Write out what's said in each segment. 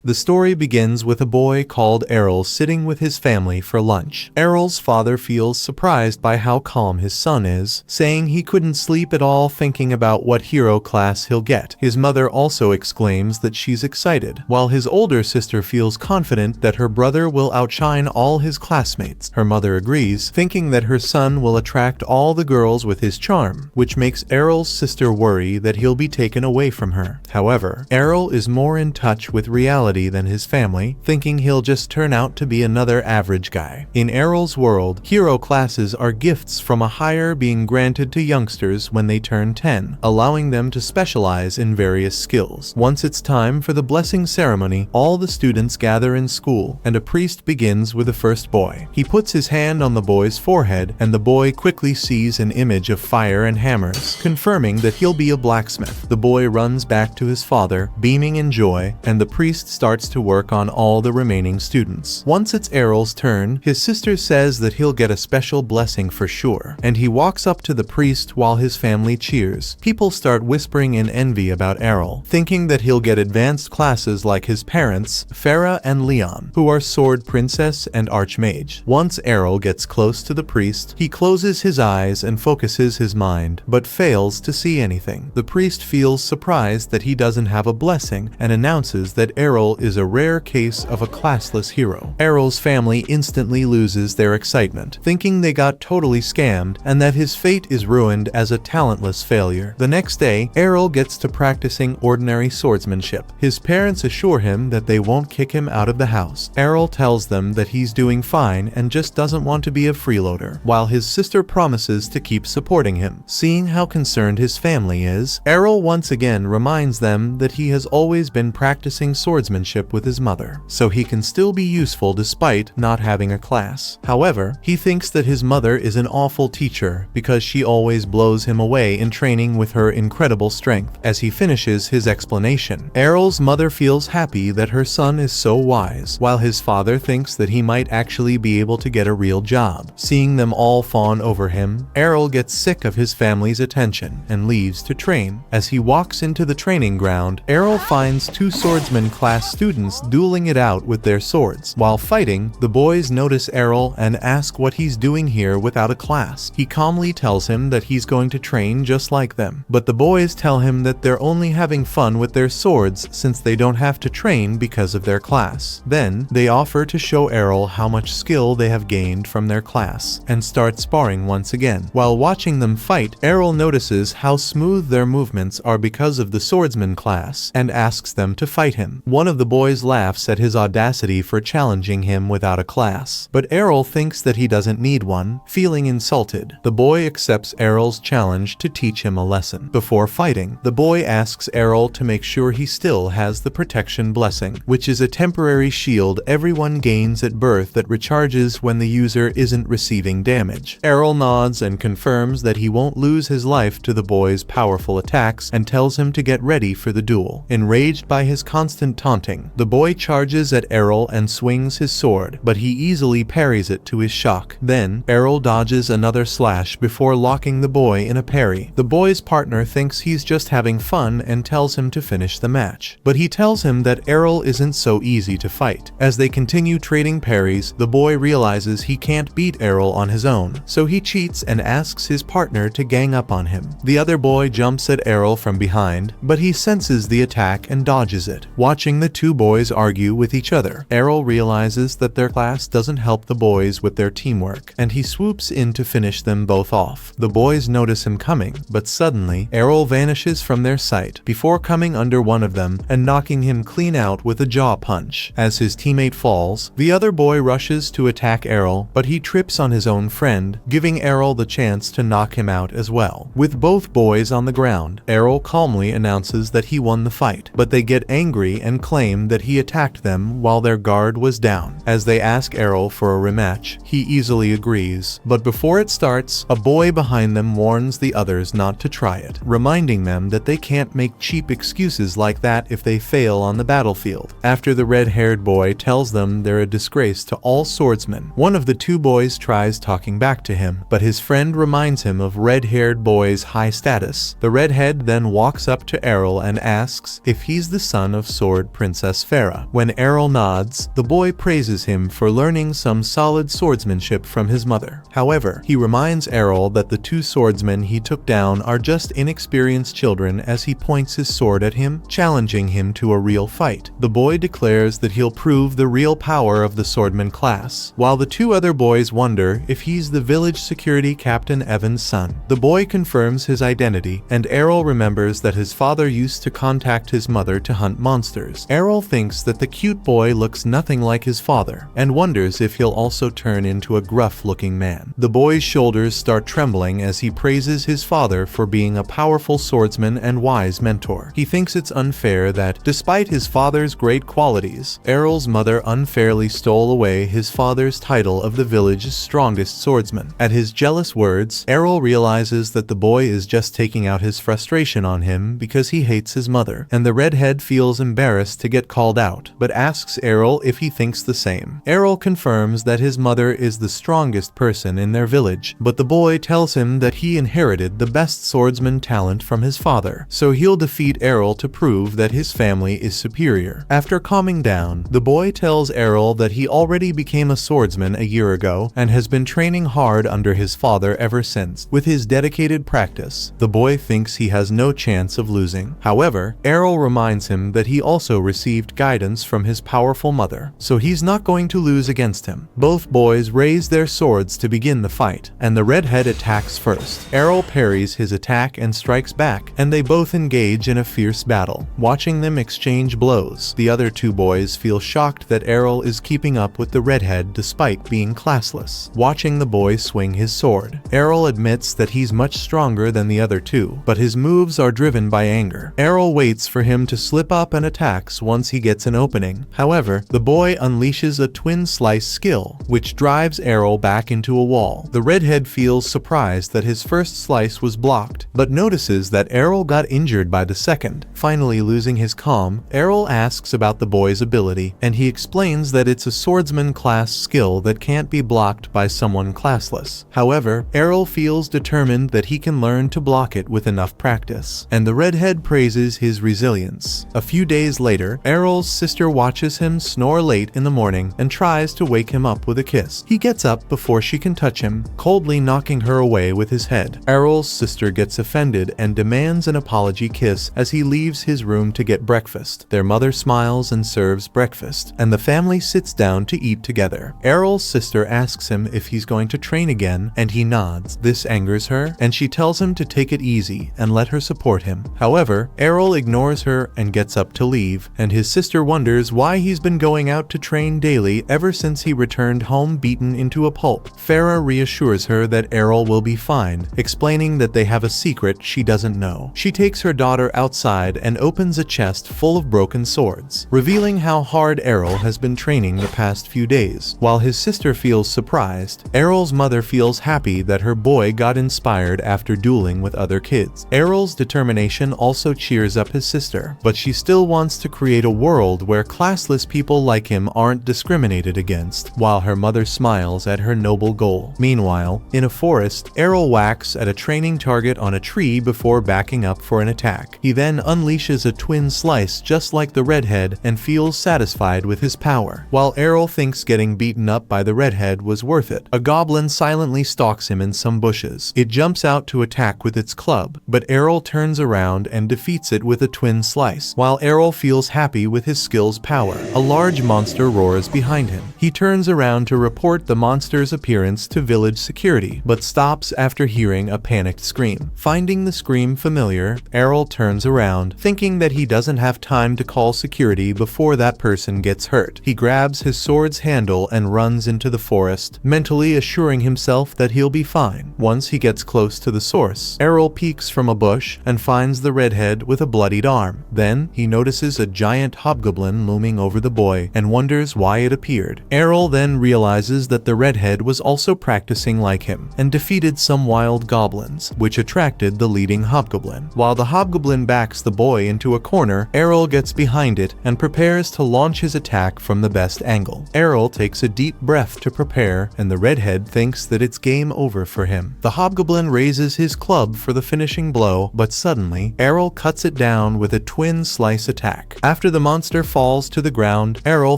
The story begins with a boy called Arin sitting with his family for lunch. Arin's father feels surprised by how calm his son is, saying he couldn't sleep at all thinking about what hero class he'll get. His mother also exclaims that she's excited, while his older sister feels confident that her brother will outshine all his classmates. Her mother agrees, thinking that her son will attract all the girls with his charm, which makes Arin's sister worry that he'll be taken away from her. However, Arin is more in touch with reality than his family, thinking he'll just turn out to be another average guy. In Arin's world, hero classes are gifts from a higher being granted to youngsters when they turn 10, allowing them to specialize in various skills. Once it's time for the blessing ceremony, all the students gather in school, and a priest begins with the first boy. He puts his hand on the boy's forehead, and the boy quickly sees an image of fire and hammers, confirming that he'll be a blacksmith. The boy runs back to his father, beaming in joy, and the priest starts to work on all the remaining students. Once it's Arin's turn, his sister says that he'll get a special blessing for sure, and he walks up to the priest while his family cheers. People start whispering in envy about Arin, thinking that he'll get advanced classes like his parents, Farah and Leon, who are sword princess and archmage. Once Arin gets close to the priest, he closes his eyes and focuses his mind, but fails to see anything. The priest feels surprised that he doesn't have a blessing and announces that Arin is a rare case of a classless hero. Arin's family instantly loses their excitement, thinking they got totally scammed and that his fate is ruined as a talentless failure. The next day, Arin gets to practicing ordinary swordsmanship. His parents assure him that they won't kick him out of the house. Arin tells them that he's doing fine and just doesn't want to be a freeloader, while his sister promises to keep supporting him. Seeing how concerned his family is, Arin once again reminds them that he has always been practicing swordsmanship with his mother, so he can still be useful despite not having a class. However, he thinks that his mother is an awful teacher because she always blows him away in training with her incredible strength. As he finishes his explanation, Arin's mother feels happy that her son is so wise, while his father thinks that he might actually be able to get a real job. Seeing them all fawn over him, Arin gets sick of his family's attention and leaves to train. As he walks into the training ground, Arin finds two swordsman class students dueling it out with their swords. While fighting, the boys notice Arin and ask what he's doing here without a class. He calmly tells him that he's going to train just like them, but the boys tell him that they're only having fun with their swords since they don't have to train because of their class. Then, they offer to show Arin how much skill they have gained from their class, and start sparring once again. While watching them fight, Arin notices how smooth their movements are because of the swordsman class, and asks them to fight him. One of the boys laughs at his audacity for challenging him without a class, but Arin thinks that he doesn't need one, feeling insulted. The boy accepts Arin's challenge to teach him a lesson. Before fighting, the boy asks Arin to make sure he still has the protection blessing, which is a temporary shield everyone gains at birth that recharges when the user isn't receiving damage. Arin nods and confirms that he won't lose his life to the boy's powerful attacks and tells him to get ready for the duel. Enraged by his constant taunting, the boy charges at Arin and swings his sword, but he easily parries it to his shock. Then, Arin dodges another slash before locking the boy in a parry. The boy's partner thinks he's just having fun and tells him to finish the match, but he tells him that Arin isn't so easy to fight. As they continue trading parries, the boy realizes he can't beat Arin on his own, so he cheats and asks his partner to gang up on him. The other boy jumps at Arin from behind, but he senses the attack and dodges it. Watching the two boys argue with each other, Arin realizes that their class doesn't help the boys with their teamwork, and he swoops in to finish them both off. The boys notice him coming, but suddenly, Arin vanishes from their sight before coming under one of them and knocking him clean out with a jaw punch. As his teammate falls, the other boy rushes to attack Arin, but he trips on his own friend, giving Arin the chance to knock him out as well. With both boys on the ground, Arin calmly announces that he won the fight, but they get angry and claim that he attacked them while their guard was down. As they ask Arin for a rematch, he easily agrees, but before it starts, a boy behind them warns the others not to try it, reminding them that they can't make cheap excuses like that if they fail on the battlefield. After the red-haired boy tells them they're a disgrace to all swordsmen, one of the two boys tries talking back to him, but his friend reminds him of red-haired boy's high status. The redhead then walks up to Arin and asks if he's the son of Sword Princess Princess Farah. When Errol nods, the boy praises him for learning some solid swordsmanship from his mother. However, he reminds Errol that the two swordsmen he took down are just inexperienced children as he points his sword at him, challenging him to a real fight. The boy declares that he'll prove the real power of the swordman class, while the two other boys wonder if he's the village security captain Evan's son. The boy confirms his identity, and Errol remembers that his father used to contact his mother to hunt monsters. Errol thinks that the cute boy looks nothing like his father, and wonders if he'll also turn into a gruff-looking man. The boy's shoulders start trembling as he praises his father for being a powerful swordsman and wise mentor. He thinks it's unfair that, despite his father's great qualities, Errol's mother unfairly stole away his father's title of the village's strongest swordsman. At his jealous words, Errol realizes that the boy is just taking out his frustration on him because he hates his mother, and the redhead feels embarrassed to get called out, but asks Errol if he thinks the same. Errol confirms that his mother is the strongest person in their village, but the boy tells him that he inherited the best swordsman talent from his father, so he'll defeat Errol to prove that his family is superior. After calming down, the boy tells Errol that he already became a swordsman a year ago and has been training hard under his father ever since. With his dedicated practice, the boy thinks he has no chance of losing. However, Errol reminds him that he also received guidance from his powerful mother, so he's not going to lose against him. Both boys raise their swords to begin the fight, and the redhead attacks first. Errol parries his attack and strikes back, and they both engage in a fierce battle. Watching them exchange blows, the other two boys feel shocked that Errol is keeping up with the redhead despite being classless. Watching the boy swing his sword, Errol admits that he's much stronger than the other two, but his moves are driven by anger. Errol waits for him to slip up and attacks once he gets an opening. However, the boy unleashes a twin slice skill, which drives Errol back into a wall. The redhead feels surprised that his first slice was blocked, but notices that Errol got injured by the second. Finally losing his calm, Errol asks about the boy's ability, and he explains that it's a swordsman class skill that can't be blocked by someone classless. However, Errol feels determined that he can learn to block it with enough practice, and the redhead praises his resilience. A few days later, Errol's sister watches him snore late in the morning and tries to wake him up with a kiss. He gets up before she can touch him, coldly knocking her away with his head. Errol's sister gets offended and demands an apology kiss as he leaves his room to get breakfast. Their mother smiles and serves breakfast, and the family sits down to eat together. Errol's sister asks him if he's going to train again, and he nods. This angers her, and she tells him to take it easy and let her support him. However, Errol ignores her and gets up to leave, and his sister wonders why he's been going out to train daily ever since he returned home beaten into a pulp. Farah reassures her that Errol will be fine, explaining that they have a secret she doesn't know. She takes her daughter outside and opens a chest full of broken swords, revealing how hard Errol has been training the past few days. While his sister feels surprised, Errol's mother feels happy that her boy got inspired after dueling with other kids. Errol's determination also cheers up his sister, but she still wants to create a world where classless people like him aren't discriminated against, while her mother smiles at her noble goal. Meanwhile, in a forest, Errol whacks at a training target on a tree before backing up for an attack. He then unleashes a twin slice just like the redhead and feels satisfied with his power. While Errol thinks getting beaten up by the redhead was worth it, a goblin silently stalks him in some bushes. It jumps out to attack with its club, but Errol turns around and defeats it with a twin slice. While Errol feels happy with his skill's power, a large monster roars behind him. He turns around to report the monster's appearance to village security, but stops after hearing a panicked scream. Finding the scream familiar, Errol turns around, thinking that he doesn't have time to call security before that person gets hurt. He grabs his sword's handle and runs into the forest, mentally assuring himself that he'll be fine. Once he gets close to the source, Errol peeks from a bush and finds the redhead with a bloodied arm. Then, he notices a giant hobgoblin looming over the boy and wonders why it appeared. Errol then realizes that the redhead was also practicing like him and defeated some wild goblins, which attracted the leading hobgoblin. While the hobgoblin backs the boy into a corner, Errol gets behind it and prepares to launch his attack from the best angle. Errol takes a deep breath to prepare, and the redhead thinks that it's game over for him. The hobgoblin raises his club for the finishing blow, but suddenly, Errol cuts it down with a twin slice attack. After After the monster falls to the ground, Errol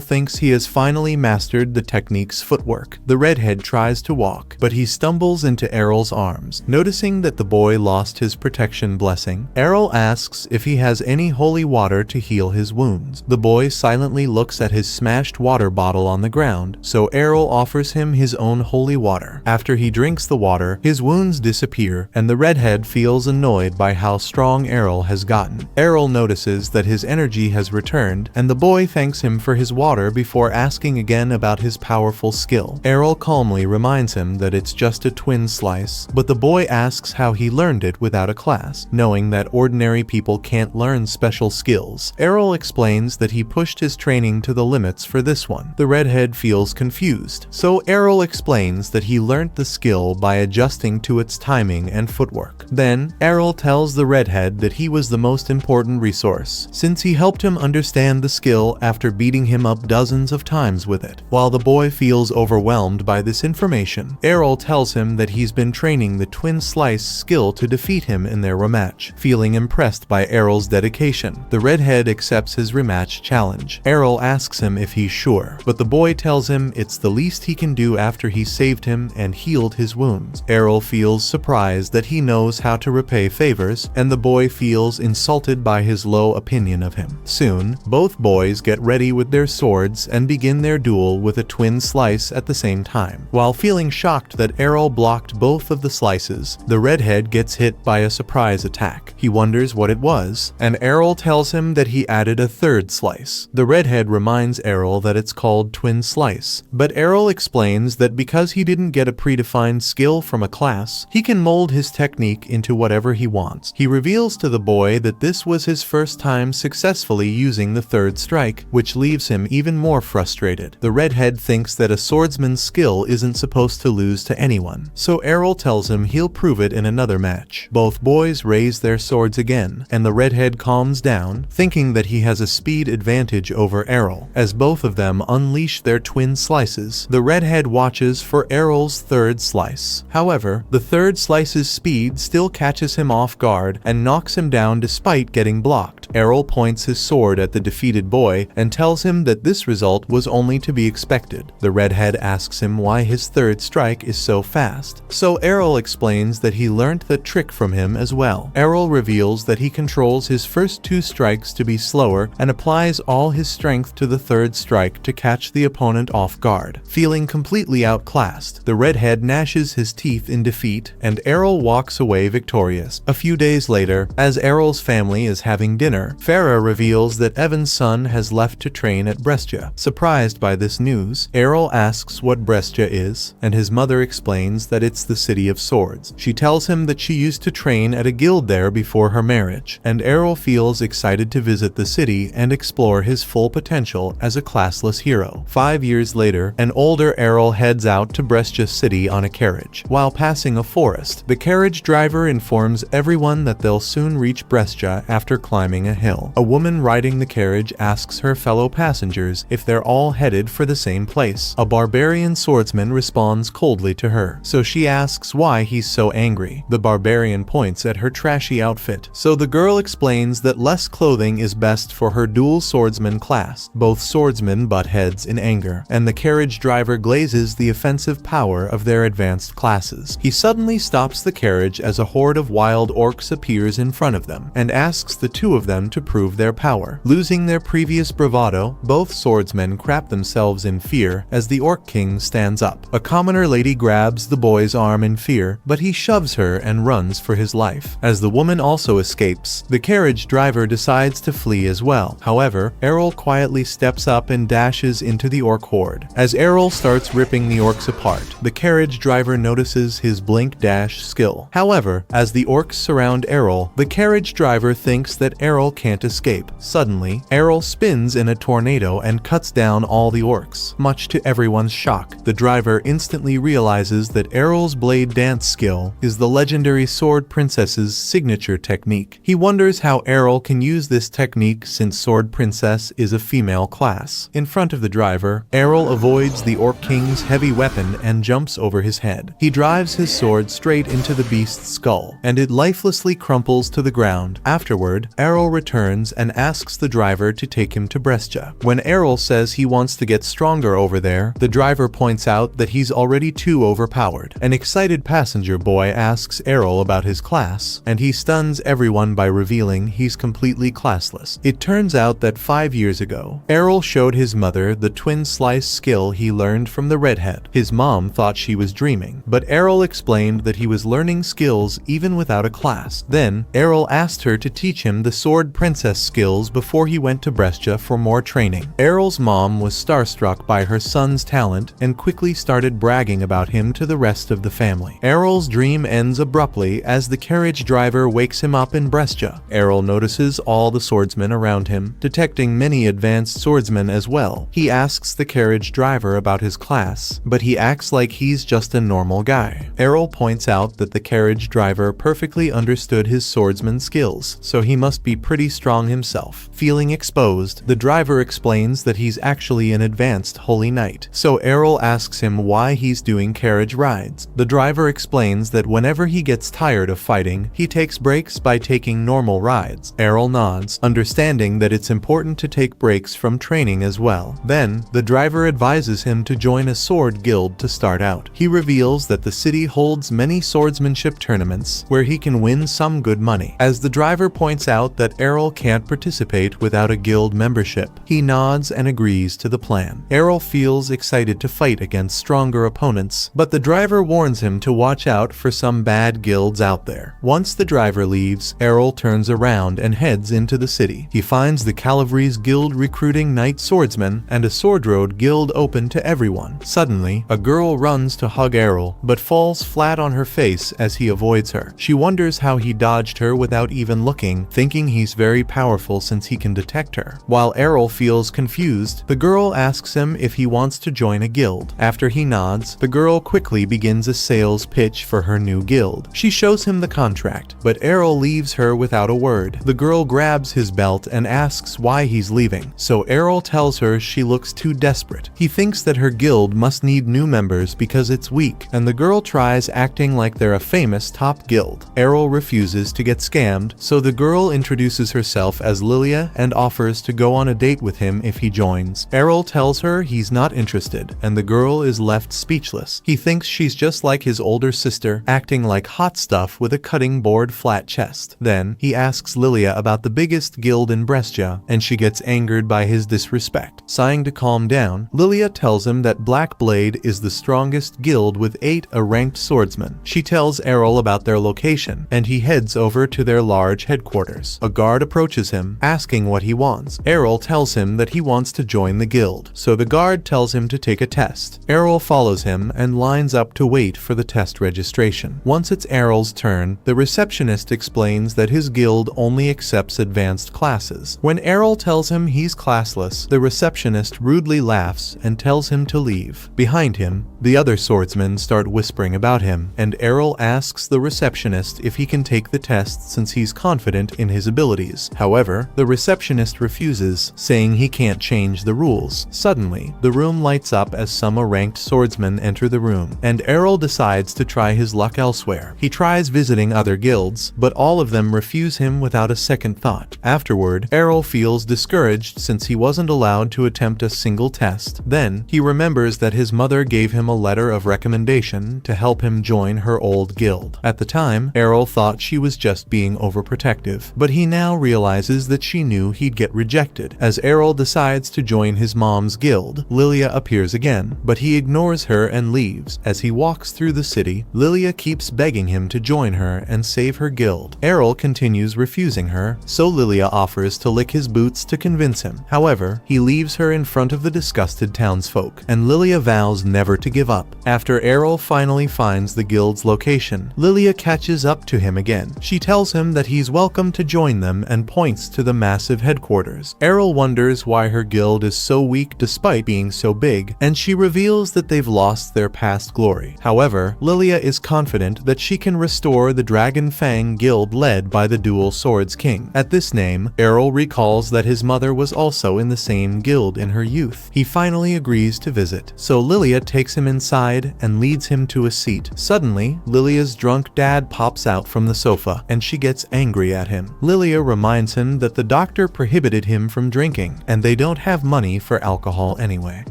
thinks he has finally mastered the technique's footwork. The redhead tries to walk, but he stumbles into Errol's arms. Noticing that the boy lost his protection blessing, Errol asks if he has any holy water to heal his wounds. The boy silently looks at his smashed water bottle on the ground, so Errol offers him his own holy water. After he drinks the water, his wounds disappear, and the redhead feels annoyed by how strong Errol has gotten. Errol notices that his energy has returned, and the boy thanks him for his water before asking again about his powerful skill. Errol calmly reminds him that it's just a twin slice, but the boy asks how he learned it without a class, knowing that ordinary people can't learn special skills. Errol explains that he pushed his training to the limits for this one. The redhead feels confused, so Errol explains that he learned the skill by adjusting to its timing and footwork. Then, Errol tells the redhead that he was the most important resource, since he helped him understand the skill after beating him up dozens of times with it. While the boy feels overwhelmed by this information, Errol tells him that he's been training the twin slice skill to defeat him in their rematch. Feeling impressed by Errol's dedication, the redhead accepts his rematch challenge. Errol asks him if he's sure, but the boy tells him it's the least he can do after he saved him and healed his wounds. Errol feels surprised that he knows how to repay favors, and the boy feels insulted by his low opinion of him. Soon, both boys get ready with their swords and begin their duel with a twin slice at the same time. While feeling shocked that Errol blocked both of the slices, the redhead gets hit by a surprise attack. He wonders what it was, and Errol tells him that he added a third slice. The redhead reminds Errol that it's called twin slice, but Errol explains that because he didn't get a predefined skill from a class, he can mold his technique into whatever he wants. He reveals to the boy that this was his first time successfully using the third strike, which leaves him even more frustrated. The redhead thinks that a swordsman's skill isn't supposed to lose to anyone, so Errol tells him he'll prove it in another match. Both boys raise their swords again, and the redhead calms down, thinking that he has a speed advantage over Errol. As both of them unleash their twin slices, the redhead watches for Errol's third slice. However, the third slice's speed still catches him off guard and knocks him down despite getting blocked. Errol points his sword at the defeated boy and tells him that this result was only to be expected. The redhead asks him why his third strike is so fast, so Errol explains that he learned the trick from him as well. Errol reveals that he controls his first two strikes to be slower and applies all his strength to the third strike to catch the opponent off guard. Feeling completely outclassed, the redhead gnashes his teeth in defeat, and Errol walks away victorious. A few days later, as Errol's family is having dinner, Farah reveals that Evan's son has left to train at Brescia. Surprised by this news, Errol asks what Brescia is, and his mother explains that it's the city of swords. She tells him that she used to train at a guild there before her marriage, and Errol feels excited to visit the city and explore his full potential as a classless hero. 5 years later, an older Errol heads out to Brescia city on a carriage. While passing a forest, the carriage driver informs everyone that they'll soon reach Brescia after climbing a hill. A woman riding the carriage asks her fellow passengers if they're all headed for the same place. A barbarian swordsman responds coldly to her, so she asks why he's so angry. The barbarian points at her trashy outfit, so the girl explains that less clothing is best for her dual swordsman class. Both swordsmen butt heads in anger, and the carriage driver glazes the offensive power of their advanced classes. He suddenly stops the carriage as a horde of wild orcs appears in front of them, and asks the two of them to prove their power. Losing their previous bravado, both swordsmen crap themselves in fear as the orc king stands up. A commoner lady grabs the boy's arm in fear, but he shoves her and runs for his life. As the woman also escapes, the carriage driver decides to flee as well. However, Errol quietly steps up and dashes into the orc horde. As Errol starts ripping the orcs apart, the carriage driver notices his blink dash skill. However, as the orcs surround Errol, the carriage driver thinks that Errol can't escape. Suddenly, Errol spins in a tornado and cuts down all the orcs. Much to everyone's shock, the driver instantly realizes that Errol's blade dance skill is the legendary Sword Princess's signature technique. He wonders how Errol can use this technique since Sword Princess is a female class. In front of the driver, Errol avoids the Orc King's heavy weapon and jumps over his head. He drives his sword straight into the beast's skull, and it lifelessly crumples to the ground. Afterward, Errol returns and asks asks the driver to take him to Brescia. When Errol says he wants to get stronger over there, the driver points out that he's already too overpowered. An excited passenger boy asks Errol about his class, and he stuns everyone by revealing he's completely classless. It turns out that 5 years ago, Errol showed his mother the twin slice skill he learned from the redhead. His mom thought she was dreaming, but Errol explained that he was learning skills even without a class. Then, Errol asked her to teach him the sword princess skills before he went to Brescia for more training. Errol's mom was starstruck by her son's talent and quickly started bragging about him to the rest of the family. Errol's dream ends abruptly as the carriage driver wakes him up in Brescia. Errol notices all the swordsmen around him, detecting many advanced swordsmen as well. He asks the carriage driver about his class, but he acts like he's just a normal guy. Errol points out that the carriage driver perfectly understood his swordsman skills, so he must be pretty strong himself. Feeling exposed, the driver explains that he's actually an advanced holy knight, so Errol asks him why he's doing carriage rides. The driver explains that whenever he gets tired of fighting, he takes breaks by taking normal rides. Errol nods, understanding that it's important to take breaks from training as well. Then, the driver advises him to join a sword guild to start out. He reveals that the city holds many swordsmanship tournaments where he can win some good money. As the driver points out that Errol can't participate without a guild membership, he nods and agrees to the plan. Errol feels excited to fight against stronger opponents, but the driver warns him to watch out for some bad guilds out there. Once the driver leaves, Errol turns around and heads into the city. He finds the Cavalry's guild recruiting knight swordsmen and a sword road guild open to everyone. Suddenly, a girl runs to hug Errol, but falls flat on her face as he avoids her. She wonders how he dodged her without even looking, thinking he's very powerful since he can detect her. While Errol feels confused, the girl asks him if he wants to join a guild. After he nods, the girl quickly begins a sales pitch for her new guild. She shows him the contract, but Errol leaves her without a word. The girl grabs his belt and asks why he's leaving, so Errol tells her she looks too desperate. He thinks that her guild must need new members because it's weak, and the girl tries acting like they're a famous top guild. Errol refuses to get scammed, so the girl introduces herself as Lilia and offers to go on a date with him if he joins. Errol tells her he's not interested, and the girl is left speechless. He thinks she's just like his older sister, acting like hot stuff with a cutting board flat chest. Then, he asks Lilia about the biggest guild in Brescia, and she gets angered by his disrespect. Sighing to calm down, Lilia tells him that Black Blade is the strongest guild with 8 ranked swordsmen. She tells Errol about their location, and he heads over to their large headquarters. A guard approaches him, asking what he wants. Errol tells him that he wants to join the guild, so the guard tells him to take a test. Errol follows him and lines up to wait for the test registration. Once it's Errol's turn, the receptionist explains that his guild only accepts advanced classes. When Errol tells him he's classless, the receptionist rudely laughs and tells him to leave. Behind him, the other swordsmen start whispering about him, and Errol asks the receptionist if he can take the test since he's confident in his abilities. However, the receptionist refuses, saying he can't change the rules. Suddenly, the room lights up as some ranked swordsmen enter the room, and Errol decides to try his luck elsewhere. He tries visiting other guilds, but all of them refuse him without a second thought. Afterward, Errol feels discouraged since he wasn't allowed to attempt a single test. Then, he remembers that his mother gave him a letter of recommendation to help him join her old guild. At the time, Errol thought she was just being overprotective, but he now realizes that she knew he'd get rejected. As Errol decides to join his mom's guild, Lilia appears again, but he ignores her and leaves. As he walks through the city, Lilia keeps begging him to join her and save her guild. Errol continues refusing her, so Lilia offers to lick his boots to convince him. However, he leaves her in front of the disgusted townsfolk, and Lilia vows never to give up. After Errol finally finds the guild's location, Lilia catches up to him again. She tells him that he's welcome to join them and points to the massive headquarters. Errol wonders why her guild is so weak despite being so big, and she reveals that they've lost their past glory. However, Lilia is confident that she can restore the Dragon Fang guild led by the Dual Swords King. At this name, Errol recalls that his mother was also in the same guild in her youth. He finally agrees to visit, so Lilia takes him inside and leads him to a seat. Suddenly, Lilia's drunk dad pops out from the sofa, and she gets angry at him. Lilia reminds him that the doctor doctor prohibited him from drinking, and they don't have money for alcohol anyway.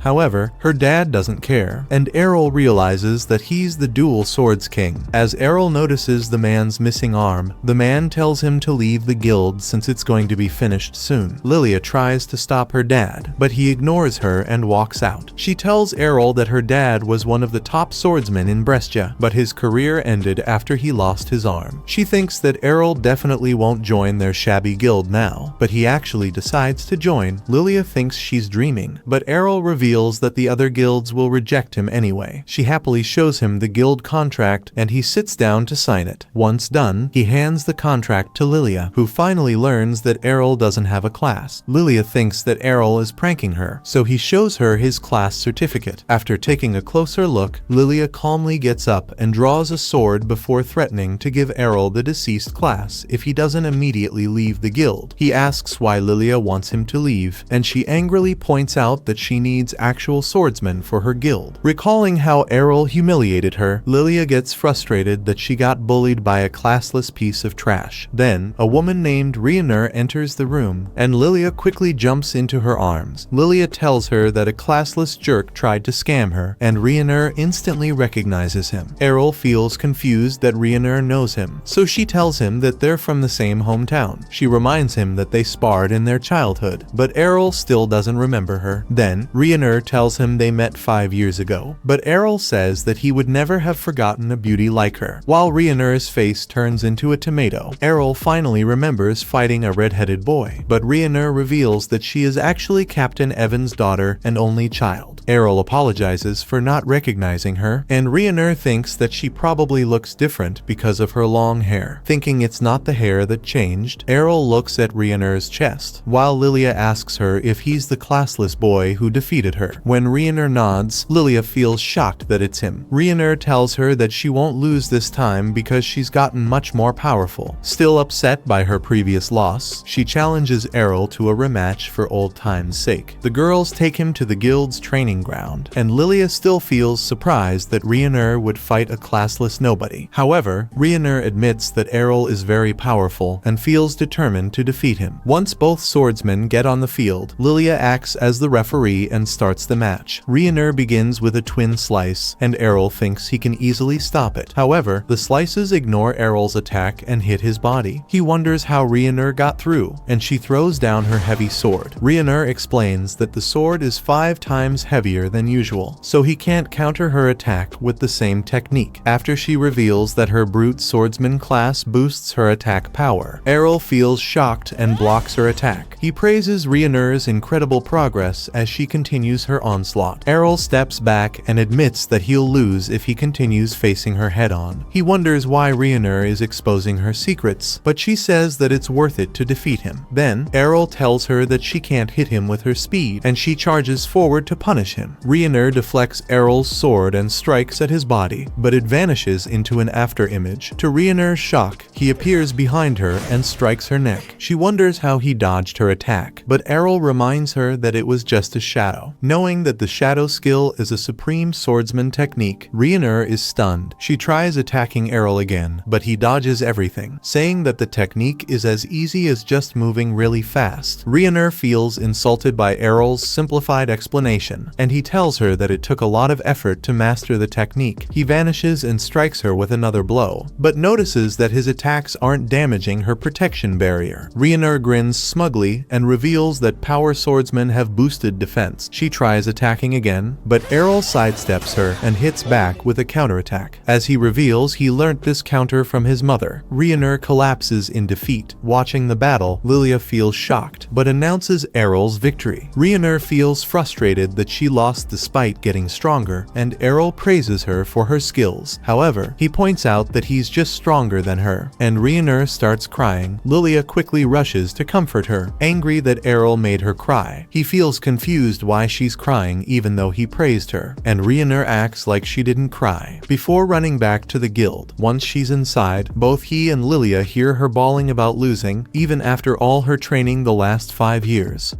However, her dad doesn't care, and Errol realizes that he's the dual swords king. As Errol notices the man's missing arm, the man tells him to leave the guild since it's going to be finished soon. Lilia tries to stop her dad, but he ignores her and walks out. She tells Errol that her dad was one of the top swordsmen in Brescia, but his career ended after he lost his arm. She thinks that Errol definitely won't join their shabby guild now, but he actually decides to join. Lilia thinks she's dreaming, but Errol reveals that the other guilds will reject him anyway. She happily shows him the guild contract, and he sits down to sign it. Once done, he hands the contract to Lilia, who finally learns that Errol doesn't have a class. Lilia thinks that Errol is pranking her, so he shows her his class certificate. After taking a closer look, Lilia calmly gets up and draws a sword before threatening to give Errol the deceased class if he doesn't immediately leave the guild. He asks why Lilia wants him to leave, and she angrily points out that she needs actual swordsmen for her guild. Recalling how Errol humiliated her, Lilia gets frustrated that she got bullied by a classless piece of trash. Then, a woman named Rionur enters the room, and Lilia quickly jumps into her arms. Lilia tells her that a classless jerk tried to scam her, and Rionur instantly recognizes him. Errol feels confused that Rionur knows him, so she tells him that they're from the same hometown. She reminds him that they sparred in their childhood, but Errol still doesn't remember her. Then, Rionur tells him they met 5 years ago, but Errol says that he would never have forgotten a beauty like her. While Rionur's face turns into a tomato, Errol finally remembers fighting a red-headed boy, but Rionur reveals that she is actually Captain Evan's daughter and only child. Errol apologizes for not recognizing her, and Rionur thinks that she probably looks different because of her long hair. Thinking it's not the hair that changed, Errol looks at Rionur's chest, while Lilia asks her if he's the classless boy who defeated her. When Rionur nods, Lilia feels shocked that it's him. Rionur tells her that she won't lose this time because she's gotten much more powerful. Still upset by her previous loss, she challenges Errol to a rematch for old time's sake. The girls take him to the guild's training ground, and Lilia still feels surprised that Rionur would fight a classless nobody. However, Rionur admits that Errol is very powerful and feels determined to defeat him. Once both swordsmen get on the field, Lilia acts as the referee and starts the match. Rionur begins with a twin slice, and Errol thinks he can easily stop it. However, the slices ignore Errol's attack and hit his body. He wonders how Rionur got through, and she throws down her heavy sword. Rionur explains that the sword is 5 times heavier than usual, so he can't counter her attack with the same technique. After she reveals that her brute swordsman class boosts her attack power, Errol feels shocked and blocks her attack. He praises Rionur's incredible progress as she continues her onslaught. Errol steps back and admits that he'll lose if he continues facing her head-on. He wonders why Rionur is exposing her secrets, but she says that it's worth it to defeat him. Then, Errol tells her that she can't hit him with her speed, and she charges forward to punish him. Rionur deflects Errol's sword and strikes at his body, but it vanishes into an after-image. To Rionur's shock, he appears behind her and strikes her neck. She wonders how he dodged her attack, but Errol reminds her that it was just a shadow. Knowing that the shadow skill is a supreme swordsman technique, Rionur is stunned. She tries attacking Errol again, but he dodges everything, saying that the technique is as easy as just moving really fast. Rionur feels insulted by Errol's simplified explanation, and he tells her that it took a lot of effort to master the technique. He vanishes and strikes her with another blow, but notices that his attacks aren't damaging her protection barrier. Rionur grins smugly and reveals that power swordsmen have boosted defense. She tries attacking again, but Errol sidesteps her and hits back with a counterattack. As he reveals he learnt this counter from his mother, Rionur collapses in defeat. Watching the battle, Lilia feels shocked, but announces Errol's victory. Rionur feels frustrated that she lost despite getting stronger, and Errol praises her for her skills. However, he points out that he's just stronger than her, and Rionur starts crying. Lilia quickly rushes to comfort her, angry that Errol made her cry. He feels confused why she's crying even though he praised her, and Rionur acts like she didn't cry. Before running back to the guild, once she's inside, both he and Lilia hear her bawling about losing, even after all her training the last 5 years.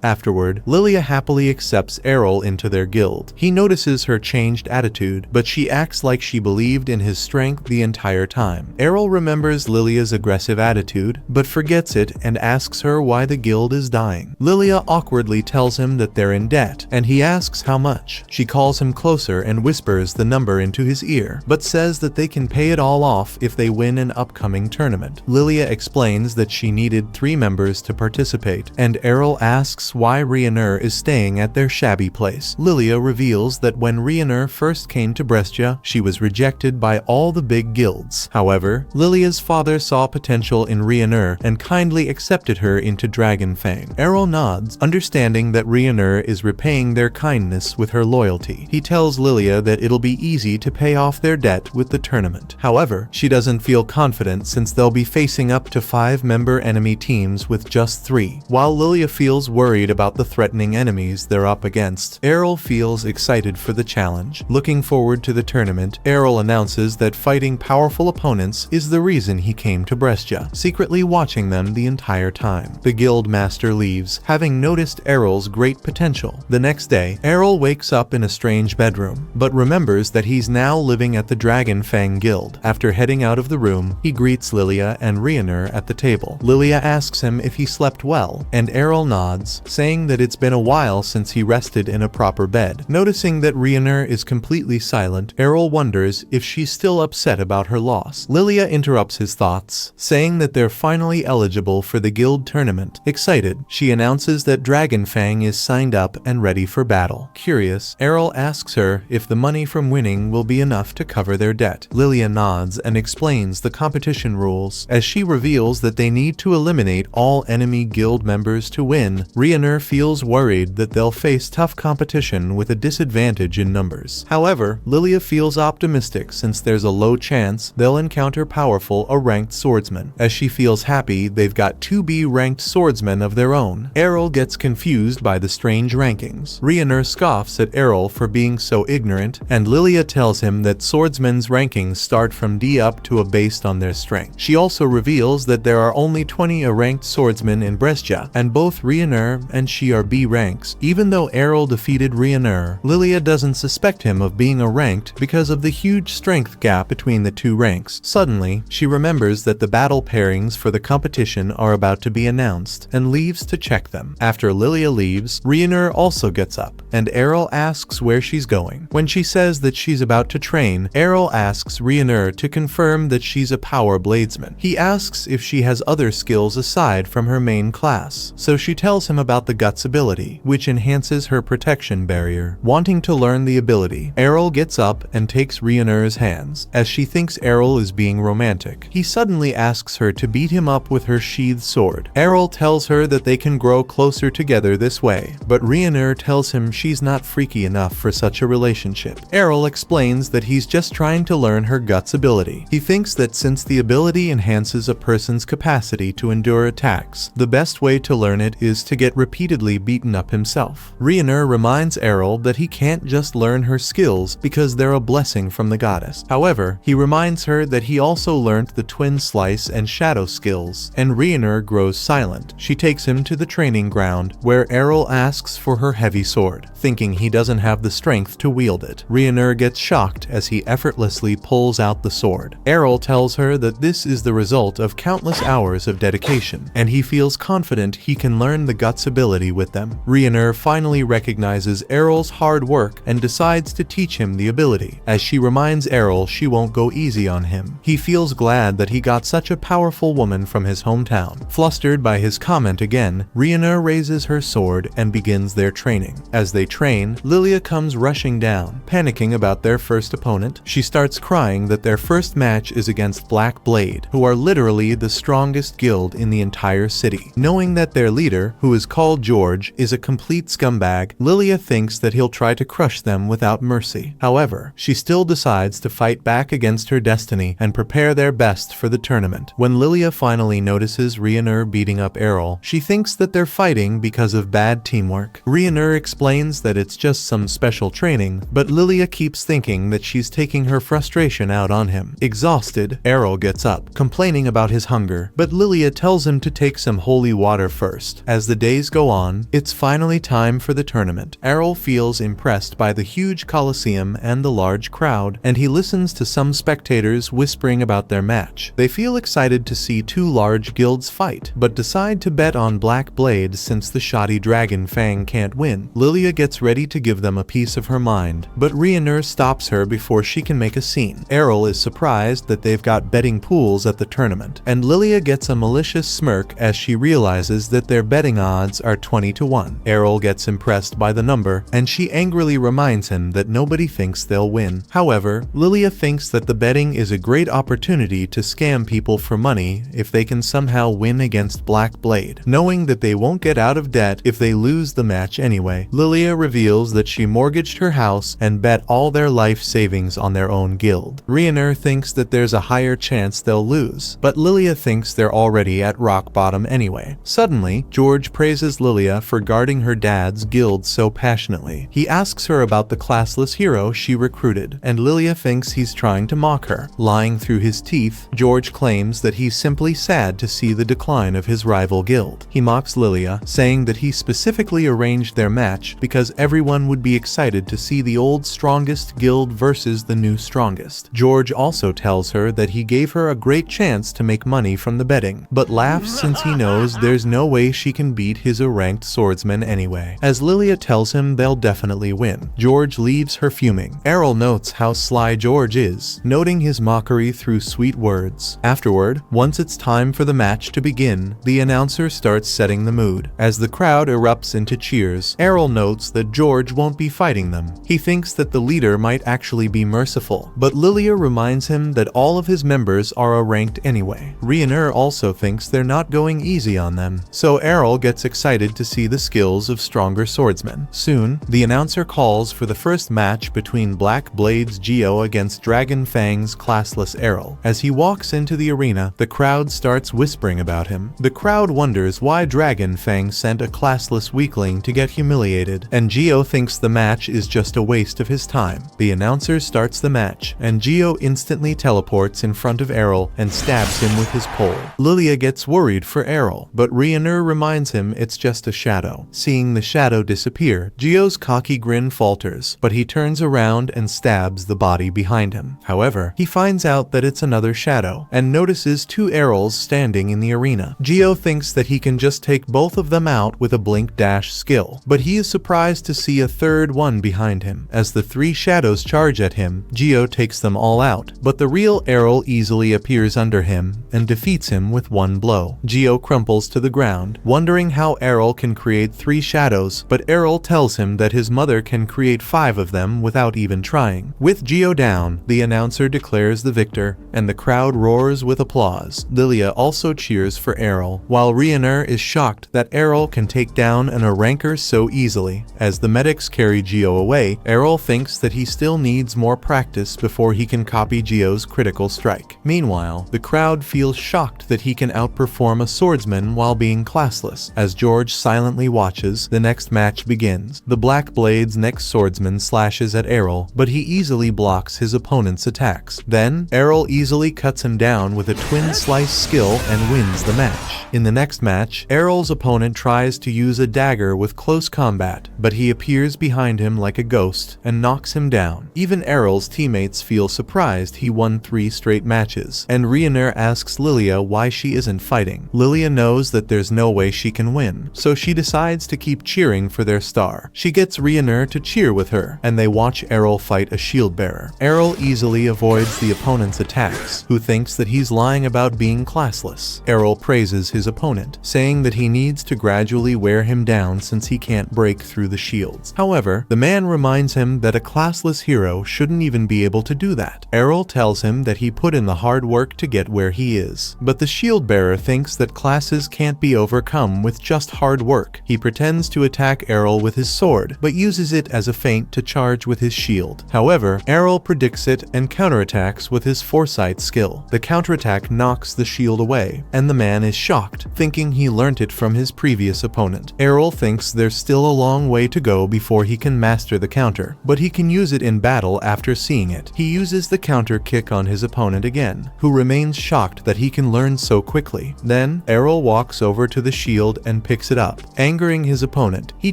Afterward, Lilia happily accepts Errol into their guild. He notices her changed attitude, but she acts like she believed in his strength the entire time. Errol remembers Lilia's aggressive attitude, but forgets it and asks her why the guild is dying. Lilia awkwardly tells him that they're in debt, and he asks how much. She calls him closer and whispers the number into his ear, but says that they can pay it all off if they win an upcoming tournament. Lilia explains that she needed 3 members to participate, and Errol asks why Rionur is staying at their shabby place. Lilia reveals that when Rionur first came to Brescia, she was rejected by all the big guilds. However, Lilia's father saw potential in Rionur and kindly accepted her into Dragonfang. Errol nods, understanding that Rionur is repaying their kindness with her loyalty. He tells Lilia that it'll be easy to pay off their debt with the tournament. However, she doesn't feel confident since they'll be facing up to 5-member enemy teams with just 3. While Lilia feels worried about the threatening enemies they're up against, Errol feels excited for the challenge. Looking forward to the tournament, Errol announces that fighting powerful opponents is the reason he came to Brescia, secretly watching them the entire time. The guild master leaves, having noticed Errol's great potential. The next day, Errol wakes up in a strange bedroom, but remembers that he's now living at the Dragonfang Guild. After heading out of the room, he greets Lilia and Rionur at the table. Lilia asks him if he slept well, and Errol nods, saying that it's been a while since he rested in a proper bed. Noticing that Rionur is completely silent, Errol wonders if she's still upset about her loss. Lilia interrupts his thoughts, saying that they're finally eligible for the guild tournament. Excited, she announces that Dragonfang is signed up and ready for battle. Curious, Errol asks her if the money from winning will be enough to cover their debt. Lilia nods and explains the competition rules. As she reveals that they need to eliminate all enemy guild members to win, Rionur feels worried that they'll face tough competition with a disadvantage in numbers. However, Lilia feels optimistic since there's a low chance they'll encounter powerful or ranked swordsmen. As she feels happy they've got 2B ranked swordsmen of their own, Errol gets confused by the strange rankings. Rionur scoffs at Errol for being so ignorant, and Lilia tells him that swordsmen's rankings start from D up to A based on their strength. She also reveals that there are only 20 ranked swordsmen in Brescia, and both Rionur and she are B ranks. Even though Errol defeated Rionur, Lilia doesn't suspect him of being a ranked because of the huge strength gap between the 2 ranks. Suddenly, she remembers that the battle pairings for the competition are about to be announced, and leaves to check them. After Lilia leaves, Rionur also gets up, and Errol asks where she's going. When she says that she's about to train, Errol asks Rionur to confirm that she's a power bladesman. He asks if she has other skills aside from her main class, so she tells him about the Guts ability, which enhances her protection barrier. Wanting to learn the ability, Errol gets up and takes Rionur's hands, as she thinks Errol is being romantic. He suddenly asks her to beat him up with her sheathed sword. Errol tells her that they can grow closer together this way, but Rionur tells him she's not freaky enough for such a relationship. Errol explains that he's just trying to learn her Guts ability. He thinks that since the ability enhances a person's capacity to endure attacks, the best way to learn it is to get repeatedly beaten up himself. Rionur reminds Errol that he can't just learn her skills because they're a blessing from the goddess. However, he reminds her that he also learned the twin slice and shadow skills, and Rionur grows silent. She takes him to the training ground, where Errol asks for her heavy sword, thinking he doesn't have the strength to wield it. Rionur gets shocked as he effortlessly pulls out the sword. Errol tells her that this is the result of countless hours of dedication, and he feels confident he can learn the Guts ability with them. Rionur finally recognizes Errol's hard work and decides to teach him the ability. As she reminds Errol she won't go easy on him, he feels glad that he got such a powerful woman from his hometown. Flustered by his comment again, Rionur raises her sword and begins their training. As they train, Lilia comes rushing down, panicking about their first opponent. She starts crying that their first match is against Black Blade, who are literally the strongest guild in the entire city. Knowing that their leader, who is called George, is a complete scumbag, Lilia thinks that he'll try to crush them without mercy. However, she still decides to fight back against her destiny and prepare their best for the tournament. When Lilia finally notices Rionur beating up Errol, she thinks that they're fighting because of bad teamwork. Rionur explains that it's just some special training, but Lilia keeps thinking that she's taking her frustration out on him. Exhausted, Errol gets up, complaining about his hunger, but Lilia tells him to take some holy water first. As the days go on, it's finally time for the tournament. Errol feels impressed by the huge coliseum and the large crowd, and he listens to some spectators whispering about their match. They feel excited to see two large guilds fight, but decide to bet on Black Blade since the shoddy Dragon Fang can't win. Lilia gets ready to give them a piece of her mind, but Rhaenyra stops her before she can make a scene. Errol is surprised that they've got betting pools at the tournament, and Lilia gets a malicious smirk as she realizes that their betting odds are 20-1. Errol gets impressed by the number, and she angrily reminds him that nobody thinks they'll win. However, Lilia thinks that the betting is a great opportunity to scam people for money if they can somehow win against Black Blade, knowing that they won't get out of debt if they lose the match anyway. Lilia reveals that she mortgaged her house and bet all their life savings on their own guild. Rhaenyra thinks that there's a higher chance they'll lose, but Lilia thinks they're already at rock bottom anyway. Suddenly, George praises Lilia for guarding her dad's guild so passionately. He asks her about the classless hero she recruited, and Lilia thinks he's trying to mock her. Lying through his teeth, George claims that he's simply sad to see the decline of his rival guild. He mocks Lilia, saying that he specifically arranged their match because everyone would be excited to see the old strongest guild versus the new strongest. George also tells her that he gave her a great chance to make money from the betting, but laughs since he knows there's no way she can beat his ranked swordsman anyway. As Lilia tells him they'll definitely win, George leaves her fuming. Errol notes how sly George is, noting his mockery through sweet words. Afterward, once it's time for the match to begin, the announcer starts setting the mood. As the crowd erupts into cheers, Errol notes that George won't be fighting them. He thinks that the leader might actually be merciful, but Lilia reminds him that all of his members are ranked anyway. Rhaenyra also thinks they're not going easy on them, so Errol gets excited to see the skills of stronger swordsmen. Soon, the announcer calls for the first match between Black Blade's Geo against Dragon Fang's classless Errol. As he walks into the arena, the crowd starts whispering about him. The crowd wonders why Dragon Fang sent a classless weakling to get humiliated, and Geo thinks the match is just a waste of his time. The announcer starts the match, and Geo instantly teleports in front of Errol and stabs him with his pole. Lilia gets worried for Errol, but Rhaenyra reminds him it's just a shadow. Seeing the shadow disappear, Geo's cocky grin falters, but he turns around and stabs the body behind him. However, he finds out that it's another shadow, and notices two Errols standing in the arena. Geo thinks that he can just take both of them out with a blink dash skill, but he is surprised to see a third one behind him. As the three shadows charge at him, Geo takes them all out, but the real Errol easily appears under him and defeats him with one blow. Geo crumples to the ground, wondering how Errol can create three shadows, but Errol tells him that his mother can create 5 of them without even trying. With Geo down, the announcer declares the victor, and the crowd roars with applause. Lilia also cheers for Errol, while Rhaenyra is shocked that Errol can take down an ranker so easily. As the medics carry Geo away, Errol thinks that he still needs more practice before he can copy Geo's critical strike. Meanwhile, the crowd feels shocked that he can outperform a swordsman while being classless. As George silently watches, the next match begins. The Black Blade's next swordsman slashes at Errol, but he easily blocks his opponent's attacks. Then, Errol easily cuts him down with a twin slice skill and wins the match. In the next match, Errol's opponent tries to use a dagger with close combat, but he appears behind him like a ghost and knocks him down. Even Errol's teammates feel surprised he won 3 straight matches, and Rhaenyra asks Lilia why she isn't fighting. Lilia knows that there's no way she can win, so she decides to keep cheering for their star. She gets Rhaenyra to cheer with her, and they watch Errol fight a shield bearer. Errol easily avoids the opponent's attacks, who thinks that he's lying about being classless. Errol praises his opponent, saying that he needs to gradually wear him down since he can't break through the shields. However, the man reminds him that a classless hero shouldn't even be able to do that. Errol tells him that he put in the hard work to get where he is, but the shield bearer thinks that classes can't be overcome with just hard work. He pretends to attack Errol with his sword, but uses it as a feint to charge with his shield. However, Errol predicts it and counterattacks with his foresight skill. The counterattack knocks the shield away, and the man is shocked, thinking he learnt it from his previous opponent. Errol thinks there's still a long way to go before he can master the counter, but he can use it in battle after seeing it. He uses the counter kick on his opponent again, who remains shocked that he can learn so quickly. Then, Errol walks over to the shield and picks picks it up, angering his opponent. He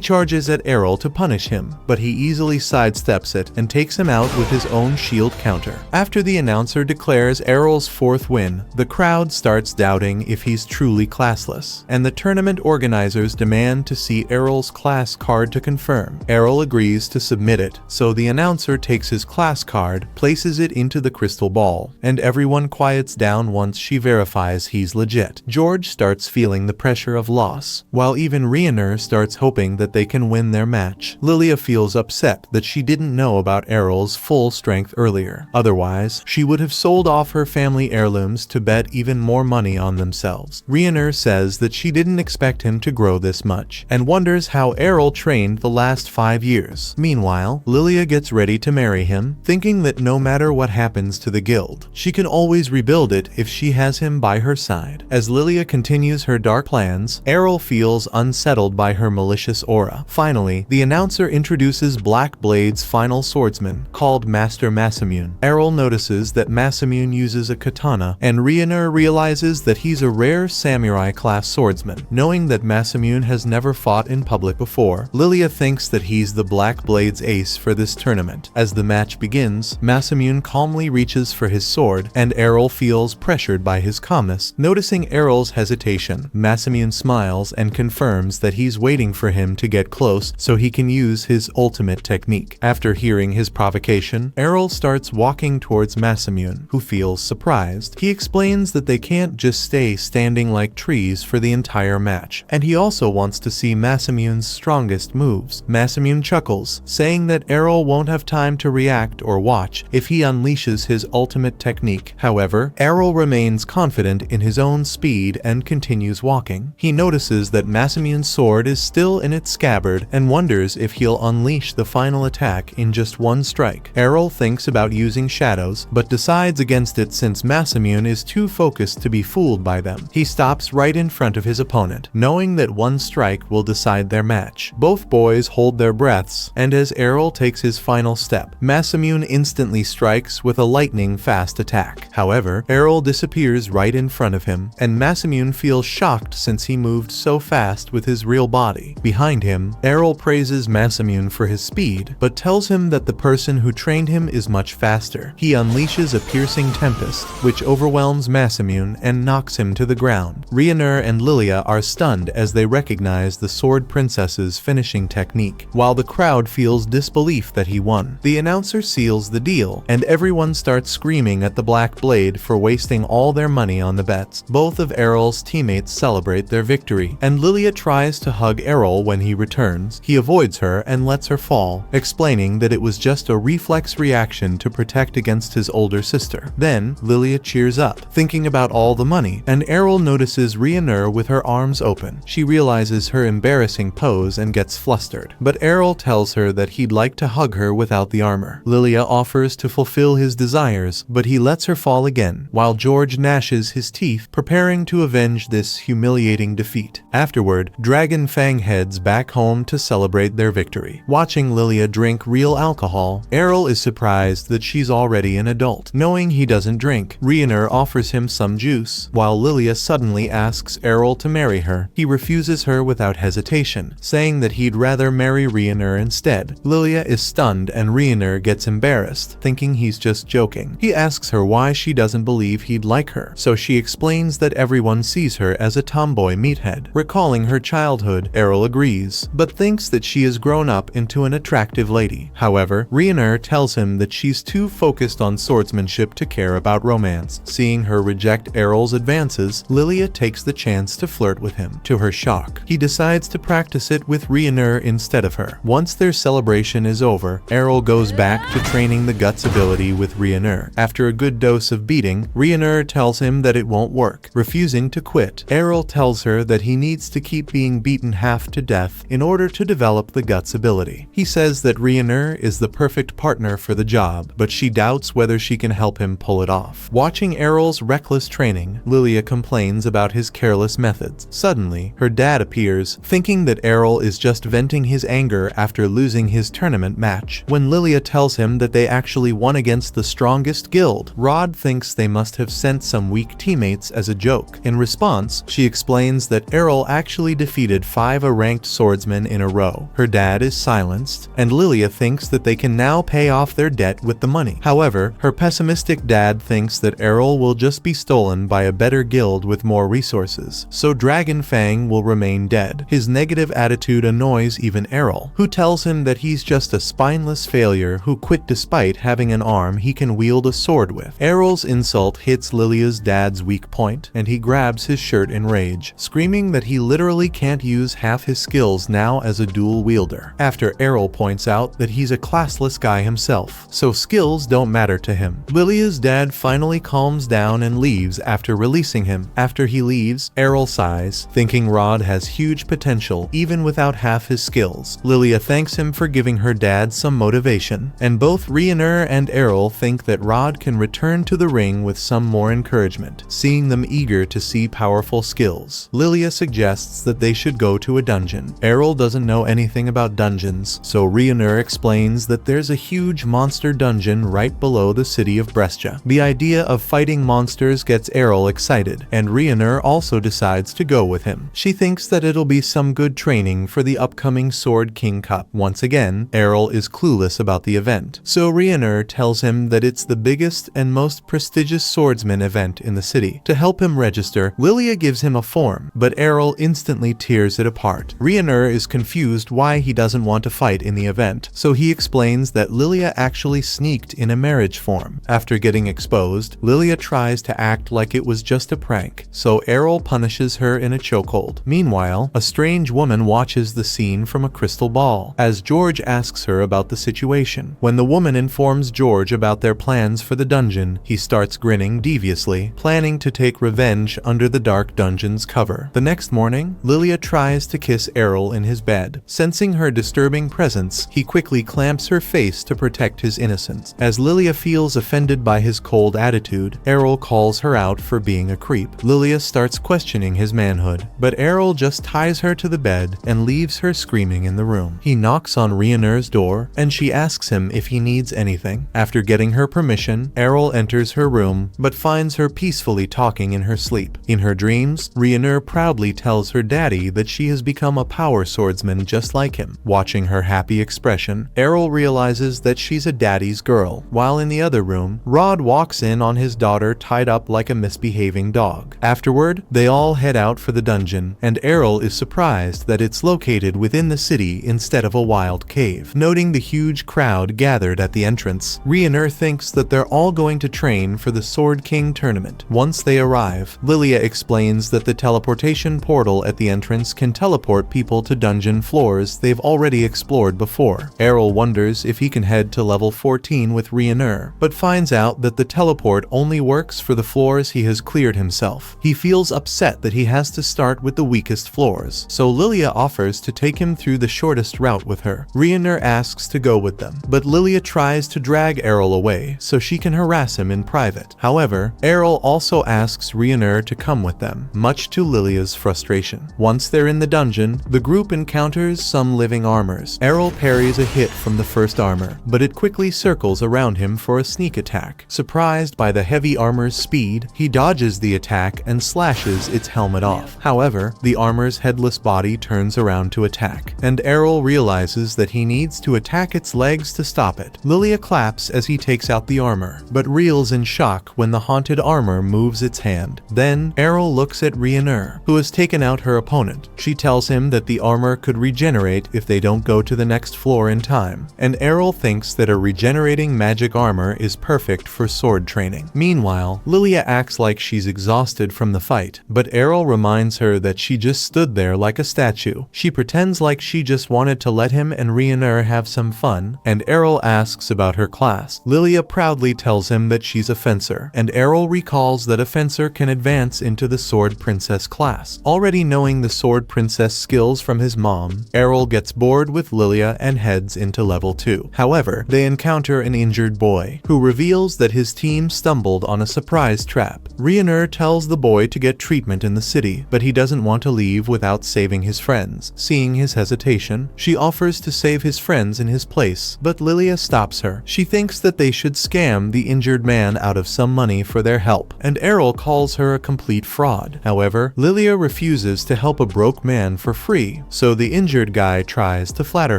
charges at Errol to punish him, but he easily sidesteps it and takes him out with his own shield counter. After the announcer declares Errol's 4th win, the crowd starts doubting if he's truly classless, and the tournament organizers demand to see Errol's class card to confirm. Errol agrees to submit it, so the announcer takes his class card, places it into the crystal ball, and everyone quiets down once she verifies he's legit. George starts feeling the pressure of loss, while even Rhaenyra starts hoping that they can win their match. Lilia feels upset that she didn't know about Errol's full strength earlier. Otherwise, she would have sold off her family heirlooms to bet even more money on themselves. Rhaenyra says that she didn't expect him to grow this much, and wonders how Errol trained the last 5 years. Meanwhile, Lilia gets ready to marry him, thinking that no matter what happens to the guild, she can always rebuild it if she has him by her side. As Lilia continues her dark plans, Errol feels unsettled by her malicious aura. Finally, the announcer introduces Black Blade's final swordsman, called Master Masamune. Errol notices that Masamune uses a katana, and Rhaenyra realizes that he's a rare samurai-class swordsman. Knowing that Masamune has never fought in public before, Lilia thinks that he's the Black Blade's ace for this tournament. As the match begins, Masamune calmly reaches for his sword, and Errol feels pressured by his calmness. Noticing Errol's hesitation, Masamune smiles and confirms that he's waiting for him to get close so he can use his ultimate technique. After hearing his provocation, Errol starts walking towards Masamune, who feels surprised. He explains that they can't just stay standing like trees for the entire match, and he also wants to see Masamune's strongest moves. Masamune chuckles, saying that Errol won't have time to react or watch if he unleashes his ultimate technique. However, Errol remains confident in his own speed and continues walking. He notices that Masamune's sword is still in its scabbard and wonders if he'll unleash the final attack in just one strike. Errol thinks about using shadows, but decides against it since Masamune is too focused to be fooled by them. He stops right in front of his opponent, knowing that one strike will decide their match. Both boys hold their breaths, and as Errol takes his final step, Masamune instantly strikes with a lightning-fast attack. However, Errol disappears right in front of him, and Masamune feels shocked since he moved so fast with his real body. Behind him, Errol praises Masamune for his speed, but tells him that the person who trained him is much faster. He unleashes a piercing tempest, which overwhelms Masamune and knocks him to the ground. Rhaenyra and Lilia are stunned as they recognize the Sword Princess's finishing technique, while the crowd feels disbelief that he won. The announcer seals the deal, and everyone starts screaming at the Black Blade for wasting all their money on the bets. Both of Errol's teammates celebrate their victory, and Lilia tries to hug Errol when he returns. He avoids her and lets her fall, explaining that it was just a reflex reaction to protect against his older sister. Then, Lilia cheers up, thinking about all the money, and Errol notices Rhaenyra with her arms open. She realizes her embarrassing pose and gets flustered, but Errol tells her that he'd like to hug her without the armor. Lilia offers to fulfill his desires, but he lets her fall again, while George gnashes his teeth, preparing to avenge this humiliating defeat. Afterward, Dragon Fang heads back home to celebrate their victory. Watching Lilia drink real alcohol, Errol is surprised that she's already an adult. Knowing he doesn't drink, Rhaenyra offers him some juice, while Lilia suddenly asks Errol to marry her. He refuses her without hesitation, saying that he'd rather marry Rhaenyra instead. Lilia is stunned and Rhaenyra gets embarrassed, thinking he's just joking. He asks her why she doesn't believe he'd like her, so she explains that everyone sees her as a tomboy meathead. Recalling her childhood, Errol agrees, but thinks that she has grown up into an attractive lady. However, Rhaenyra tells him that she's too focused on swordsmanship to care about romance. Seeing her reject Errol's advances, Lilia takes the chance to flirt with him. To her shock, he decides to practice it with Rhaenyra instead of her. Once their celebration is over, Errol goes back to training the guts ability with Rhaenyra. After a good dose of beating, Rhaenyra tells him that it won't work. Refusing to quit, Errol tells her that he needs to keep being beaten half to death in order to develop the guts ability. He says that Rhaenyra is the perfect partner for the job, but she doubts whether she can help him pull it off. Watching Errol's reckless training, Lilia complains about his careless methods. Suddenly, her dad appears, thinking that Errol is just venting his anger after losing his tournament match. When Lilia tells him that they actually won against the strongest guild, Rod thinks they must have sent some weak teammates as a joke. In response, she explains that Errol actually defeated 5 ranked swordsmen in a row. Her dad is silenced, and Lilia thinks that they can now pay off their debt with the money. However, her pessimistic dad thinks that Errol will just be stolen by a better guild with more resources, so Dragon Fang will remain dead. His negative attitude annoys even Errol, who tells him that he's just a spineless failure who quit despite having an arm he can wield a sword with. Errol's insult hits Lilia's dad's weak point, and he grabs his shirt in rage, screaming that he literally can't use half his skills now as a dual wielder, after Errol points out that he's a classless guy himself, so skills don't matter to him. Lilia's dad finally calms down and leaves after releasing him. After he leaves, Errol sighs, thinking Rod has huge potential even without half his skills. Lilia thanks him for giving her dad some motivation, and both Rioner and Errol think that Rod can return to the ring with some more encouragement, seeing them eager to see powerful skills. Lilia suggests that they should go to a dungeon. Errol doesn't know anything about dungeons, so Rioner explains that there's a huge monster dungeon right below the city of Brescia. The idea of fighting monsters gets Errol excited, and Rioner also decides to go with him. She thinks that it'll be some good training for the upcoming Sword King Cup. Once again, Errol is clueless about the event, so Rioner tells him that it's the biggest and most prestigious swordsman event in the city. To help him register, Lilia gives him a form, but Errol instantly tears it apart. Rioner is confused why he doesn't want to fight in the event, so he explains that Lilia actually sneaked in a marriage form. After getting exposed, Lilia tries to act like it was just a prank, so Errol punishes her in a chokehold. Meanwhile, a strange woman watches the scene from a crystal ball, as George asks her about the situation. When the woman informs George about their plans for the dungeon, he starts grinning deviously, planning to take revenge under the dark dungeon's cover. The next morning, Lilia tries to kiss Errol in his bed. Sensing her disturbing presence, he quickly clamps her face to protect his innocence. As Lilia feels offended by his cold attitude, Errol calls her out for being a creep. Lilia starts questioning his manhood, but Errol just ties her to the bed and leaves her screaming in the room. He knocks on Rioner's door, and she asks him if he needs anything. After getting her permission, Errol enters her room, but finds her peacefully talking in her sleep. In her dreams, Rioner proudly tells her daddy that she has become a power swordsman just like him. Watching her happy expression, Errol realizes that she's a daddy's girl. While in the other room, Rod walks in on his daughter tied up like a misbehaving dog. Afterward, they all head out for the dungeon, and Errol is surprised that it's located within the city instead of a wild cave. Noting the huge crowd gathered at the entrance, Rioner thinks that they're all going to train for the Sword King tournament. Once they arrive, Lilia explains that the teleportation portal at the entrance can teleport people to dungeon floors they've already explored before. Errol wonders if he can head to level 14 with Rioner, but finds out that the teleport only works for the floors he has cleared himself. He feels upset that he has to start with the weakest floors, so Lilia offers to take him through the shortest route with her. Rioner asks to go with them, but Lilia tries to drag Errol away so she can harass him in private. However, Errol also asks Rioner to come with them, much to Lilia's frustration. Once they're in the dungeon, the group encounters some living armors. Errol parries a hit from the first armor, but it quickly circles around him for a sneak attack. Surprised by the heavy armor's speed, he dodges the attack and slashes its helmet off. However, the armor's headless body turns around to attack, and Errol realizes that he needs to attack its legs to stop it. Lilia claps as he takes out the armor, but reels in shock when the haunted armor moves its hand. Then, Errol looks at Rioner, who has taken out her opponent. She tells him that the armor could regenerate if they don't go to the next floor in time, and Errol thinks that a regenerating magic armor is perfect for sword training. Meanwhile, Lilia acts like she's exhausted from the fight, but Errol reminds her that she just stood there like a statue. She pretends like she just wanted to let him and Rioner have some fun, and Errol asks about her class. Lilia proudly tells him that she's a fencer, and Errol recalls that a fencer can advance into the Sword Princess class. Already knowing the Sword Princess skills from his mom, Errol gets bored with Lilia and heads into level 2. However, they encounter an injured boy, who reveals that his team stumbled on a surprise trap. Rioner tells the boy to get treatment in the city, but he doesn't want to leave without saving his friends. Seeing his hesitation, she offers to save his friends in his place, but Lilia stops her. She thinks that they should scam the injured man out of some money for their help, and Errol calls her a complete fraud. However, Lilia refuses refuses to help a broke man for free, so the injured guy tries to flatter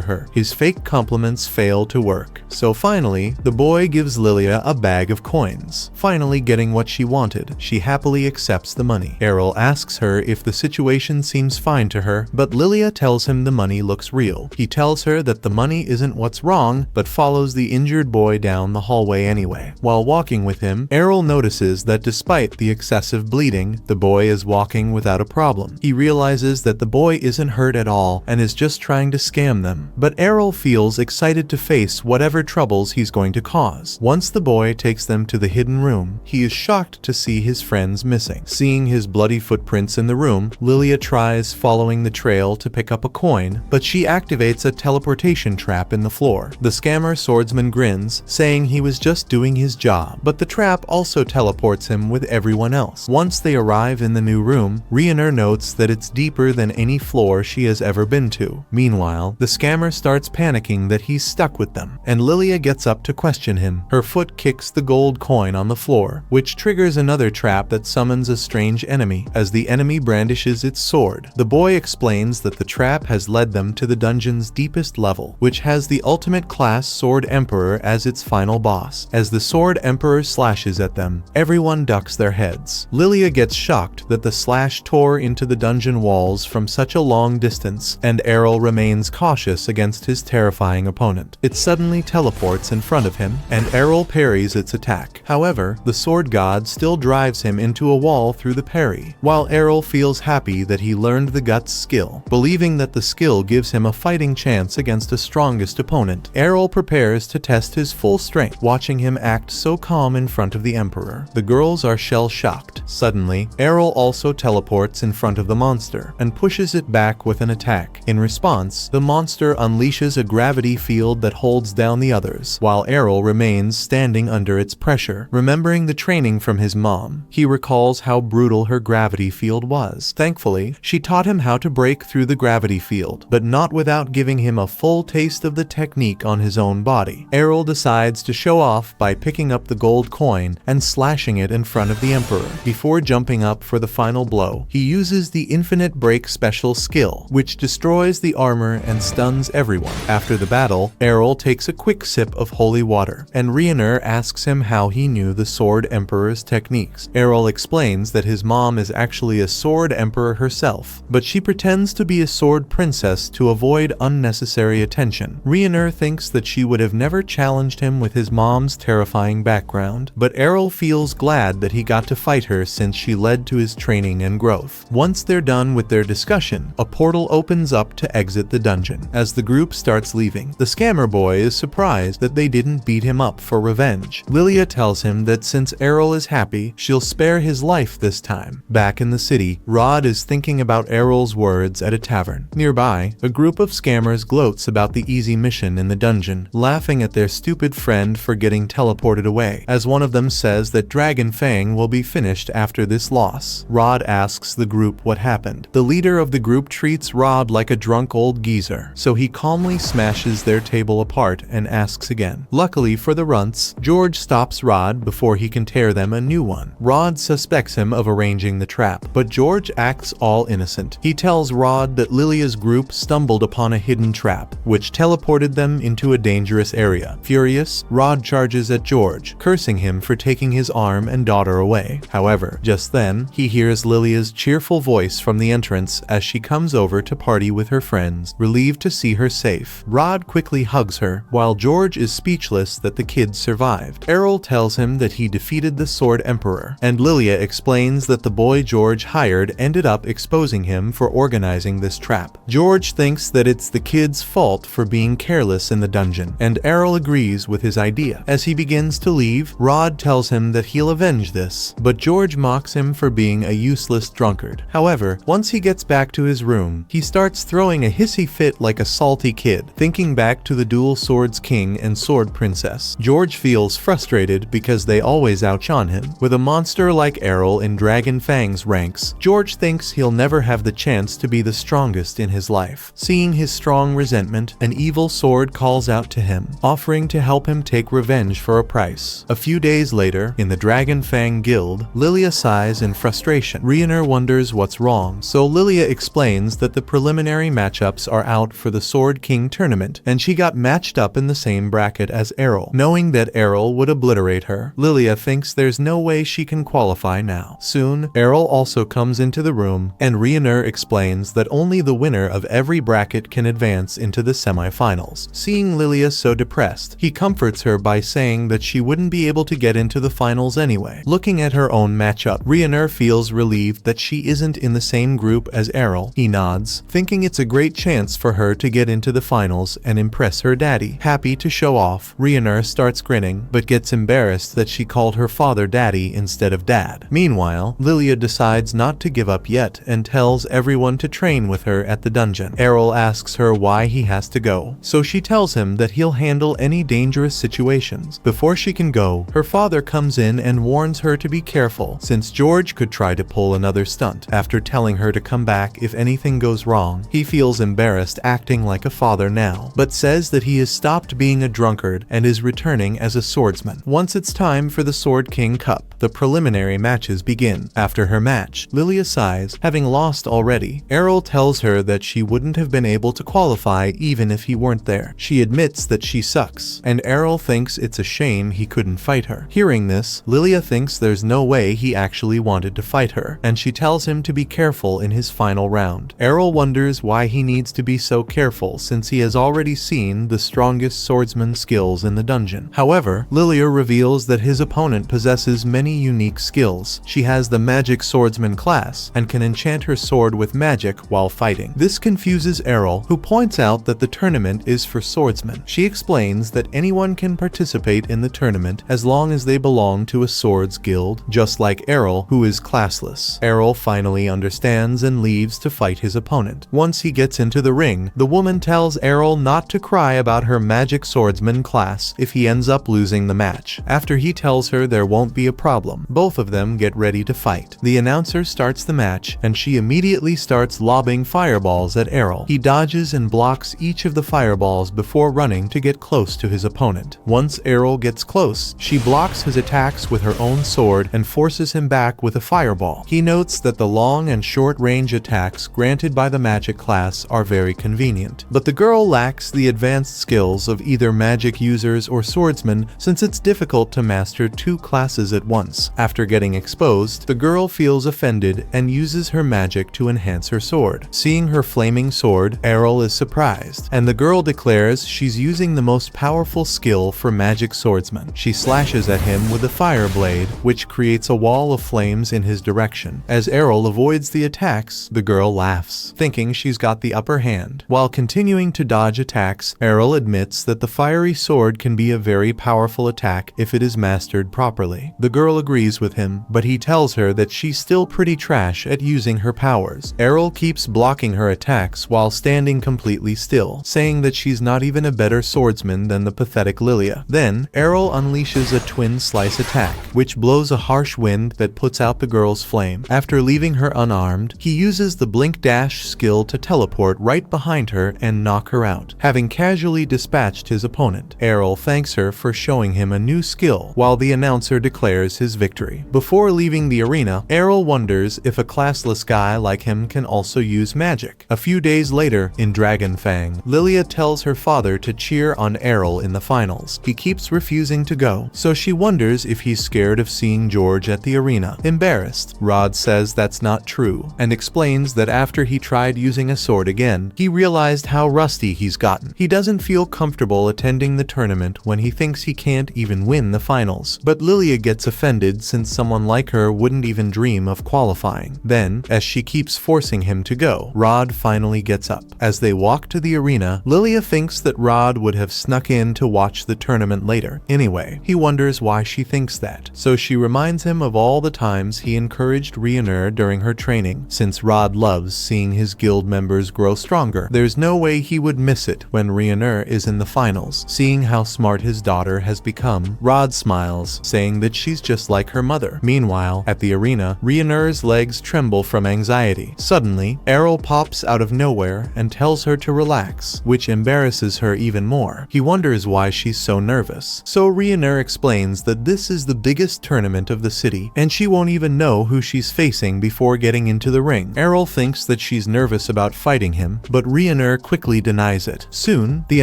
her. His fake compliments fail to work. So finally, the boy gives Lilia a bag of coins. Finally getting what she wanted, she happily accepts the money. Errol asks her if the situation seems fine to her, but Lilia tells him the money looks real. He tells her that the money isn't what's wrong, but follows the injured boy down the hallway anyway. While walking with him, Errol notices that despite the excessive bleeding, the boy is walking without a problem. He realizes that the boy isn't hurt at all and is just trying to scam them. But Errol feels excited to face whatever troubles he's going to cause. Once the boy takes them to the hidden room, he is shocked to see his friends missing. Seeing his bloody footprints in the room, Lilia tries following the trail to pick up a coin, but she activates a teleportation trap in the floor. The scammer swordsman grins, saying he was just doing his job, but the trap also teleports him with everyone else. Once they arrive in the new room, Rhiannon notes that it's deeper than any floor she has ever been to. Meanwhile, the scammer starts panicking that he's stuck with them, and Lilia gets up to question him. Her foot kicks the gold coin on the floor, which triggers another trap that summons a strange enemy. As the enemy brandishes its sword, the boy explains that the trap has led them to the dungeon's deepest level, which has the ultimate class Sword Emperor as its final boss. As the Sword Emperor slashes at them, everyone ducks their heads. Lilia gets shocked that the slash tore into the dungeon walls from such a long distance, and Errol remains cautious against his terrifying opponent. It suddenly teleports in front of him, and Errol parries its attack. However, the sword god still drives him into a wall through the parry, while Errol feels happy that he learned the guts skill, believing that the skill gives him a fighting chance against a strongest opponent. Errol prepares to test his full strength, watching him act so calm in front of the Emperor. The girls are shell-shocked. Suddenly, Errol also teleports in front of the monster and pushes it back with an attack. In response, the monster unleashes a gravity field that holds down the others, while Errol remains standing under its pressure. Remembering the training from his mom, he recalls how brutal her gravity field was. Thankfully, she taught him how to break through the gravity field, but not without giving him a full taste of the technique on his own body. Errol decides to show off by picking up the gold coin and slashing it in front of the Emperor. Before jumping up for the final blow, he uses the infinite break special skill, which destroys the armor and stuns everyone. After the battle, Errol takes a quick sip of holy water, and Rhiannon asks him how he knew the Sword Emperor's techniques. Errol explains that his mom is actually a Sword Emperor herself, but she pretends to be a sword princess to avoid unnecessary attention. Rhiannon thinks that she would have never challenged him with his mom's terrifying background, but Errol feels glad that he got to fight her since she led to his training and growth. Once they're done with their discussion, a portal opens up to exit the dungeon. As the group starts leaving, the scammer boy is surprised that they didn't beat him up for revenge. Lilia tells him that since Errol is happy, she'll spare his life this time. Back in the city, Rod is thinking about Errol's words at a tavern. Nearby, a group of scammers gloats about the easy mission in the dungeon, laughing at their stupid friend for getting teleported away, as one of them says that Dragon Fang will be finished after this loss. Rod asks the group what happened. The leader of the group treats Rod like a drunk old geezer, so he calmly smashes their table apart and asks again. Luckily for the runts, George stops Rod before he can tear them a new one. Rod suspects him of arranging the trap, but George acts all innocent. He tells Rod that Lilia's group stumbled upon a hidden trap, which teleported them into a dangerous area. Furious, Rod charges at George, cursing him for taking his arm and daughter away. However, just then, he hears Lilia's cheerful voice from the entrance as she comes over to party with her friends, relieved to see her safe. Rod quickly hugs her, while George is speechless that the kids survived. Errol tells him that he defeated the Sword Emperor, and Lilia explains that the boy George hired ended up exposing him for organizing this trap. George thinks that it's the kid's fault for being careless in the dungeon, and Errol agrees with his idea. As he begins to leave, Rod tells him that he'll avenge this, but George mocks him for being a useless drunkard. However, once he gets back to his room, he starts throwing a hissy fit like a salty kid, thinking back to the Dual Swords King and Sword Princess. George feels frustrated because they always outshone him. With a monster like Errol in Dragon Fang's ranks, George thinks he'll never have the chance to be the strongest in his life. Seeing his strong resentment, an evil sword calls out to him, offering to help him take revenge for a price. A few days later, in the Dragon Fang Guild, Lilia sighs in frustration. Rhiannon wonders what's what's wrong, so Lilia explains that the preliminary matchups are out for the Sword King tournament, and she got matched up in the same bracket as Arin. Knowing that Arin would obliterate her, Lilia thinks there's no way she can qualify now. Soon, Arin also comes into the room, and Ryuner explains that only the winner of every bracket can advance into the semi-finals. Seeing Lilia so depressed, he comforts her by saying that she wouldn't be able to get into the finals anyway. Looking at her own matchup, Ryuner feels relieved that she isn't in the same group as Arin. He nods, thinking it's a great chance for her to get into the finals and impress her daddy. Happy to show off, Ryuner starts grinning, but gets embarrassed that she called her father daddy instead of dad. Meanwhile, Lilia decides not to give up yet and tells everyone to train with her at the dungeon. Arin asks her why he has to go, so she tells him that he'll handle any dangerous situations. Before she can go, her father comes in and warns her to be careful, since George could try to pull another stunt. After telling her to come back if anything goes wrong, he feels embarrassed acting like a father now, but says that he has stopped being a drunkard and is returning as a swordsman. Once it's time for the Sword King Cup, the preliminary matches begin. After her match, Lilia sighs, having lost already. Arin tells her that she wouldn't have been able to qualify even if he weren't there. She admits that she sucks, and Arin thinks it's a shame he couldn't fight her. Hearing this, Lilia thinks there's no way he actually wanted to fight her, and she tells him to be careful in his final round. Arin wonders why he needs to be so careful since he has already seen the strongest swordsman skills in the dungeon. However, Lilia reveals that his opponent possesses many unique skills. She has the magic swordsman class and can enchant her sword with magic while fighting. This confuses Arin, who points out that the tournament is for swordsmen. She explains that anyone can participate in the tournament as long as they belong to a swords guild, just like Arin, who is classless. Arin finally understands and leaves to fight his opponent. Once he gets into the ring, the woman tells Arin not to cry about her magic swordsman class if he ends up losing the match. After he tells her there won't be a problem, both of them get ready to fight. The announcer starts the match, and she immediately starts lobbing fireballs at Arin. He dodges and blocks each of the fireballs before running to get close to his opponent. Once Arin gets close, she blocks his attacks with her own sword and forces him back with a fireball. He notes that the long and short range attacks granted by the magic class are very convenient, but the girl lacks the advanced skills of either magic users or swordsmen since it's difficult to master two classes at once. After getting exposed, the girl feels offended and uses her magic to enhance her sword. Seeing her flaming sword, Arin is surprised, and the girl declares she's using the most powerful skill for magic swordsmen. She slashes at him with a fire blade, which creates a wall of flames in his direction. As Arin avoids the attacks, the girl laughs, thinking she's got the upper hand. While continuing to dodge attacks, Arin admits that the fiery sword can be a very powerful attack if it is mastered properly. The girl agrees with him, but he tells her that she's still pretty trash at using her powers. Arin keeps blocking her attacks while standing completely still, saying that she's not even a better swordsman than the pathetic Lilia. Then, Arin unleashes a twin slice attack, which blows a harsh wind that puts out the girl's flame. After leaving her unarmed, he uses the blink dash skill to teleport right behind her and knock her out, having casually dispatched his opponent. Arin thanks her for showing him a new skill, while the announcer declares his victory. Before leaving the arena, Arin wonders if a classless guy like him can also use magic. A few days later, in Dragonfang, Lilia tells her father to cheer on Arin in the finals. He keeps refusing to go, so she wonders if he's scared of seeing George at the arena. Embarrassed, Rod says that's not true, and explains that after he tried using a sword again, he realized how rusty he's gotten. He doesn't feel comfortable attending the tournament when he thinks he can't even win the finals, but Lilia gets offended since someone like her wouldn't even dream of qualifying. Then, as she keeps forcing him to go, Rod finally gets up. As they walk to the arena, Lilia thinks that Rod would have snuck in to watch the tournament later. Anyway, he wonders why she thinks that, so she reminds him of all the times he encouraged Ryuner during her training. Since Rod loves seeing his guild members grow stronger, there's no way he would miss it when Ryuner is in the finals. Seeing how smart his daughter has become, Rod smiles, saying that she's just like her mother. Meanwhile, at the arena, Ryuner's legs tremble from anxiety. Suddenly, Arin pops out of nowhere and tells her to relax, which embarrasses her even more. He wonders why she's so nervous. So Ryuner explains that this is the biggest tournament of the city, and she won't even know who she's facing before getting into the ring. Errol thinks that she's nervous about fighting him, but Rhaenyra quickly denies it. Soon, the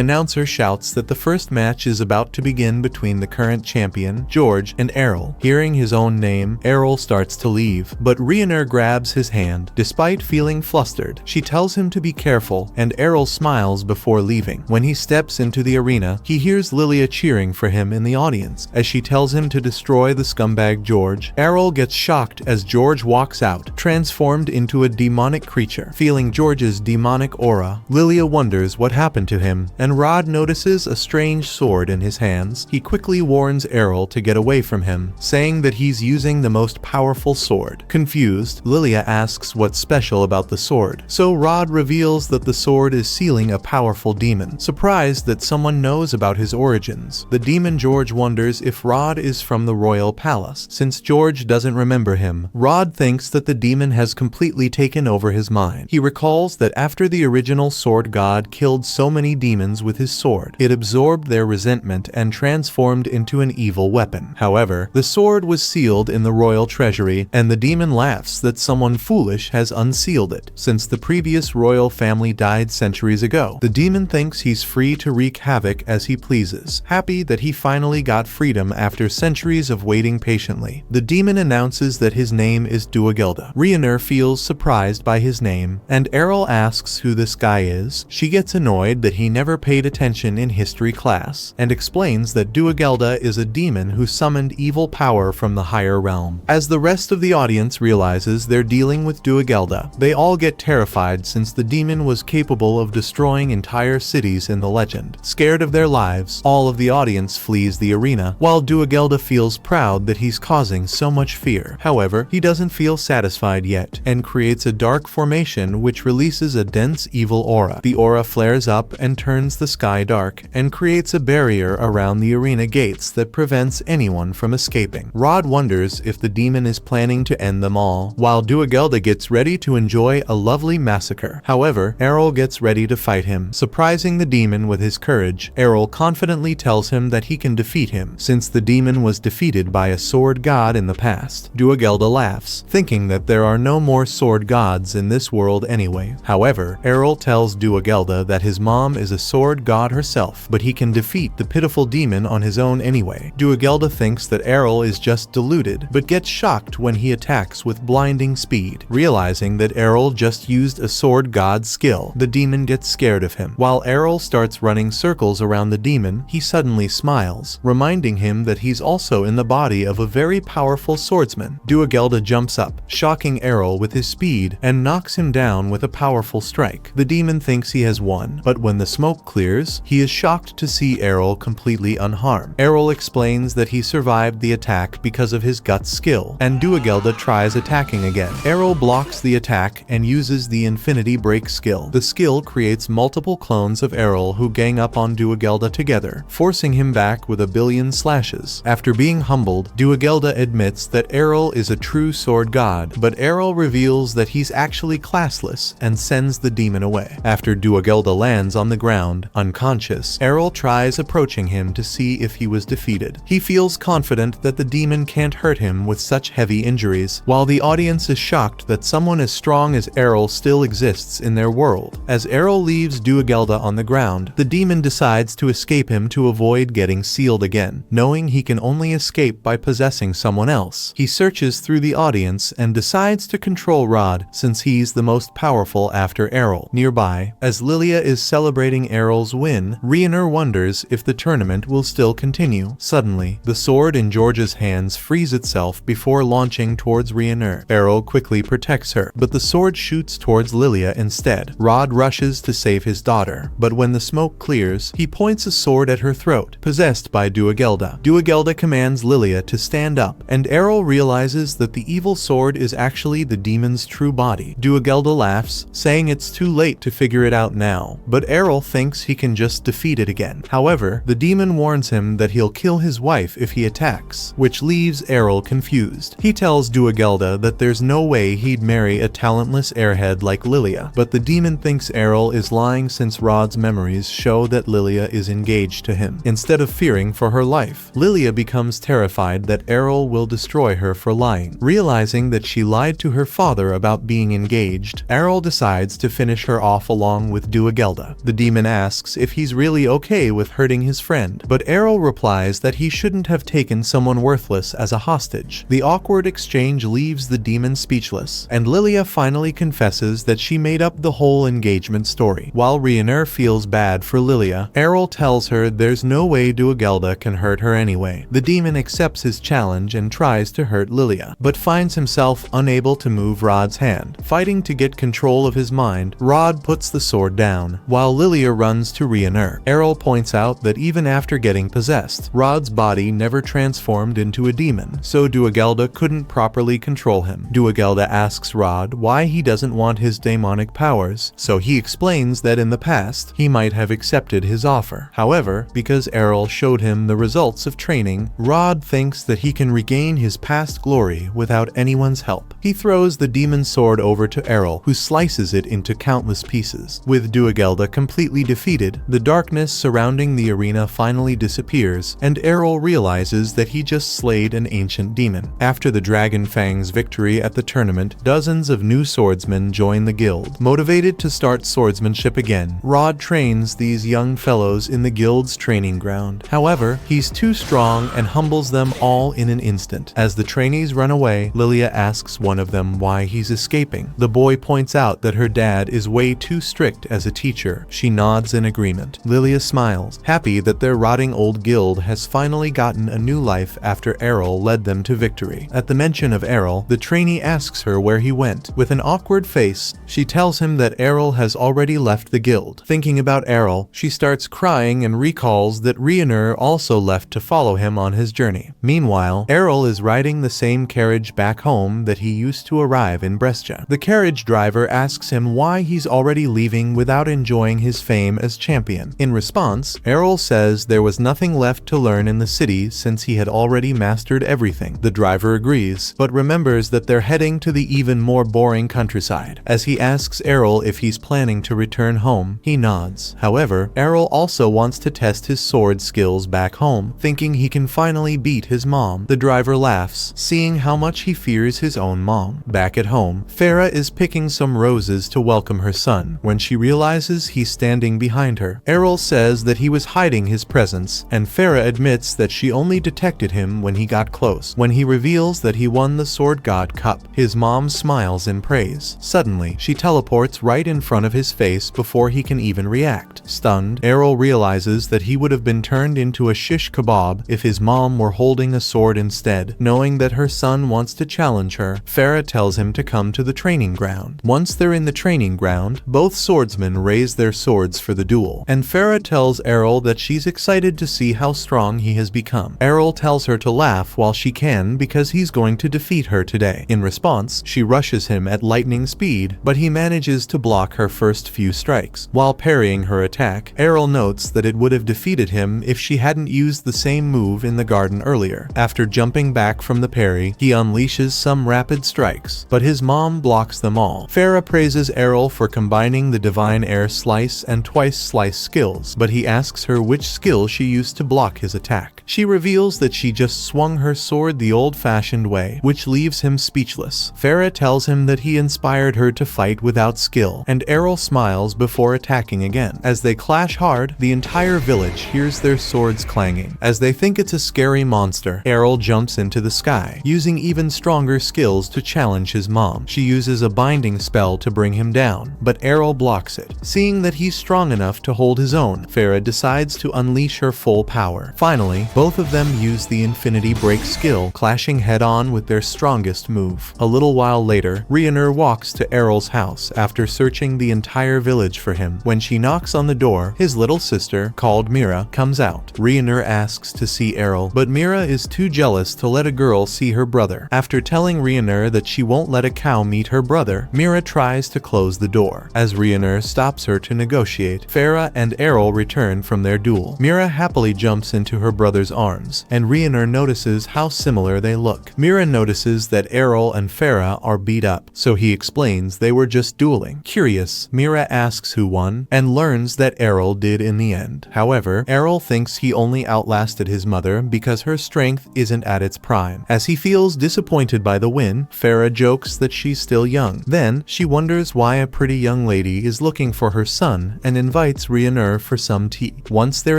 announcer shouts that the first match is about to begin between the current champion, George, and Errol. Hearing his own name, Errol starts to leave, but Rhaenyra grabs his hand. Despite feeling flustered, she tells him to be careful, and Errol smiles before leaving. When he steps into the arena, he hears Lilia cheering for him in the audience. As she tells him to destroy the scumbag George, Errol gets shocked as George walks out, transformed into a demonic creature. Feeling George's demonic aura, Lilia wonders what happened to him, and Rod notices a strange sword in his hands. He quickly warns Errol to get away from him, saying that he's using the most powerful sword. Confused, Lilia asks what's special about the sword, so Rod reveals that the sword is sealing a powerful demon. Surprised that someone knows about his origins, the demon George wonders if Rod is from the royal palace. Since George doesn't remember him, Rod thinks that the demon has completely taken over his mind. He recalls that after the original sword god killed so many demons with his sword, it absorbed their resentment and transformed into an evil weapon. However, the sword was sealed in the royal treasury, and the demon laughs that someone foolish has unsealed it. Since the previous royal family died centuries ago, the demon thinks he's free to wreak havoc as he pleases. Happy that he finally got freedom after centuries of waiting patiently, the demon announces that his name is Duagelda. Rhaenyra feels surprised by his name, and Errol asks who this guy is. She gets annoyed that he never paid attention in history class, and explains that Duagelda is a demon who summoned evil power from the higher realm. As the rest of the audience realizes they're dealing with Duagelda, they all get terrified since the demon was capable of destroying entire cities in the legend. Scared of their lives, all of the audience flees the arena, while Duagelda feels proud that he's causing so much fear. However, he doesn't feel satisfied yet, and creates a dark formation which releases a dense evil aura. The aura flares up and turns the sky dark, and creates a barrier around the arena gates that prevents anyone from escaping. Rod wonders if the demon is planning to end them all, while Duagelda gets ready to enjoy a lovely massacre. However, Errol gets ready to fight him. Surprising the demon with his courage, Errol confidently tells him that he can defeat him, since the demon was defeated by a sword god in the past. Duagelda laughs, thinking that there are no more sword gods in this world anyway. However, Errol tells Duagelda that his mom is a sword god herself, but he can defeat the pitiful demon on his own anyway. Duagelda thinks that Errol is just deluded, but gets shocked when he attacks with blinding speed. Realizing that Errol just used a sword god's skill, the demon gets scared of him. While Errol starts running circles around the demon, he suddenly smiles, reminding him that he's also in the body of a very powerful swordsman. Duagelda jumps up, shocking Errol with his speed, and knocks him down with a powerful strike. The demon thinks he has won, but when the smoke clears, he is shocked to see Errol completely unharmed. Errol explains that he survived the attack because of his gut skill, and Duagelda tries attacking again. Errol blocks the attack and uses the Infinity Break skill. The skill creates multiple clones of Errol who gang up on Duagelda together, forcing him back with a billion slashes. After being humbled, Duagelda admits that Errol is a true sword god, but Errol reveals that he's actually classless and sends the demon away. After Duagelda lands on the ground, unconscious, Errol tries approaching him to see if he was defeated. He feels confident that the demon can't hurt him with such heavy injuries, while the audience is shocked that someone as strong as Errol still exists in their world. As Errol leaves Duagelda on the ground, the demon decides to escape him to avoid getting sealed again. Knowing he can only escape by possessing someone else, he searches through the audience and decides to control Rod since he's the most powerful after Errol. Nearby, as Lilia is celebrating Errol's win, Rhaenyra wonders if the tournament will still continue. Suddenly, the sword in George's hands frees itself before launching towards Rhaenyra. Errol quickly protects her, but the sword shoots towards Lilia instead. Rod rushes to save his daughter, but when the smoke clears, he points a sword at her throat, possessed by Duagelda. Duagelda commands Lilia to stand up, and Errol realizes that the evil sword is actually the demon's true body. Duagelda laughs, saying it's too late to figure it out now, but Errol thinks he can just defeat it again. However, the demon warns him that he'll kill his wife if he attacks, which leaves Errol confused. He tells Duagelda that there's no way he'd marry a talentless airhead like Lilia, but the demon thinks Errol is lying since Rod's memories show that Lilia is engaged to him. Instead of fearing for her life, Lilia becomes terrified that Errol will destroy her for lying. Realizing that she lied lied to her father about being engaged, Aryll decides to finish her off along with Duagelda. The demon asks if he's really okay with hurting his friend, but Aryll replies that he shouldn't have taken someone worthless as a hostage. The awkward exchange leaves the demon speechless, and Lilia finally confesses that she made up the whole engagement story. While Rioner feels bad for Lilia, Aryll tells her there's no way Duagelda can hurt her anyway. The demon accepts his challenge and tries to hurt Lilia, but finds himself unable to move Rod's hand. Fighting to get control of his mind, Rod puts the sword down, while Lilia runs to Rioner. Aryll points out that even after getting possessed, Rod's body never transformed into a demon, so Duagelda couldn't properly control him. Duagelda asks Rod why he doesn't want his demonic powers, so he explains that in the past, he might have accepted his offer. However, because Aryll showed him the results of training, Rod thinks that he can regain his past glory without anyone's help. He throws the demon sword over to Aryll, who slices it into countless pieces. With Duagelda completely defeated, the darkness surrounding the arena finally disappears, and Aryll realizes that he just slayed an ancient demon. After the Dragon Fang's victory at the tournament, dozens of new swordsmen join the guild. Motivated to start swordsmanship again, Rod trains these young fellows in the guild's training ground. However, he's too strong and humbles them all in an instant. As the trainees run away, Lilia asks one of them why he's escaping. The boy points out that her dad is way too strict as a teacher. She nods in agreement. Lilia smiles, happy that their rotting old guild has finally gotten a new life after Aryll led them to victory. At the mention of Aryll, the trainee asks her where he went. With an awkward face, she tells him that Aryll has already left the guild. Thinking about Aryll, she starts crying and recalls that Rioner also left to follow him on his journey. Meanwhile, Aryll is riding the same carriage back home that he used to arrive in Brescia. The carriage driver asks him why he's already leaving without enjoying his fame as champion. In response, Aryll says there was nothing left to learn in the city since he had already mastered everything. The driver agrees, but remembers that they're heading to the even more boring countryside. As he asks Aryll if he's planning to return home, he nods. However, Aryll also wants to test his sword skills back home, thinking he can finally beat his mom. The driver laughs, seeing how much he fears his own mom. Back at home, Farah is picking some roses to welcome her son when she realizes he's standing behind her. Aryll says that he was hiding his presence, and Farah admits that she only detected him when he got close. When he reveals that he won the Sword God Cup, his mom smiles in praise. Suddenly, she teleports right in front of his face before he can even react. Stunned, Aryll realizes that he would have been turned into a shish kebab if his mom were holding a sword instead. Knowing that her son wants to challenge her, Farah tells him to come to the training ground. Once they're in the training ground, both swordsmen raise their swords for the duel, and Farah tells Aryll that she's excited to see how strong he has become. Aryll tells her to laugh while she can because he's going to defeat her today. In response, she rushes him at lightning speed, but he manages to block her first few strikes. While parrying her attack, Aryll notes that it would have defeated him if she hadn't used the same move in the garden earlier. After jumping back from the parry, he unleashes some rapid strikes, but his mom blocks them all. Farah praises Aryll for combining the divine air slice and twice slice skills, but he asks her which skill she used to block his attack. She reveals that she just swung her sword the old-fashioned way, which leaves him speechless. Farah tells him that he inspired her to fight without skill, and Aryll smiles before attacking again. As they clash hard, the entire village hears their swords clanging. As they think it's a scary monster, Aryll jumps into the sky, using even stronger skills to challenge his mom. She uses a binding spell to bring him down, but Aryll blocks it. Seeing that he's strong enough to hold his own, Farah decides to unleash her full power. Finally, both of them use the Infinity Break skill, clashing head-on with their strongest move. A little while later, Rioner walks to Aryll's house after searching the entire village for him. When she knocks on the door, his little sister, called Mira, comes out. Rioner asks to see Aryll, but Mira is too jealous to let a girl see her brother. After telling Rioner that she won't let a cow meet her brother, Mira tries to close the door. As Rioner stops her to negotiate, Farah and Aryll return from their duel. Mira happily jumps into her brother's arms, and Rioner notices how similar they look. Mira notices that Aryll and Farah are beat up, so he explains they were just dueling. Curious, Mira asks who won, and learns that Aryll did in the end. However, Aryll thinks he only outlasted his mother because her strength isn't at its prime. As he feels disappointed by the win, Farah jokes that she's still young. Then, she wonders why a pretty young lady is looking for her son and invites Rhaenyra for some tea. Once they're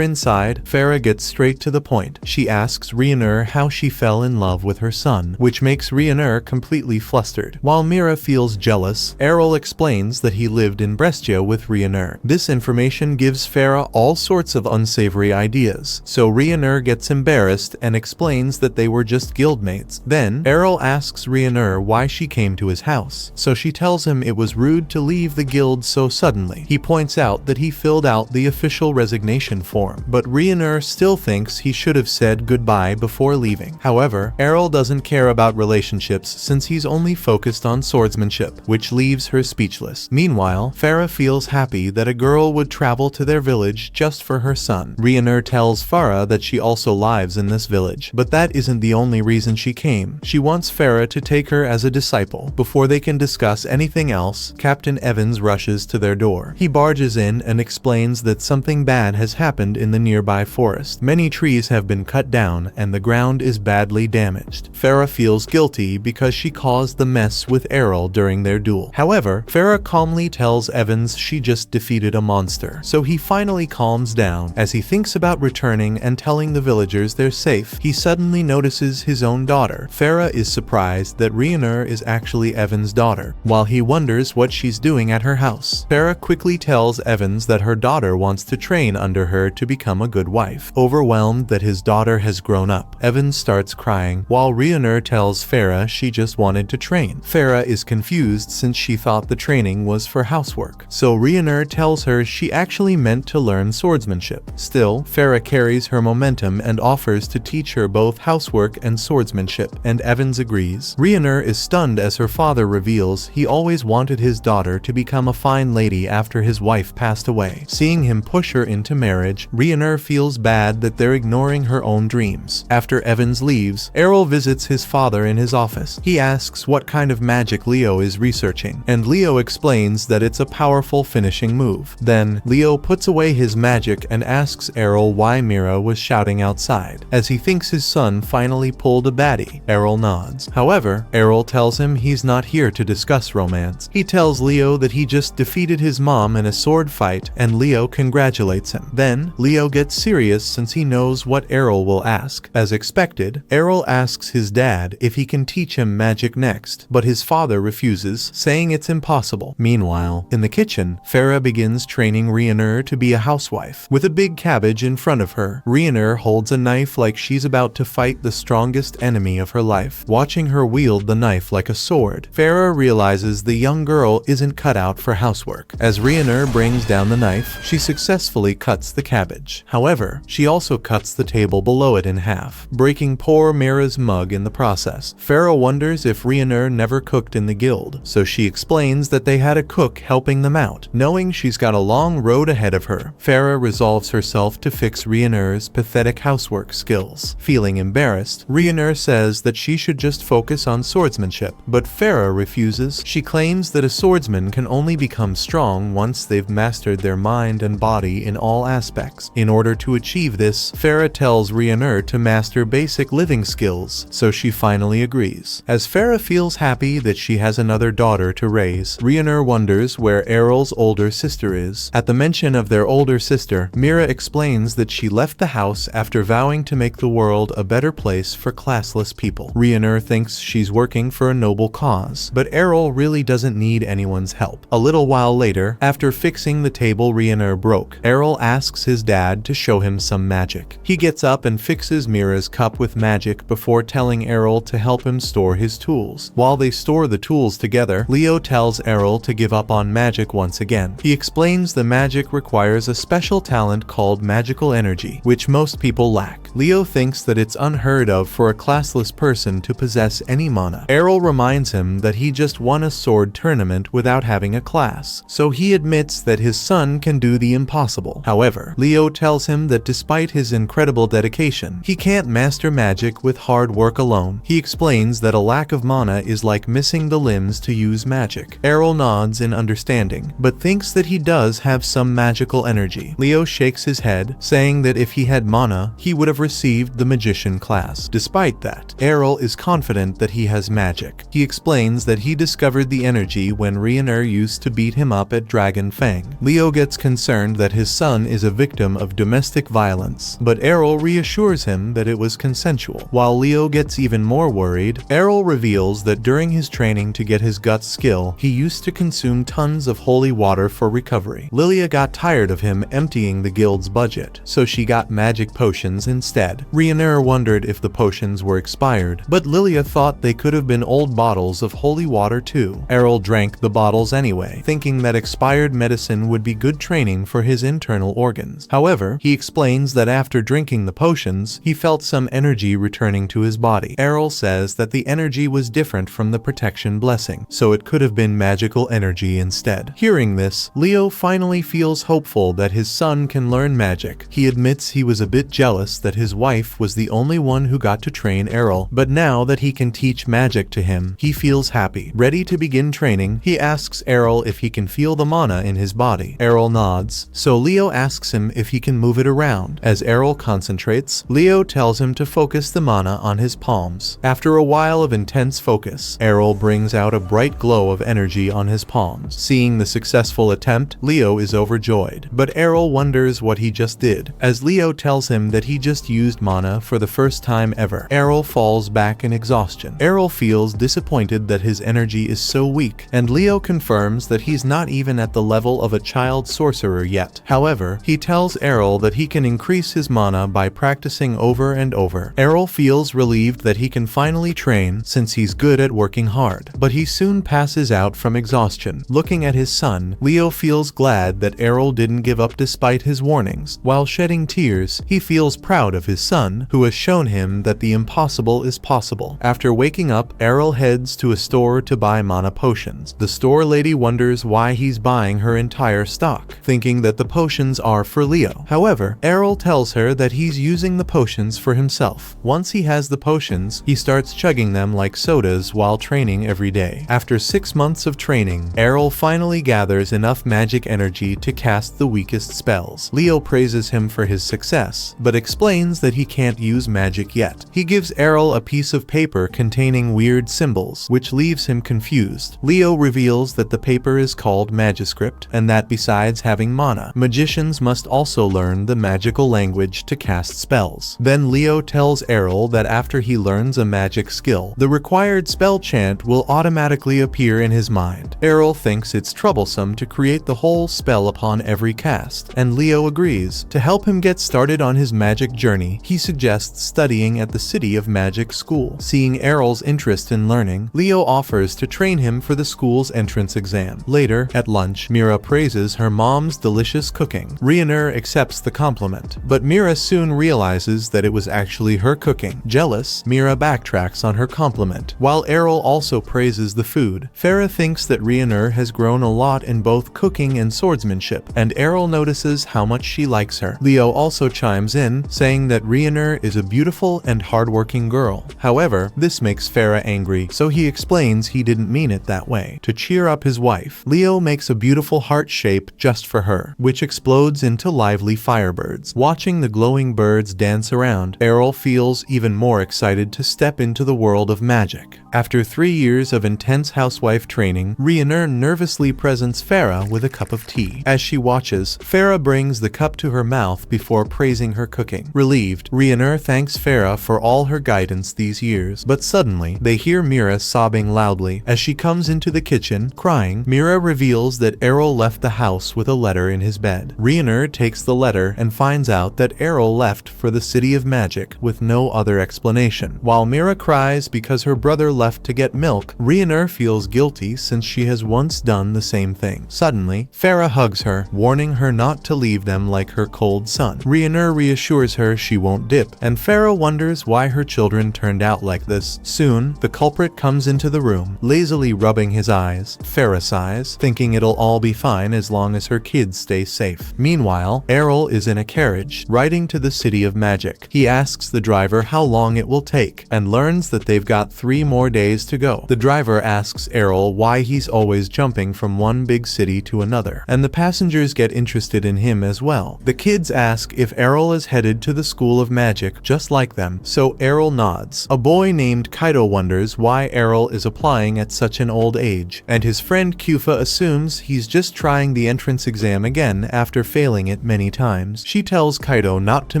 inside, Farah gets straight to the point. She asks Rhaenyra how she fell in love with her son, which makes Rhaenyra completely flustered. While Mira feels jealous, Errol explains that he lived in Brescia with Rhaenyra. This information gives Farah all sorts of unsavory ideas, so Rhaenyra gets embarrassed and explains that they were just guildmates. Then, Errol asks Rhaenyra why she came to his house, so she tells him it was rude to leave the guild so suddenly. He points out that he filled out the official resignation form, but Rhaenyra still thinks he should have said goodbye before leaving. However, Errol doesn't care about relationships since he's only focused on swordsmanship, which leaves her speechless. Meanwhile, Farah feels happy that a girl would travel to their village just for her son. Rhaenyra tells Farah that she also lives in this village, but that isn't the only reason she came. She wants Farah to take her as a disciple. Before they can discuss anything else, Captain Evans rushes to their door. He barges in and explains that something bad has happened in the nearby forest. Many trees have been cut down and the ground is badly damaged. Farah feels guilty because she caused the mess with Errol during their duel. However, Farah calmly tells Evans she just defeated a monster, so he finally calms down. As he thinks about returning and telling the villagers they're safe, he suddenly notices his own daughter. Farah is surprised that Rhaenyra is actually Evans' daughter, while he wonders what she's doing at her house. Farah quickly tells Evans that her daughter wants to train under her to become a good wife. Overwhelmed that his daughter has grown up, Evans starts crying, while Rhaenyra tells Farah she just wanted to train. Farah is confused since she thought the training was for housework, so Rhaenyra tells her she actually meant to learn swordsmanship. Still, Farah carries her momentum and offers to teach her both housework and swordsmanship, and Evans agrees. Rhaenyra is stunned as her father reveals he always wanted his daughter to become a fine lady after his wife passed away. Seeing him push her into marriage, Rhaenyra feels bad that they're ignoring her own dreams. After Evans leaves, Errol visits his father in his office. He asks what kind of magic Leo is researching, and Leo explains that it's a powerful finishing move. Then, Leo puts away his magic and asks Errol why Mira was shouting outside, as he thinks his son finally pulled a baddie. Errol nods. However, Errol tells him he's not here to discuss romance. He tells Leo that he just defeated his mom in a sword fight, and Leo congratulates him. Then, Leo gets serious since he knows what Errol will ask. As expected, Errol asks his dad if he can teach him magic next, but his father refuses, saying it's impossible. Meanwhile, in the kitchen, Farah begins training Rhaenyra to be a housewife. With a big cabbage in front of her, Rhaenyra holds a knife like she's about to fight the strongest enemy of her life. Watching her wield the knife like a sword, Farah realizes the young girl isn't cut out for housework. As Rhaenyra brings down the knife, she successfully cuts the cabbage. However, she also cuts the table below it in half, breaking poor Mira's mug in the process. Farah wonders if Rhaenyra never cooked in the guild, so she explains that they had a cook helping them out. Knowing she's got a long road ahead of her, Farah resolves herself to fix Rhaenyra's pathetic housework skills. Feeling embarrassed, Rhaenyra says that she should just focus on swordsmanship, but Farah refuses. She claims that a swordsman can only become strong once they've mastered their mind and body in all aspects. In order to achieve this, Farah tells Rhaenyra to master basic living skills, so she finally agrees. As Farah feels happy that she has another daughter to raise, Rhaenyra wonders where Errol's older sister is. At the mention of their older sister, Mira explains that she left the house after vowing to make the world a better place for classless people. Rhaenyra thinks she's working for a noble cause, but Errol really doesn't need anyone's help. A little while later, after fixing the table Rhaenyra broke, Errol asks his dad to show him some magic. He gets up and fixes Mira's cup with magic before telling Errol to help him store his tools. While they store the tools together, Leo tells Errol to give up on magic once again. He explains the magic requires a special talent called magical energy, which most people lack. Leo thinks that it's unheard of for a classless person to possess any mana. Errol reminds him that he just won a sword tournament without having a class, so he admits that his son can do the impossible. However, Leo tells him that despite his incredible dedication, he can't master magic with hard work alone. He explains that a lack of mana is like missing the limbs to use magic. Errol nods in understanding, but thinks that he does have some magical energy. Leo shakes his head, saying that if he had mana, he would have received the magician class. Despite that, Errol is confident that he has has magic. He explains that he discovered the energy when Ryuner used to beat him up at Dragon Fang. Leo gets concerned that his son is a victim of domestic violence, but Errol reassures him that it was consensual. While Leo gets even more worried, Errol reveals that during his training to get his guts skill, he used to consume tons of holy water for recovery. Lilia got tired of him emptying the guild's budget, so she got magic potions instead. Ryuner wondered if the potions were expired, but Lilia thought they could have been old bottles of holy water too. Errol drank the bottles anyway, thinking that expired medicine would be good training for his internal organs. However, he explains that after drinking the potions, he felt some energy returning to his body. Errol says that the energy was different from the protection blessing, so it could have been magical energy instead. Hearing this, Leo finally feels hopeful that his son can learn magic. He admits he was a bit jealous that his wife was the only one who got to train Errol, but now that he can teach magic to him, he feels happy. Ready to begin training, he asks Errol if he can feel the mana in his body. Errol nods, so Leo asks him if he can move it around. As Errol concentrates, Leo tells him to focus the mana on his palms. After a while of intense focus, Errol brings out a bright glow of energy on his palms. Seeing the successful attempt, Leo is overjoyed, but Errol wonders what he just did. As Leo tells him that he just used mana for the first time ever, Errol falls back in exhaustion. Errol feels disappointed that his energy is so weak, and Leo confirms that he's not even at the level of a child sorcerer yet. However, he tells Errol that he can increase his mana by practicing over and over. Errol feels relieved that he can finally train since he's good at working hard, but he soon passes out from exhaustion. Looking at his son, Leo feels glad that Errol didn't give up despite his warnings. While shedding tears, he feels proud of his son, who has shown him that the impossible is possible. After waking up, Errol heads to a store to buy mana potions. The store lady wonders why he's buying her entire stock, thinking that the potions are for Leo. However, Errol tells her that he's using the potions for himself. Once he has the potions, he starts chugging them like sodas while training every day. After 6 months of training, Errol finally gathers enough magic energy to cast the weakest spells. Leo praises him for his success, but explains that he can't use magic yet. He gives Errol a piece of paper containing weird symbols, which leaves him confused. Leo reveals that the paper is called Magiscript, and that besides having mana, magicians must also learn the magical language to cast spells. Then Leo tells Errol that after he learns a magic skill, the required spell chant will automatically appear in his mind. Errol thinks it's troublesome to create the whole spell upon every cast, and Leo agrees. To help him get started on his magic journey, he suggests studying at the City of Magic school. Seeing Errol's interest in learning, Leo offers to train him for the school's entrance exam. Later, at lunch, Mira praises her mom's delicious cooking. Ryuner accepts the compliment, but Mira soon realizes that it was actually her cooking. Jealous, Mira backtracks on her compliment, while Errol also praises the food. Farah thinks that Ryuner has grown a lot in both cooking and swordsmanship, and Errol notices how much she likes her. Leo also chimes in, saying that Ryuner is a beautiful and hardworking girl. However, this makes Farah angry, so he explains he didn't mean it that way. To cheer up his wife, Leo makes a beautiful heart shape just for her, which explodes into lively firebirds. Watching the glowing birds dance around, Errol feels even more excited to step into the world of magic. After 3 years of intense housewife training, Ryuner nervously presents Farah with a cup of tea. As she watches, Farah brings the cup to her mouth before praising her cooking. Relieved, Ryuner thanks Farah for all her guidance these years, but suddenly, they hear Mira sobbing loudly. As she comes into the kitchen, crying, Mira reveals that Errol left the house with a letter in his bed. Ryuner takes the letter and finds out that Errol left for the City of Magic with no other explanation. While Mira cries because her brother left to get milk, Ryuner feels guilty since she has once done the same thing. Suddenly, Farah hugs her, warning her not to leave them like her cold son. Ryuner reassures her she won't dip, and Farah wonders why her children turned out like this. Soon, the culprit comes into the room, lazily rubbing his eyes. Farah sighs, thinking it'll all be fine as long as her kids stay safe. Meanwhile, Errol is in a carriage, riding to the City of Magic. He asks the driver how long it will take, and learns that they've got 3 more days to go. The driver asks Errol why he's always jumping from one big city to another, and the passengers get interested in him as well. The kids ask if Errol is headed to the School of Magic just like them, so Errol nods. A boy named Kaido wonders why Arin is applying at such an old age, and his friend Kufa assumes he's just trying the entrance exam again after failing it many times. She tells Kaido not to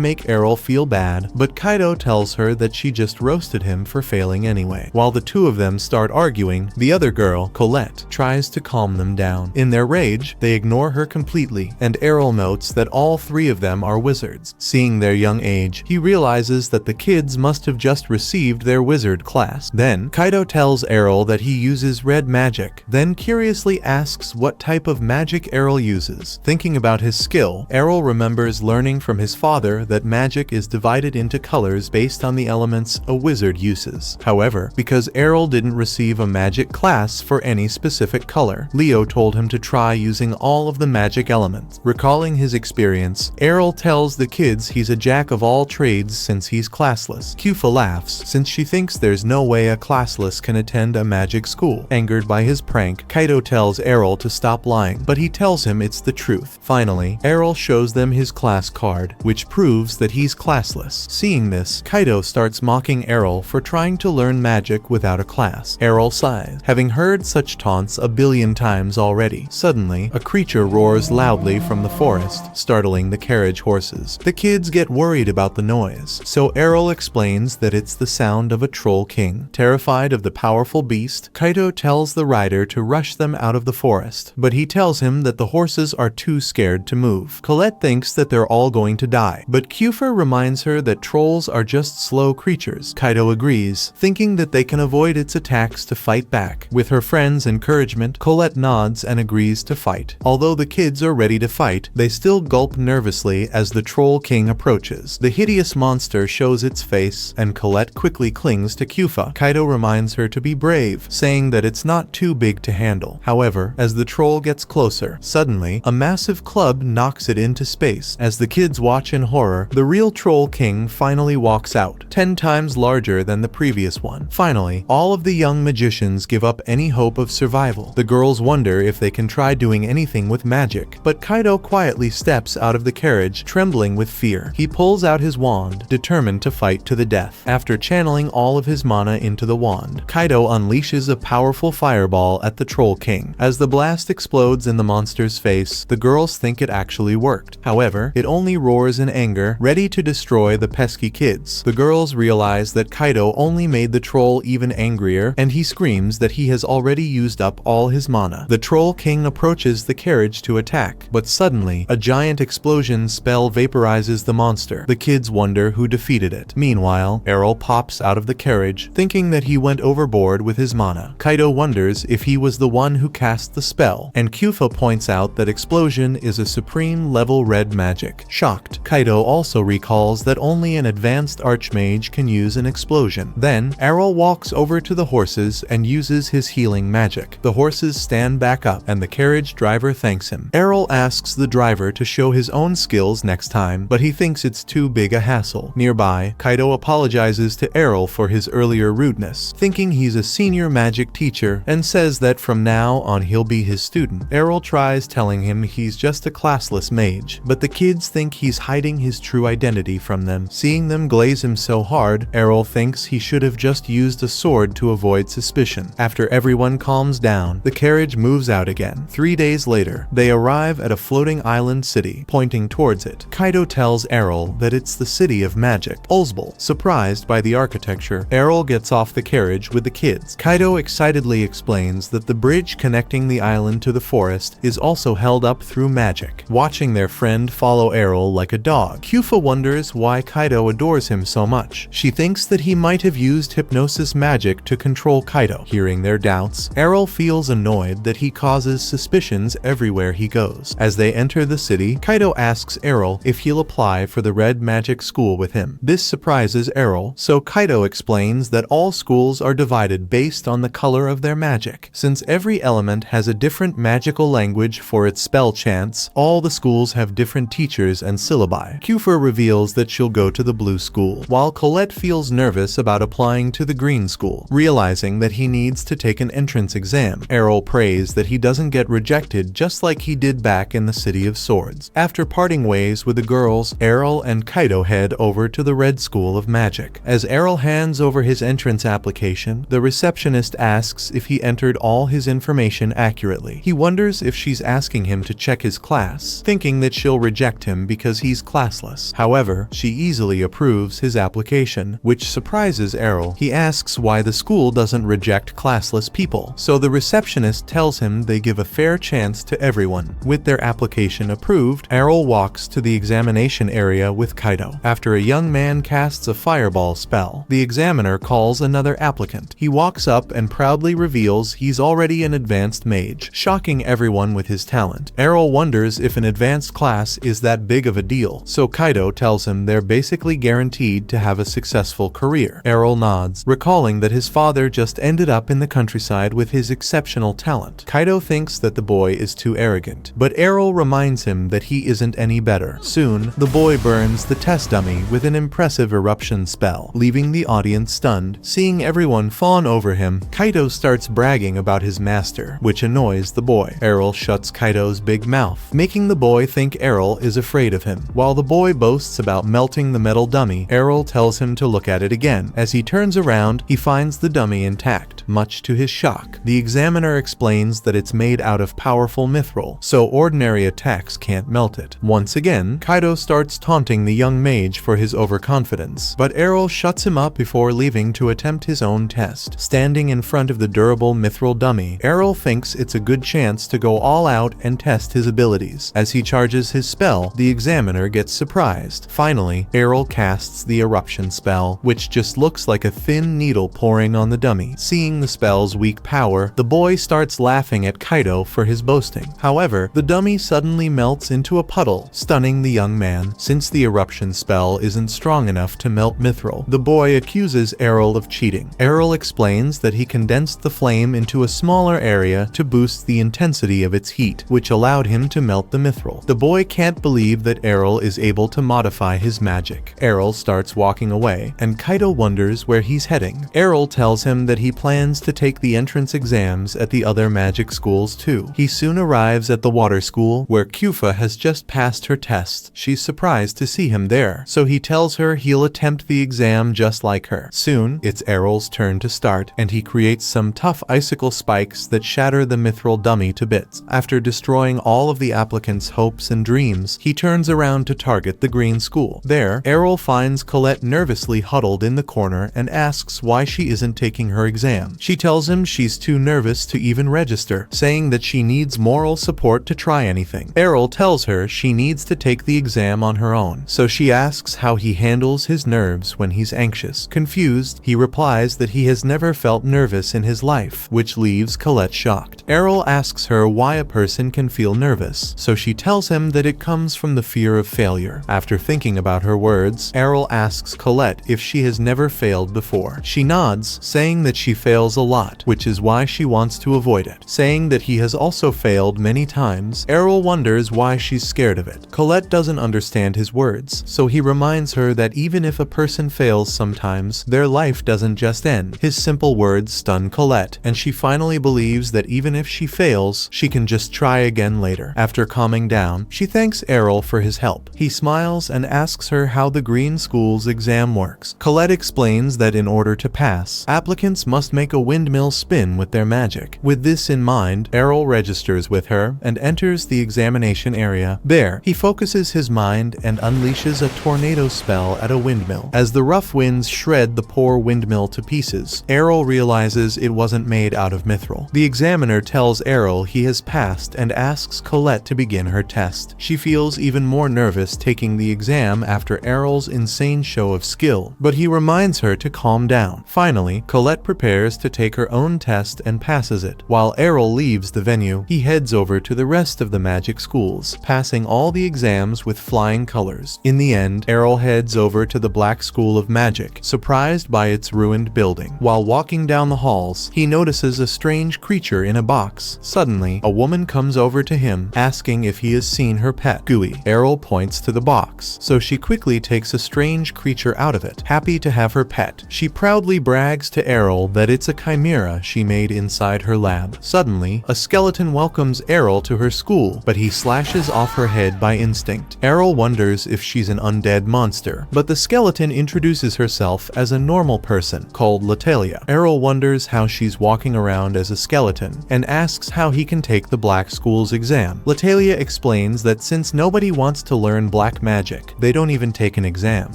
make Arin feel bad, but Kaido tells her that she just roasted him for failing anyway. While the two of them start arguing, the other girl, Colette, tries to calm them down. In their rage, they ignore her completely, and Arin notes that all three of them are wizards. Seeing their young age, he realizes that the kids must have just received their wizard class. Then, Kaido tells Arin that he uses red magic, then curiously asks what type of magic Arin uses. Thinking about his skill, Arin remembers learning from his father that magic is divided into colors based on the elements a wizard uses. However, because Arin didn't receive a magic class for any specific color, Leo told him to try using all of the magic elements. Recalling his experience, Arin tells the kids he's a jack of all trades since he's classless. Kufa laughs, since she thinks there's no way a classless can attend a magic school. Angered by his prank, Kaido tells Arin to stop lying, but he tells him it's the truth. Finally, Arin shows them his class card, which proves that he's classless. Seeing this, Kaido starts mocking Arin for trying to learn magic without a class. Arin sighs, having heard such taunts a billion times already. Suddenly, a creature roars loudly from the forest, startling the carriage horses. The kids get worried about the noise, so Arin explains that it's the sound of a troll king. Terrified of the powerful beast, Kaido tells the rider to rush them out of the forest, but he tells him that the horses are too scared to move. Colette thinks that they're all going to die, but Kufa reminds her that trolls are just slow creatures. Kaido agrees, thinking that they can avoid its attacks to fight back. With her friend's encouragement, Colette nods and agrees to fight. Although the kids are ready to fight, they still gulp nervously as the troll king approaches. The hideous monster shows its face, and Colette quickly clings to Kufa. Kaido reminds her to be brave, saying that it's not too big to handle. However, as the troll gets closer, suddenly, a massive club knocks it into space. As the kids watch in horror, the real troll king finally walks out, 10 times larger than the previous one. Finally, all of the young magicians give up any hope of survival. The girls wonder if they can try doing anything with magic, but Kaido quietly steps out of the carriage, trembling with fear. He pulls out his wand, determined to fight to the death. After channeling all of his mana into the wand, Kaido unleashes a powerful fireball at the troll king. As the blast explodes in the monster's face, the girls think it actually worked. However, it only roars in anger, ready to destroy the pesky kids. The girls realize that Kaido only made the troll even angrier, and he screams that he has already used up all his mana. The troll king approaches the carriage to attack, but suddenly, a giant explosion spell vaporizes the monster. The kids wonder who defeated it. Meanwhile, Arin pops out of the carriage, thinking that he went overboard with his mana. Kaido wonders if he was the one who cast the spell, and Kufa points out that explosion is a supreme level red magic. Shocked, Kaido also recalls that only an advanced archmage can use an explosion. Then, Arin walks over to the horses and uses his healing magic. The horses stand back up, and the carriage driver thanks him. Arin asks the driver to show his own skills next time, but he thinks it's too big a hassle. Nearby, Kaido apologizes to Arin for his earlier rudeness, thinking he's a senior magic teacher, and says that from now on he'll be his student. Arin tries telling him he's just a classless mage, but the kids think he's hiding his true identity from them. Seeing them glaze him so hard, Arin thinks he should have just used a sword to avoid suspicion. After everyone calms down, the carriage moves out again. 3 days later, they arrive at a floating island city. Pointing towards it, Kaido tells Arin that it's the city of magic, Ulzbel. Surprised by the architecture, Arin gets off the carriage with the kids. Kaido excitedly explains that the bridge connecting the island to the forest is also held up through magic. Watching their friend follow Arin like a dog, Kufa wonders why Kaido adores him so much. She thinks that he might have used hypnosis magic to control Kaido. Hearing their doubts, Arin feels annoyed that he causes suspicions everywhere he goes. As they enter the city, Kaido asks Arin if he'll apply for the red magic school with him. This surprises Arin, so Kaido explains that all schools are divided based on the color of their magic. Since every element has a different magical language for its spell chants, all the schools have different teachers and syllabi. Kufa reveals that she'll go to the blue school, while Colette feels nervous about applying to the green school. Realizing that he needs to take an entrance exam, Arin prays that he doesn't get rejected just like he did back in the City of Swords. After parting ways with the girls, Arin and Kaido head over to the red school of magic. As Arin hands over his entrance entrance application, the receptionist asks if he entered all his information accurately. He wonders if she's asking him to check his class, thinking that she'll reject him because he's classless. However, she easily approves his application, which surprises Errol. He asks why the school doesn't reject classless people, so the receptionist tells him they give a fair chance to everyone. With their application approved, Errol walks to the examination area with Kaido. After a young man casts a fireball spell, the examiner calls another applicant. He walks up and proudly reveals he's already an advanced mage, shocking everyone with his talent. Errol wonders if an advanced class is that big of a deal, so Kaido tells him they're basically guaranteed to have a successful career. Errol nods, recalling that his father just ended up in the countryside with his exceptional talent. Kaido thinks that the boy is too arrogant, but Errol reminds him that he isn't any better. Soon, the boy burns the test dummy with an impressive eruption spell, leaving the audience stunned. Seeing everyone fawn over him, Kaido starts bragging about his master, which annoys the boy. Errol shuts Kaido's big mouth, making the boy think Errol is afraid of him. While the boy boasts about melting the metal dummy, Errol tells him to look at it again. As he turns around, he finds the dummy intact, much to his shock. The examiner explains that it's made out of powerful mithril, so ordinary attacks can't melt it. Once again, Kaido starts taunting the young mage for his overconfidence, but Errol shuts him up before leaving to attempt his own test. Standing in front of the durable mithril dummy, Errol thinks it's a good chance to go all out and test his abilities. As he charges his spell, the examiner gets surprised. Finally, Errol casts the eruption spell, which just looks like a thin needle pouring on the dummy. Seeing the spell's weak power, the boy starts laughing at Kaido for his boasting. However, the dummy suddenly melts into a puddle, stunning the young man. Since the eruption spell isn't strong enough to melt mithril, the boy accuses Errol of cheating. Errol explains that he condensed the flame into a smaller area to boost the intensity of its heat, which allowed him to melt the mithril. The boy can't believe that Errol is able to modify his magic. Errol starts walking away, and Kaido wonders where he's heading. Errol tells him that he plans to take the entrance exams at the other magic schools too. He soon arrives at the water school, where Kyufa has just passed her test. She's surprised to see him there, so he tells her he'll attempt the exam just like her. Soon, it's Errol's turn to start, and he creates some tough icicle spikes that shatter the mithril dummy to bits. After destroying all of the applicants' hopes and dreams, he turns around to target the green school. There, Errol finds Colette nervously huddled in the corner and asks why she isn't taking her exam. She tells him she's too nervous to even register, saying that she needs moral support to try anything. Errol tells her she needs to take the exam on her own, so she asks how he handles his nerves when he's anxious. Confused, he replies that he has never felt nervous in his life, which leaves Colette shocked. Errol asks her why a person can feel nervous, so she tells him that it comes from the fear of failure. After thinking about her words, Errol asks Colette if she has never failed before. She nods, saying that she fails a lot, which is why she wants to avoid it. Saying that he has also failed many times, Errol wonders why she's scared of it. Colette doesn't understand his words, so he reminds her that even if a person fails sometimes, their life doesn't just end. His simple words stun Colette, and she finally believes that even if she fails, she can just try again later. After calming down, she thanks Errol for his help. He smiles and asks her how the green school's exam works. Colette explains that in order to pass, applicants must make a windmill spin with their magic. With this in mind, Errol registers with her and enters the examination area. There, he focuses his mind and unleashes a tornado spell at a windmill. As the rough winds shred the poor windmill to pieces, Errol realizes it wasn't made out of mithril. The examiner tells Errol he has passed and asks Colette to begin her test. She feels even more nervous taking the exam after Errol's insane show of skill, but he reminds her to calm down. Finally, Colette prepares to take her own test and passes it. While Errol leaves the venue, he heads over to the rest of the magic schools, passing all the exams with flying colors. In the end, Errol heads over to the Black School of Magic, surprised by its ruined building. While walking down the halls, he notices a strange creature in a box. Suddenly, a woman comes over to him, asking if he has seen her pet, Gooey. Errol points to the box, so she quickly takes a strange creature out of it. Happy to have her pet, she proudly brags to Errol that it's a chimera she made inside her lab. Suddenly, a skeleton welcomes Errol to her school, but he slashes off her head by instinct. Errol wonders if she's an undead monster, but the skeleton introduces herself as a normal person called Latalia. Errol wonders how she's walking around as a skeleton and asks how he can take the Black School's exam. Latalia explains that since nobody wants to learn black magic, they don't even take an exam.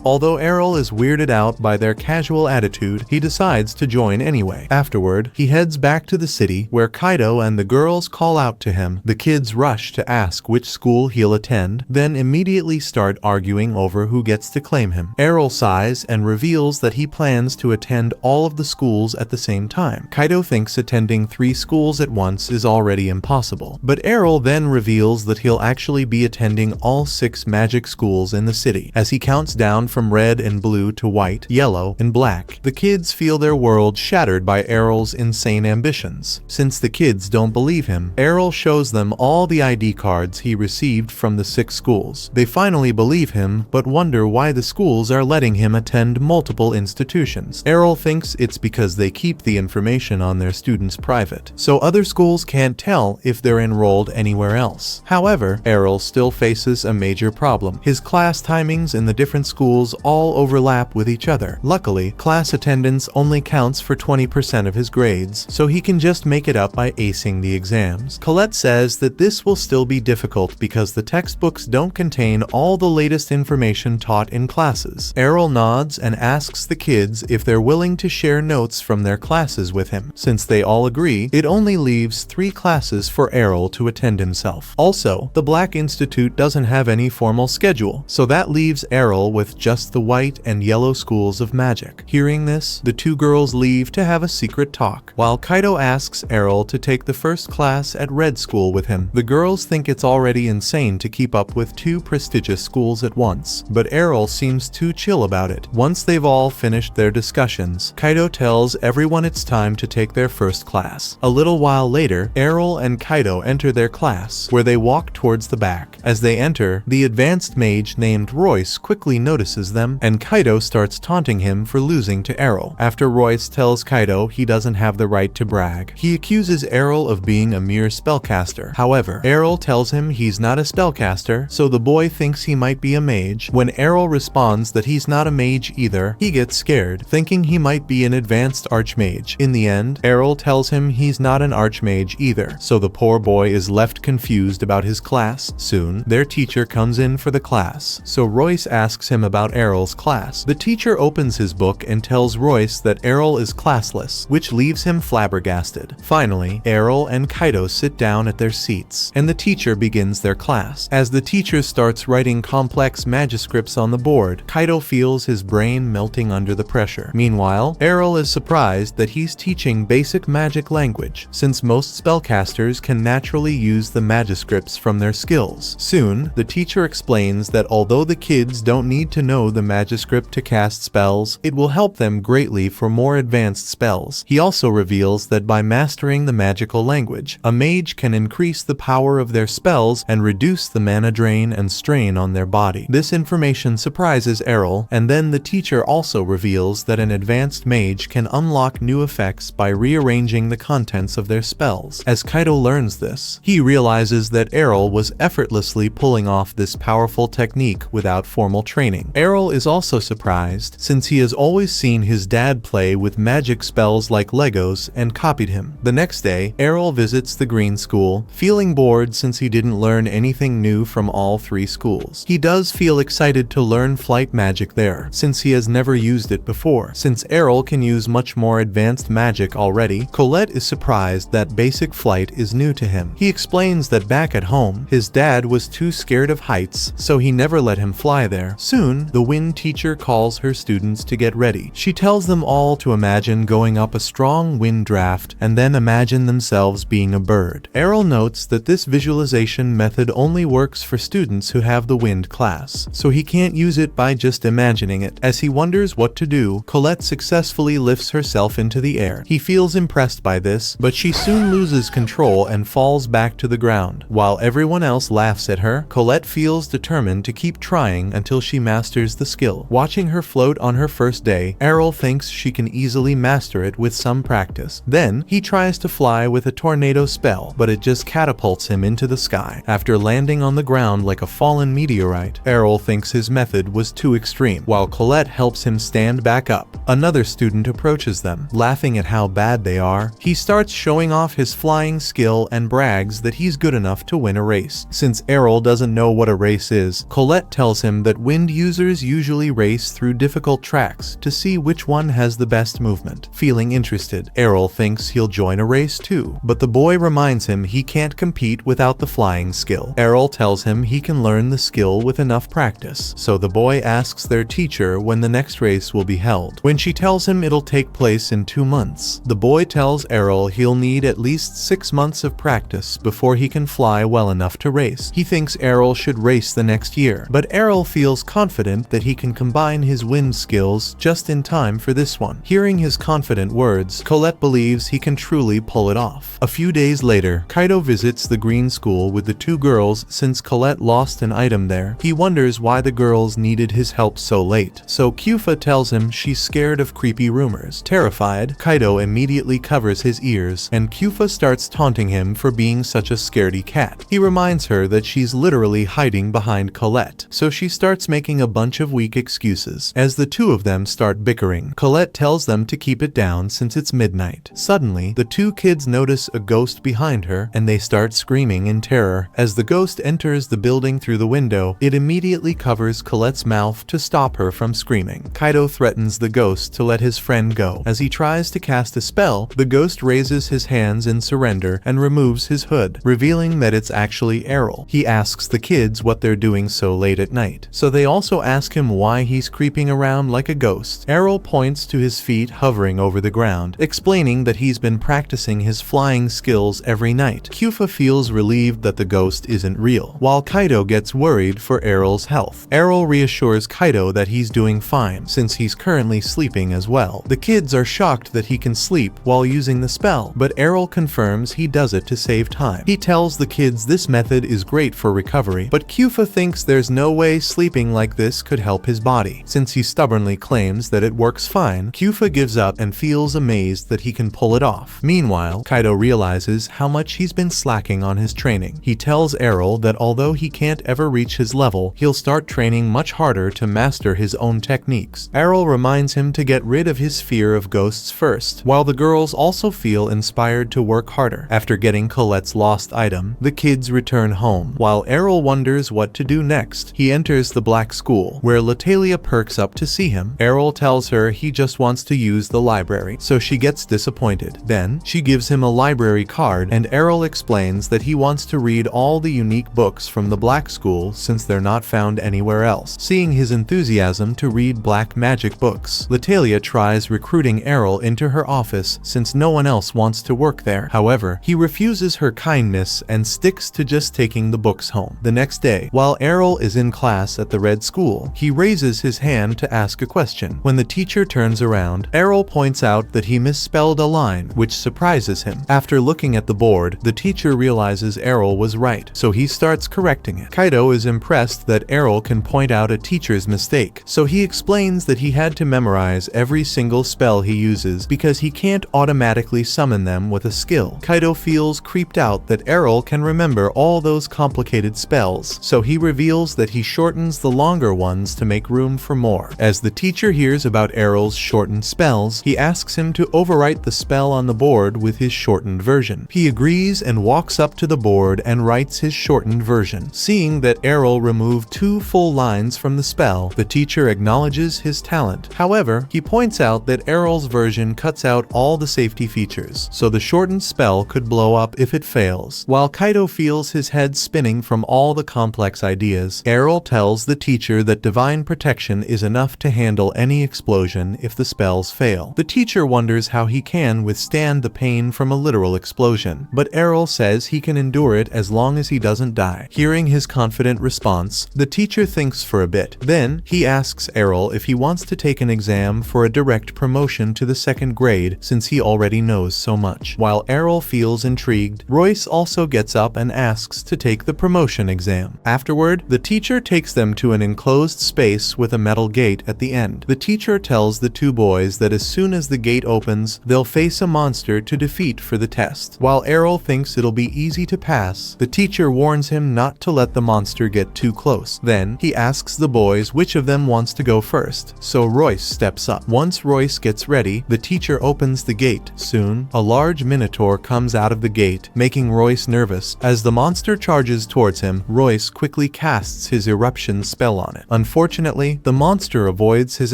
Although Errol is weirded out by their casual attitude, he decides to join anyway. Afterward, he heads back to the city where Kaido and the girls call out to him. The kids rush to ask which school he'll attend, then immediately start arguing over who gets to claim him. Errol sighs and reveals that he plans to attend all of the schools at the same time. Kaido thinks attending 3 schools at once is already impossible, but Errol then reveals that he'll actually be attending all 6 magic schools in the city. As he counts down from red and blue to white, yellow, and black, the kids feel their world shattered by Errol's insane ambitions. Since the kids don't believe him, Errol shows them all the ID cards he received from the 6 schools. They finally believe him, but wonder why the schools are letting him attend multiple institutions. Errol thinks it's because they keep the information on their students private, so other schools can't tell if they're enrolled anywhere else. However, Errol still faces a major problem. His class timings in the different schools all overlap with each other. Luckily, class attendance only counts for 20% of his grades, so he can just make it up by acing the exams. Colette says that this will still be difficult because the textbooks don't contain all the latest information taught in classes. Errol nods and asks the kids if they're willing to share notes from their classes with him. Since they all agree, it only leaves 3 classes for Errol to attend himself. Also, the Black Institute doesn't have any formal schedule, so that leaves Errol with just the white and yellow schools of magic. Hearing this, the 2 girls leave to have a secret talk. While Kaido asks Errol to take the first class at Red School with him, the girls think it's already insane to keep up with 2 prestigious schools at once, but Errol seems too chill about it. Once they've all finished their discussions, Kaido tells everyone it's time to take their first class. A little while later, Errol and Kaido enter their class, where they walk towards the back. As they enter, the advanced mage named Royce quickly notices them, and Kaido starts taunting him for losing to Errol. After Royce tells Kaido he doesn't have the right to brag, he accuses Errol of being a mere spellcaster. However, Errol tells him he's not a spellcaster, so the boy thinks he might be a mage. When Errol responds that he's not a mage either, he gets scared, thinking he might be an advanced archmage. In the end, Errol tells him he's not an archmage either, so the poor boy is left confused about his class. Soon, their teacher comes in for the class, so Royce asks him about Errol's class. The teacher opens his book and tells Royce that Errol is classless, which leaves him flabbergasted. Finally, Errol and Kaido sit down at their seats, and the teacher begins their class. As the teacher starts writing complex manuscripts on the board, Kaido feels his brain melting under the pressure. Meanwhile, Errol is surprised that he's teaching basic magic language, since most spellcasters can naturally use the manuscripts from their skills. Soon, the teacher explains that although the kids don't need to know the manuscript to cast spells, it will help them greatly for more advanced spells. He also reveals that by mastering the magical language, a mage can increase the power of their spells and reduce the mana drain and strain on their body. This information surprises Errol, and then the teacher also reveals that an advanced mage can unlock new effects by rearranging the contents of their spells. As Kaido learns this, he realizes that Errol was effortlessly pulling off this powerful technique without formal training. Errol is also surprised, since he has always seen his dad play with magic spells like Legos and copied him. The next day, Errol visits the Green School, feeling bored since he didn't learn anything new from all 3 schools. He does feel excited to learn flight magic there, since he has never used it before. Since Errol can use much more advanced magic already, Colette is surprised that basic flight is new to him. He explains that back at home, his dad was too scared of heights, so he never let him fly there. Soon, the wind teacher calls her students to get ready. She tells them all to imagine going up a strong wind draft and then imagine themselves being a bird. Errol notes that this visualization method only works for students who have the wind class, so he can't use it by just imagining it. As he wonders what to do, Colette successfully lifts herself into the air. He feels impressed by this, but she soon loses control and falls back to the ground. While everyone else laughs at her, Colette feels determined to keep trying until she masters the skill. Watching her float on her first day, Errol thinks she can easily master it with some practice. Then, he tries to fly with a tornado spell, but it just catapults him into the sky. After landing on the ground like a fallen meteorite, Errol thinks his method was too extreme. While Colette helps him stand back up, up. Another student approaches them, laughing at how bad they are. He starts showing off his flying skill and brags that he's good enough to win a race. Since Errol doesn't know what a race is, Colette tells him that wind users usually race through difficult tracks to see which one has the best movement. Feeling interested, Errol thinks he'll join a race too, but the boy reminds him he can't compete without the flying skill. Errol tells him he can learn the skill with enough practice, so the boy asks their teacher when the next race will be held. When she tells him it'll take place in 2 months, the boy tells Errol he'll need at least 6 months of practice before he can fly well enough to race. He thinks Errol should race the next year, but Errol feels confident that he can combine his wind skills just in time for this one. Hearing his confident words, Colette believes he can truly pull it off. A few days later, Kaido visits the green school with the 2 girls since Colette lost an item there. He wonders why the girls needed his help so late, so Kyufa tells him she's scared of creepy rumors. Terrified, Kaido immediately covers his ears, and Kyufa starts taunting him for being such a scaredy cat. He reminds her that she's literally hiding behind Colette, so she starts making a bunch of weak excuses. As the 2 of them start bickering, Colette tells them to keep it down since it's midnight. Suddenly, the 2 kids notice a ghost behind her, and they start screaming in terror. As the ghost enters the building through the window, it immediately covers Colette's mouth to stop her from screaming. Kaido threatens the ghost to let his friend go. As he tries to cast a spell, the ghost raises his hands in surrender and removes his hood, revealing that it's actually Errol. He asks the kids what they're doing so late at night, so they also ask him why he's creeping around like a ghost. Errol points to his feet hovering over the ground, explaining that he's been practicing his flying skills every night. Kyufa feels relieved that the ghost isn't real, while Kaido gets worried for Errol's health. Errol reassures Kaido that he's doing fine, since he's currently sleeping as well. The kids are shocked that he can sleep while using the spell, but Errol confirms he does it to save time. He tells the kids this method is great for recovery, but Kyufa thinks there's no way sleeping like this could help his body. Since he stubbornly claims that it works fine, Kyufa gives up and feels amazed that he can pull it off. Meanwhile, Kaido realizes how much he's been slacking on his training. He tells Errol that although he can't ever reach his level, he'll start training much harder to master his own techniques. Errol reminds him to get rid of his fear of ghosts first, while the girls also feel inspired to work harder. After getting Colette's lost item, the kids return home. While Errol wonders what to do next, he enters the black school, where Latalia perks up to see him. Errol tells her he just wants to use the library, so she gets disappointed. Then, she gives him a library card, and Errol explains that he wants to read all the unique books from the black school since they're not found anywhere else. Seeing his enthusiasm to read black magic books, Latalia tries recruiting Errol into her office since no one else wants to work there. However, he refuses her kindness and sticks to just taking the books home. The next day, while Errol is in class at the red school, he raises his hand to ask a question. When the teacher turns around, Errol points out that he misspelled a line, which surprises him. After looking at the board, the teacher realizes Errol was right, so he starts correcting it. Kaido is impressed that Errol can point out a teacher's mistake, so he explains that he had to memorize every single spell he uses because he can't automatically summon them with a skill. Kaido feels creeped out that Errol can remember all those complicated spells, so he reveals that he shortens the longer ones to make room for more. As the teacher hears about Errol's shortened spells, he asks him to overwrite the spell on the board with his shortened version. He agrees and walks up to the board and writes his shortened version. Seeing that Errol removed 2 full lines from the spell, the teacher acknowledges his talent. However, he points out that Errol's version cuts out all the safety features, so the shortened spell could blow up if it fails. While Kaido feels his head spinning from all the complex ideas, Errol tells the teacher that divine protection is enough to handle any explosion if the spells fail. The teacher wonders how he can withstand the pain from a literal explosion, but Errol says he can endure it as long as he doesn't die. Hearing his confident response, the teacher thinks for a bit. Then, he asks Errol if he wants to take an exam for a direct promotion to the 2nd grade since he already knows so much. While Errol feels intrigued, Royce also gets up and asks to take the promotion exam. Afterward, the teacher takes them to an enclosed space with a metal gate at the end. The teacher tells the 2 boys that as soon as the gate opens, they'll face a monster to defeat for the test. While Errol thinks it'll be easy to pass, the teacher warns him not to let the monster get too close. Then, he asks the boys which of them wants to go first, so Royce steps up. Once Royce gets ready, the teacher opens the gate. Soon, a large minotaur comes out of the gate, making Royce nervous. As the monster charges towards him, Royce quickly casts his eruption spell on it. Unfortunately, the monster avoids his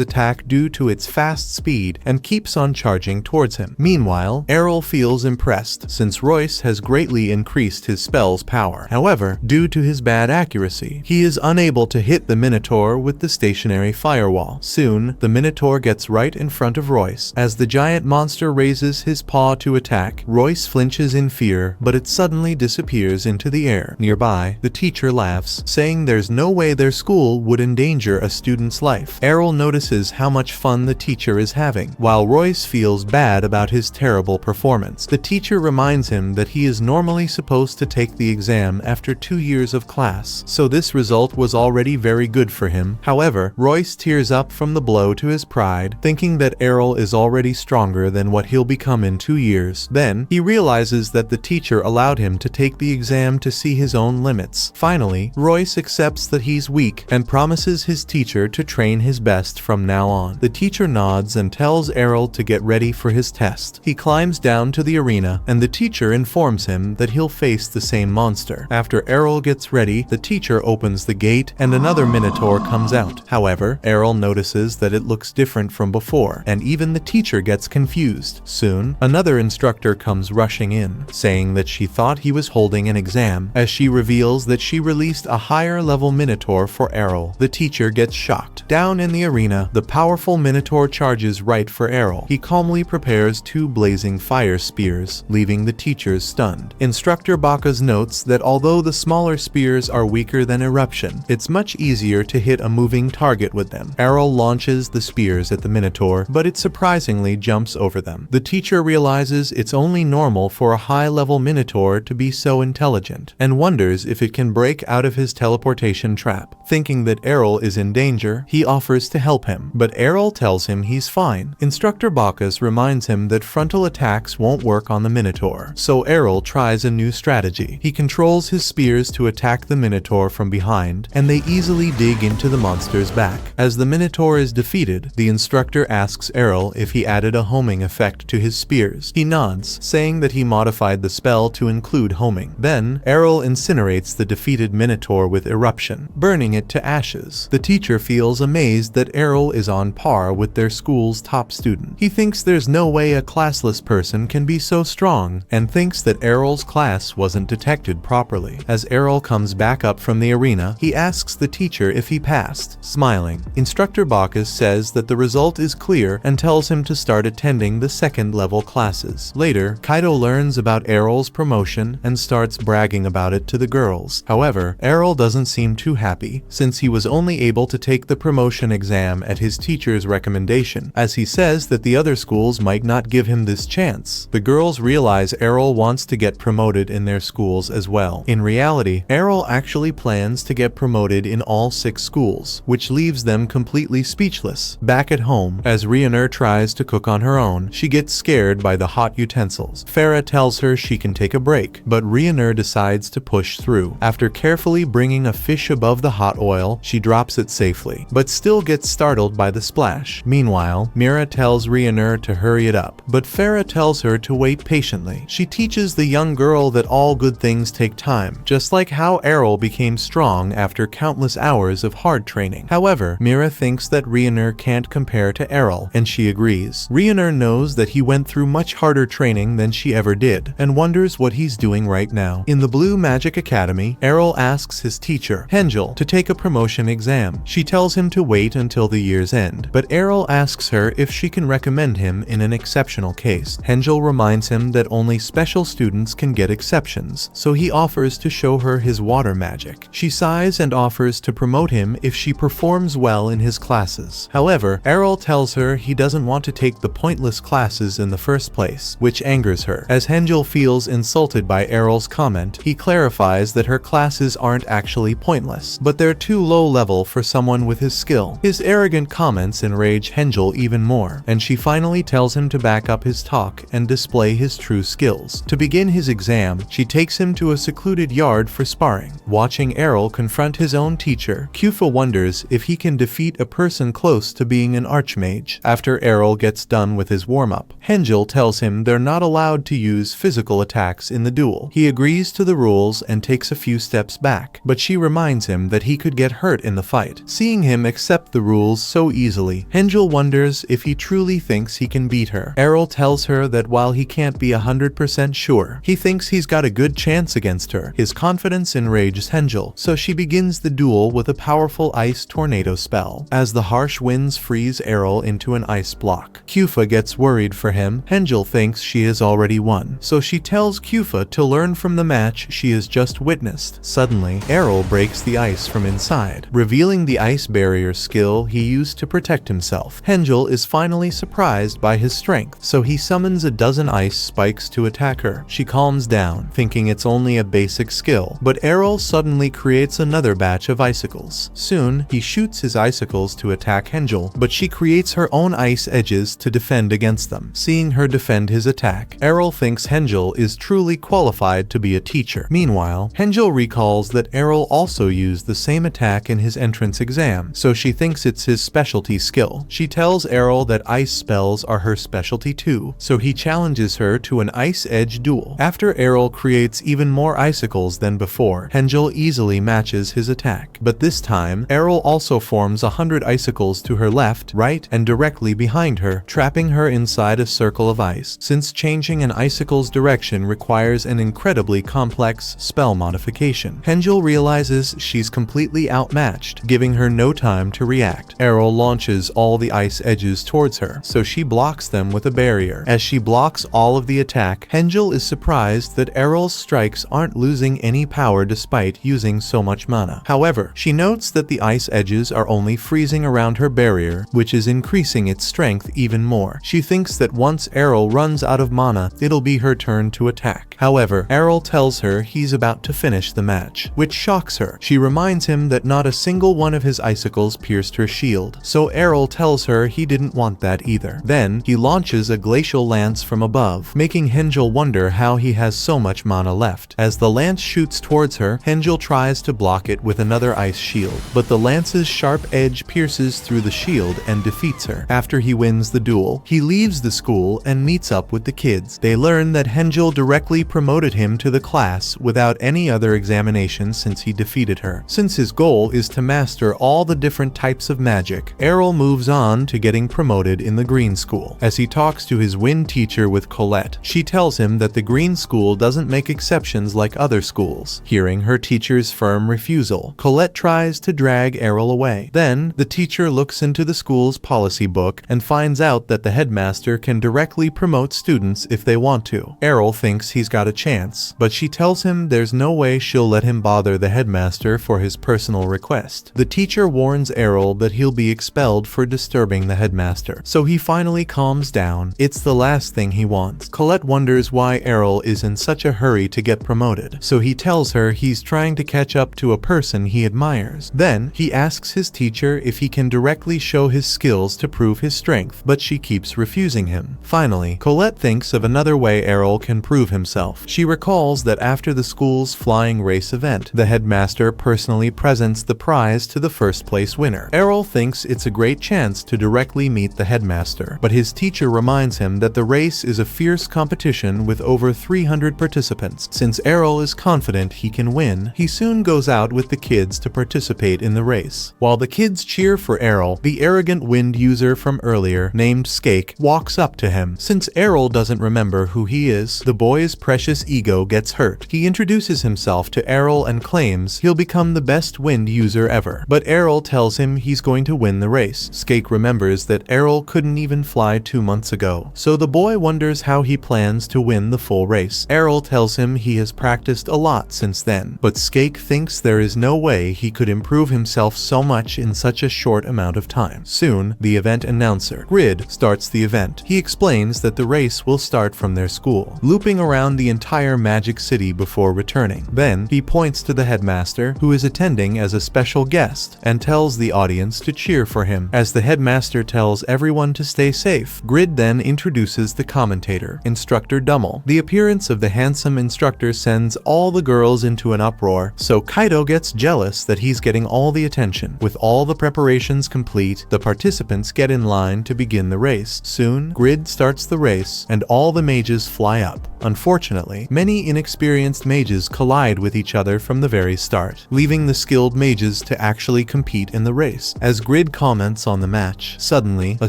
attack due to its fast speed and keeps on charging towards him. Meanwhile, Errol feels impressed since Royce has greatly increased his spell's power. However, due to his bad accuracy, he is unable to hit the minotaur with the stationary firewall. Soon, the minotaur gets right in front of Royce. As the giant monster raises his paw to attack, Royce flinches in fear, but it suddenly disappears into the air. Nearby, the teacher laughs, saying there's no way their school would endanger a student's life. Errol notices how much fun the teacher is having, while Royce feels bad about his terrible performance. The teacher reminds him that he is normally supposed to take the exam after 2 years of class, so this result was already very good for him. However, Royce tears up from the blow to his pride, thinking that Errol is already stronger than what he'll become in 2 years. Then, he realizes that the teacher allowed him to take the exam to see his own limits. Finally, Royce accepts that he's weak and promises his teacher to train his best from now on. The teacher nods and tells Errol to get ready for his test. He climbs down to the arena, and the teacher informs him that he'll face the same monster. After Errol gets ready, the teacher opens the gate and another minotaur comes out. However, Errol notices that it looks different from before, and even the teacher gets confused. Soon, another instructor comes rushing in, saying that she thought he was holding an exam, as she reveals that she released a higher level minotaur for Errol. The teacher gets shocked. Down in the arena, the powerful minotaur charges right for Errol. He calmly prepares 2 blazing fire spears, leaving the teachers stunned. Instructor Bacchus notes that although the smaller spears are weaker than eruption, it's much easier to hit a moving target with them. Errol launches the spears at the minotaur, but it surprisingly jumps over them. The teacher realizes it's only normal for a high-level minotaur to be so intelligent, and wonders if it can break out of his teleportation trap. Thinking that Errol is in danger, he offers to help him, but Errol tells him he's fine. Instructor Bacchus reminds him that frontal attacks won't work on the minotaur, so Errol tries a new strategy. He controls his spears to attack the minotaur from behind, and they easily dig into the monster's back. As the minotaur is defeated, the instructor asks Errol if he added a homing effect to his spears. He nods, saying that he modified the spell to include homing. Then, Errol incinerates the defeated minotaur with eruption, burning it to ashes. The teacher feels amazed that Errol is on par with their school's top student. He thinks there's no way a classless person can be so strong, and thinks that Errol's class wasn't detected properly. As Errol comes back up from the arena, he asks the teacher if he passed. Smiling, Instructor Bacchus says that the result is clear and tells him to start attending the second-level classes. Later, Kaido learns about Errol's promotion and starts bragging about it to the girls. However, Errol doesn't seem too happy, since he was only able to take the promotion exam at his teacher's recommendation, as he says that the other schools might not give him this chance. The girls realize Errol wants to get promoted in their schools as well. In reality, Errol actually plans to get promoted in all 6 schools, which leaves them completely speechless. Back at home, as Rioner tries to cook on her own, she gets scared by the hot utensils. Farah tells her she can take a break, but Rioner decides to push through. After carefully bringing a fish above the hot oil, she drops it safely, but still gets startled by the splash. Meanwhile, Mira tells Rioner to hurry it up, but Farah tells her to wait patiently. She teaches the young girl that all good things take time, just like how Errol became strong after countless hours of hard training. However, Mira thinks that Rioner can't compare to Errol, and she agrees. Rioner knows that he went through much harder training than she ever did, and wonders what he's doing right now. In the Blue Magic Academy, Errol asks his teacher, Hengel, to take a promotion exam. She tells him to wait until the year's end, but Errol asks her if she can recommend him in an exceptional case. Hengel reminds him that only special students can get exceptions, so he offers to show her his water magic. She sighs and offers to promote him if she performs well in his classes. However, Errol tells her he doesn't want to take the pointless classes in the first place, which angers her. As Hengel feels insulted by Errol's comment, he clarifies that her classes aren't actually pointless, but they're too low level for someone with his skill. His arrogant comments enrage Hengel even more, and she finally tells him to back up his talk and display his true skills. To begin his exam, she takes him to a secluded yard for sparring. Watching Errol confront his own teacher, Kufa wonders if he can defeat a person close to being an archmage. After Errol gets done with his warm-up, Hengel tells him they're not allowed to use physical attacks in the duel. He agrees to the rules and takes a few steps back, but she reminds him that he could get hurt in the fight. Seeing him accept the rules so easily, Hengel wonders if he truly thinks he can beat her. Errol tells her that while he can't be 100% sure, he thinks he's got a good chance against her. His confidence enrages Hengel, so she begins the duel with a powerful ice tornado spell. As the harsh winds freeze Errol into an ice block, Kufa gets worried for him. Hengel thinks she has already won, so she tells Kufa to learn from the match she has just witnessed. Suddenly, Errol breaks the ice from inside, revealing the ice barrier skill he used to protect himself. Hengel is finally surprised by his strength, so he summons a dozen ice spikes to attack her. She calms down, thinking it's only a basic skill, but Errol suddenly creates another batch of icicles. Soon, he shoots his icicles to attack Hengel, but she creates her own ice edges to defend against them. Seeing her defend his attack, Errol thinks Hengel is truly qualified to be a teacher. Meanwhile, Hengel recalls that Errol also used the same attack in his entrance exam, so she thinks it's his specialty skill. She tells Errol that ice spells are her specialty too, so he challenges her to an ice edge duel. After Errol creates even more icicles than before, Hengel easily matches his attack. But this time, Errol also forms 100 icicles to her left, right, and directly behind her, trapping her inside a circle of ice. Since changing an icicle's direction requires an incredibly complex spell modification, Hengel realizes she's completely outmatched, giving her no time to react. Errol launches all the ice edges towards her, so she blocks them with a barrier. As she blocks all of the attack, Hengel is surprised that Errol's strikes aren't losing any power despite using so much mana. However, she notes that the ice edges are only freezing around her barrier, which is increasing its strength even more. She thinks that once Errol runs out of mana, it'll be her turn to attack. However, Errol tells her he's about to finish the match, which shocks her. She reminds him that not a single one of his icicles pierced her shield, so Errol tells her he didn't want that either. Then, he launches a glacial lance from above, making Hengel wonder how he has so much mana left. As the lance shoots towards her, Hengel tries to block it with another ice shield, but the lance's sharp edge pierces through the shield and defeats her. After he wins the duel, he leaves the school and meets up with the kids. They learn that Hengel directly promoted him to the class without any other examination since he defeated her. Since his goal is to master all the different types of magic, Errol moves on to getting promoted in the Green School. As he talks to his wind teacher with Colette, she tells him that the Green School doesn't make exceptions like other schools. Hearing her teacher's firm refusal, Colette tries to drag Errol away. Then, the teacher looks into the school's policy book and finds out that the headmaster can directly promote students if they want to. Errol thinks he's got a chance, but she tells him there's no way she'll let him bother the headmaster for his personal request. The teacher warns Errol that he'll be expelled for disturbing the headmaster, so he finally calms down. It's the last thing he wants. Colette wonders why Errol is in such a hurry to get promoted, so he tells her he's trying to catch up to a person he admires. Then, he asks his teacher if he can directly show his skills to prove his strength, but she keeps refusing him. Finally, Colette thinks of another way Errol can prove himself. She recalls that after the school's flying race event, the headmaster personally presents the prize to the first place winner. Errol thinks it's a great chance to directly meet the headmaster, but his teacher reminds him that the race is a fierce competition with over 300 participants. Since Errol is confident he can win, he soon goes out with the kids to participate in the race. While the kids cheer for Errol, the arrogant wind user from earlier, named Skake, walks up to him. Since Errol doesn't remember who he is, the boy's precious ego gets hurt. He introduces himself to Errol and claims he'll become the best wind user ever, but Errol tells him he's going to win the race. Skake remembers that Errol couldn't even fly 2 months ago, so the boy wonders how he plans to win the full race. Errol tells him he has practiced a lot since then, but Skake thinks there is no way he could improve himself so much in such a short amount of time. Soon, the event announcer, Grid, starts the event. He explains that the race will start from their school, looping around the entire Magic City before returning. Then, he points to the headmaster, who is attending as a special guest, and tells the audience to cheer for him. As the headmaster tells everyone to stay safe, Grid then introduces the commentator, Instructor Dummel. The appearance of the handsome instructor sends all the girls into an uproar, so Kaito gets jealous that he's getting all the attention. With all the preparations complete, gate, the participants get in line to begin the race. Soon, Grid starts the race, and all the mages fly up. Unfortunately, many inexperienced mages collide with each other from the very start, leaving the skilled mages to actually compete in the race. As Grid comments on the match, suddenly, a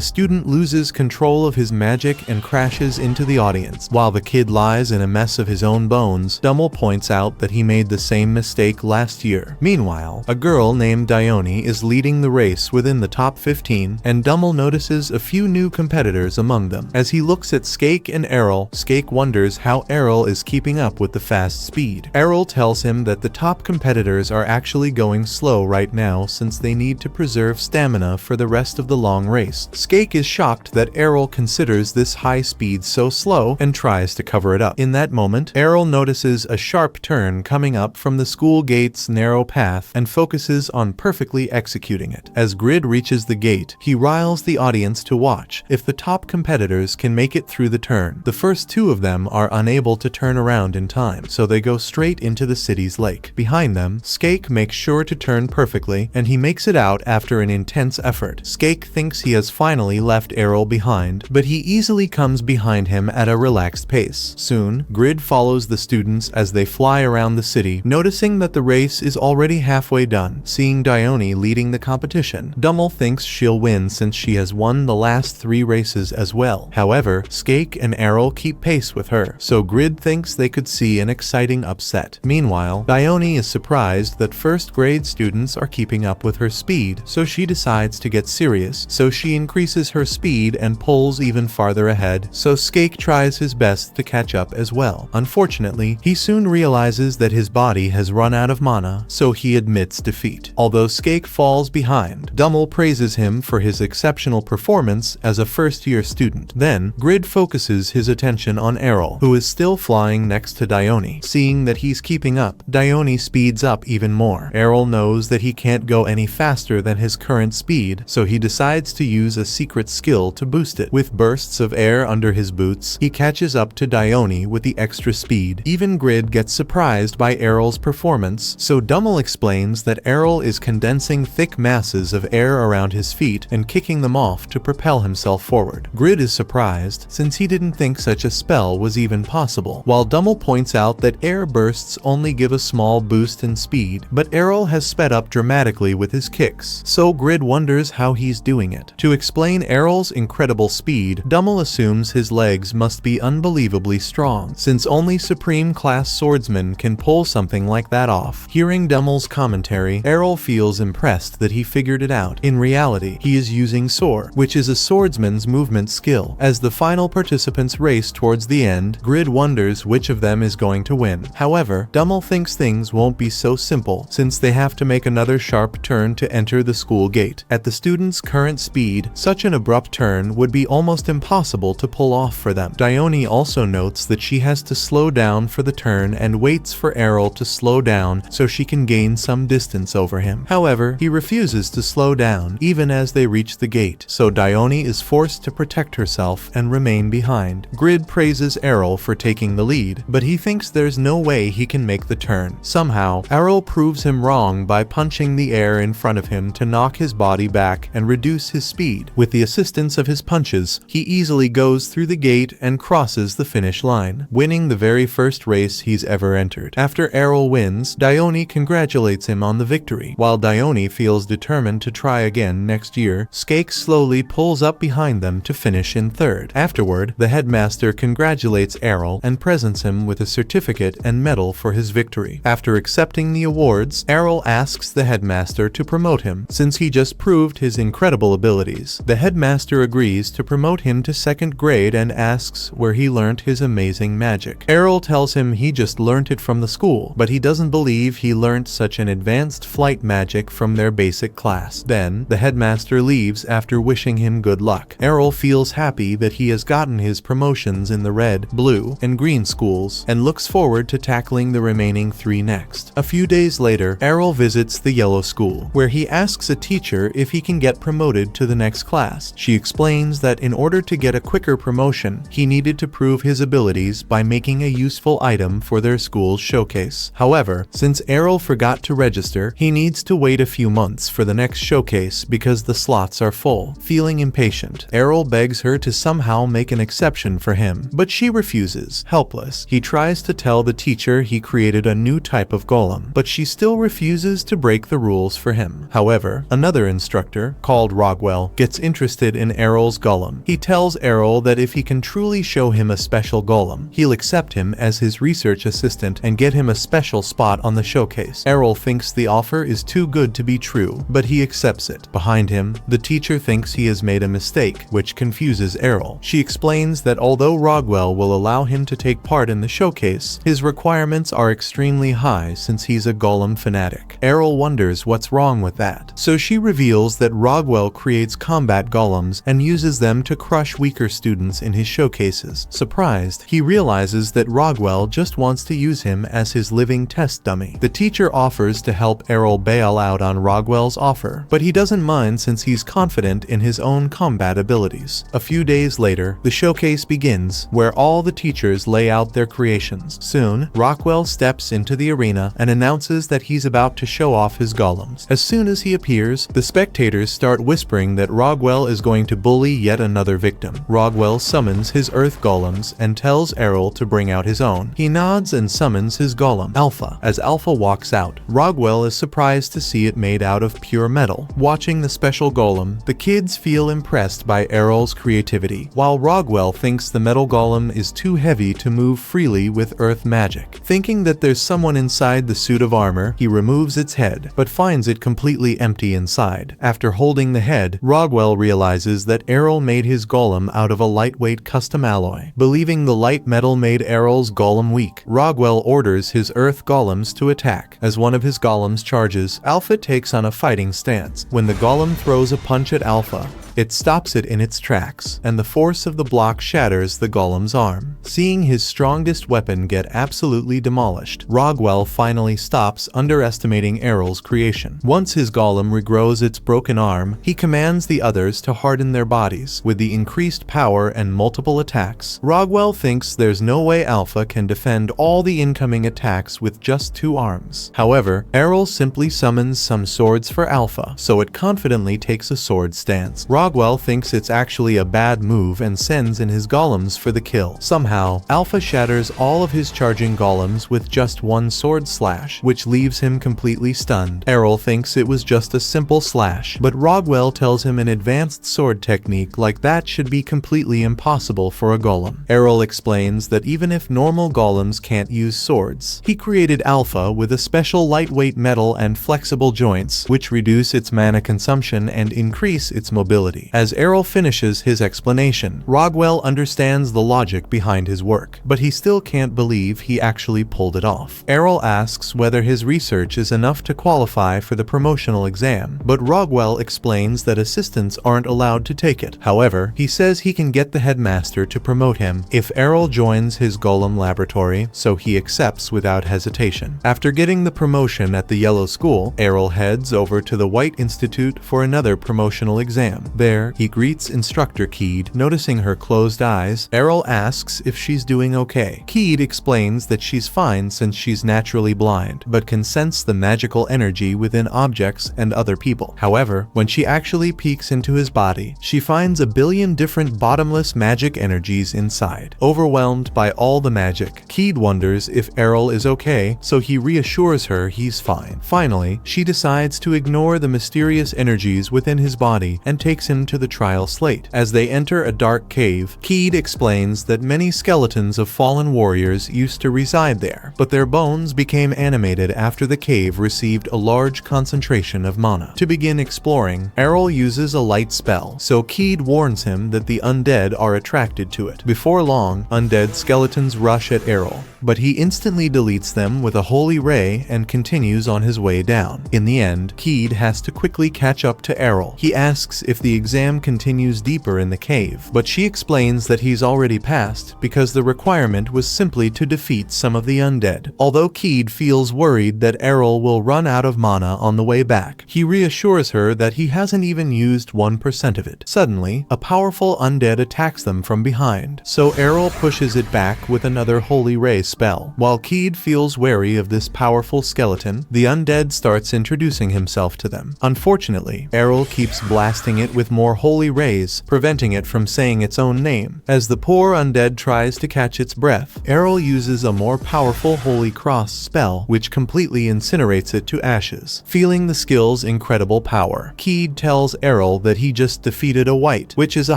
student loses control of his magic and crashes into the audience. While the kid lies in a mess of his own bones, Dummel points out that he made the same mistake last year. Meanwhile, a girl named Dione is leading the race within the top 15, and Dummel notices a few new competitors among them. As he looks at Skake and Errol, Skake wonders how Errol is keeping up with the fast speed. Errol tells him that the top competitors are actually going slow right now since they need to preserve stamina for the rest of the long race. Skake is shocked that Errol considers this high speed so slow and tries to cover it up. In that moment, Errol notices a sharp turn coming up from the school gate's narrow path and focuses on perfectly executing it. As Grid reaches the gate, he riles the audience to watch if the top competitors can make it through the turn. The first two of them are unable to turn around in time, so they go straight into the city's lake. Behind them, Skake makes sure to turn perfectly, and he makes it out after an intense effort. Skake thinks he has finally left Errol behind, but he easily comes behind him at a relaxed pace. Soon, Grid follows the students as they fly around the city, noticing that the race is already halfway done. Seeing Dione leading the competition, Dummel thinks she'll win since she has won the last 3 races as well. However, Skake and Errol keep pace with her, so Grid thinks they could see an exciting upset. Meanwhile, Dione is surprised that first grade students are keeping up with her speed, so she decides to get serious, so she increases her speed and pulls even farther ahead, so Skake tries his best to catch up as well. Unfortunately, he soon realizes that his body has run out of mana, so he admits defeat. Although Skake falls behind, Dummel praises him for his exceptional performance as a first-year student. Then, Grid focuses his attention on Errol, who is still flying next to Dione. Seeing that he's keeping up, Dione speeds up even more. Errol knows that he can't go any faster than his current speed, so he decides to use a secret skill to boost it. With bursts of air under his boots, he catches up to Dione with the extra speed. Even Grid gets surprised by Errol's performance, so Dummel explains that Errol is condensing thick masses of air around his feet and kicking them off to propel himself forward. Grid is surprised, since he didn't think such a spell was even possible, while Dummel points out that air bursts only give a small boost in speed, but Errol has sped up dramatically with his kicks, so Grid wonders how he's doing it. To explain Errol's incredible speed, Dummel assumes his legs must be unbelievably strong, since only Supreme Class swordsmen can pull something like that off. Hearing Dummel's commentary, Errol feels impressed that he figured it out. In reality, he is using Soar, which is a swordsman's movement skill. As the final participants race towards the end, Grid wonders which of them is going to win. However, Dummel thinks things won't be so simple, since they have to make another sharp turn to enter the school gate. At the students' current speed, such an abrupt turn would be almost impossible to pull off for them. Dione also notes that she has to slow down for the turn and waits for Errol to slow down so she can gain some distance over him. However, he refuses to slow down even as they reach the gate, so Dione is forced to protect herself and remain behind. Grid praises Errol for taking the lead, but he thinks there's no way he can make the turn. Somehow, Errol proves him wrong by punching the air in front of him to knock his body back and reduce his speed. With the assistance of his punches, he easily goes through the gate and crosses the finish line, winning the very first race he's ever entered. After Errol wins, Dione congratulates him on the victory. While Dione feels determined to try again next year, Skake slowly pulls up behind them to finish in third. Afterward, the headmaster congratulates Errol and presents him with a certificate and medal for his victory. After accepting the awards, Errol asks the headmaster to promote him, since he just proved his incredible abilities. The headmaster agrees to promote him to 2nd grade and asks where he learned his amazing magic. Errol tells him he just learned it from the school, but he doesn't believe he learned such an advanced flight magic from their basic class. Then, the headmaster leaves after wishing him good luck. Errol feels happy that he has gotten his promotions in the red, blue, and green schools, and looks forward to tackling the remaining 3 next. A few days later, Errol visits the yellow school, where he asks a teacher if he can get promoted to the next class. She explains that in order to get a quicker promotion, he needed to prove his abilities by making a useful item for their school's showcase. However, since Errol forgot to register, he needs to wait a few months for the next showcase because the slots are full. Feeling impatient, Errol begs her to somehow make an exception for him, but she refuses. Helpless, he tries to tell the teacher he created a new type of golem, but she still refuses to break the rules for him. However, another instructor, called Rogwell, gets interested in Errol's golem. He tells Errol that if he can truly show him a special golem, he'll accept him as his research assistant and get him a special spot on the showcase. Errol thinks the offer is too good to be true, but he accepts it. Behind him, the teacher thinks he has made a mistake, which confuses Errol. She explains that although Rogwell will allow him to take part in the showcase, his requirements are extremely high since he's a golem fanatic. Errol wonders what's wrong with that, so she reveals that Rogwell creates combat golems and uses them to crush weaker students in his showcases. Surprised, he realizes that Rogwell just wants to use him as his living test dummy. The teacher offers to help Errol bail out on Rogwell's offer, but he doesn't mind since he's confident in his own combat abilities. A few days later, the showcase begins, where all the teachers lay out their creations. Soon, Rockwell steps into the arena and announces that he's about to show off his golems. As soon as he appears, the spectators start whispering that Rogwell is going to bully yet another victim. Rogwell summons his earth golems and tells Errol to bring out his own. He nods and summons his golem, Alpha. As Alpha walks out, Rogwell is surprised to see it made out of pure metal. Watching the special golem, the kids feel impressed by Errol's creativity, while Rogwell thinks the metal golem is too heavy to move freely with earth magic. Thinking that there's someone inside the suit of armor, he removes its head, but finds it completely empty inside. After holding the head, Rogwell realizes that Errol made his golem out of a lightweight custom alloy. Believing the light metal made Errol's golem weak, Rogwell orders his earth golems to attack. As one of his golems charges, Alpha takes on a fighting stance. When the golem throws a punch at Alpha, it stops it in its tracks, and the force of the block shatters the golem's arm. Seeing his strongest weapon get absolutely demolished, Rogwell finally stops underestimating Errol's creation. Once his golem regrows its broken arm, he commands the others to harden their bodies. With the increased power and multiple attacks, Rogwell thinks there's no way Alpha can defend all the incoming attacks with just 2 arms. However, Errol simply summons some swords for Alpha, so it confidently takes a sword stance. Rogwell thinks it's actually a bad move and sends in his golems for the kill. Somehow, Alpha shatters all of his charging golems with just 1 sword slash, which leaves him completely stunned. Errol thinks it was just a simple slash, but Rogwell tells him an advanced sword technique like that should be completely impossible for a golem. Errol explains that even if normal golems can't use swords, he created Alpha with a special lightweight metal and flexible joints, which reduce its mana consumption and increase its mobility. As Errol finishes his explanation, Rogwell understands the logic behind his work, but he still can't believe he actually pulled it off. Errol asks whether his research is enough to qualify for the promotional exam, but Rogwell explains that assistants aren't allowed to take it. However, he says he can get the headmaster to promote him if Errol joins his golem laboratory, so he accepts without hesitation. After getting the promotion at the Yellow School, Errol heads over to the White Institute for another promotional exam. There, he greets Instructor Keed. Noticing her closed eyes, Errol asks if she's doing okay. Keed explains that she's fine since she's naturally blind, but can sense the magical energy within objects and other people. However, when she actually peeks into his body, she finds a billion different bottomless magic energies inside. Overwhelmed by all the magic, Keed wonders if Errol is okay, so he reassures her he's fine. Finally, she decides to ignore the mysterious energies within his body and takes him to the trial slate. As they enter a dark cave, Keed explains that many skeletons of fallen warriors used to reside there, but their bones became animated after the cave received a large concentration of mana. To begin exploring, Errol uses a light spell, so Keed warns him that the undead are attracted to it. Before long, undead skeletons rush at Errol, but he instantly deletes them with a holy ray and continues on his way down. In the end, Keed has to quickly catch up to Errol. He asks if the exam continues deeper in the cave, but she explains that he's already passed because the requirement was simply to defeat some of the undead. Although Keed feels worried that Errol will run out of mana on the way back, he reassures her that he hasn't even used 1% of it. Suddenly, a powerful undead attacks them from behind, so Errol pushes it back with another Holy Ray spell. While Keed feels wary of this powerful skeleton, the undead starts introducing himself to them. Unfortunately, Errol keeps blasting it with more Holy Rays, preventing it from saying its own name. As the poor undead tries to catch its breath, Errol uses a more powerful Holy Cross spell, which completely incinerates it to ashes. Feeling the skill's incredible power, Keed tells Errol that he just defeated a wight, which is a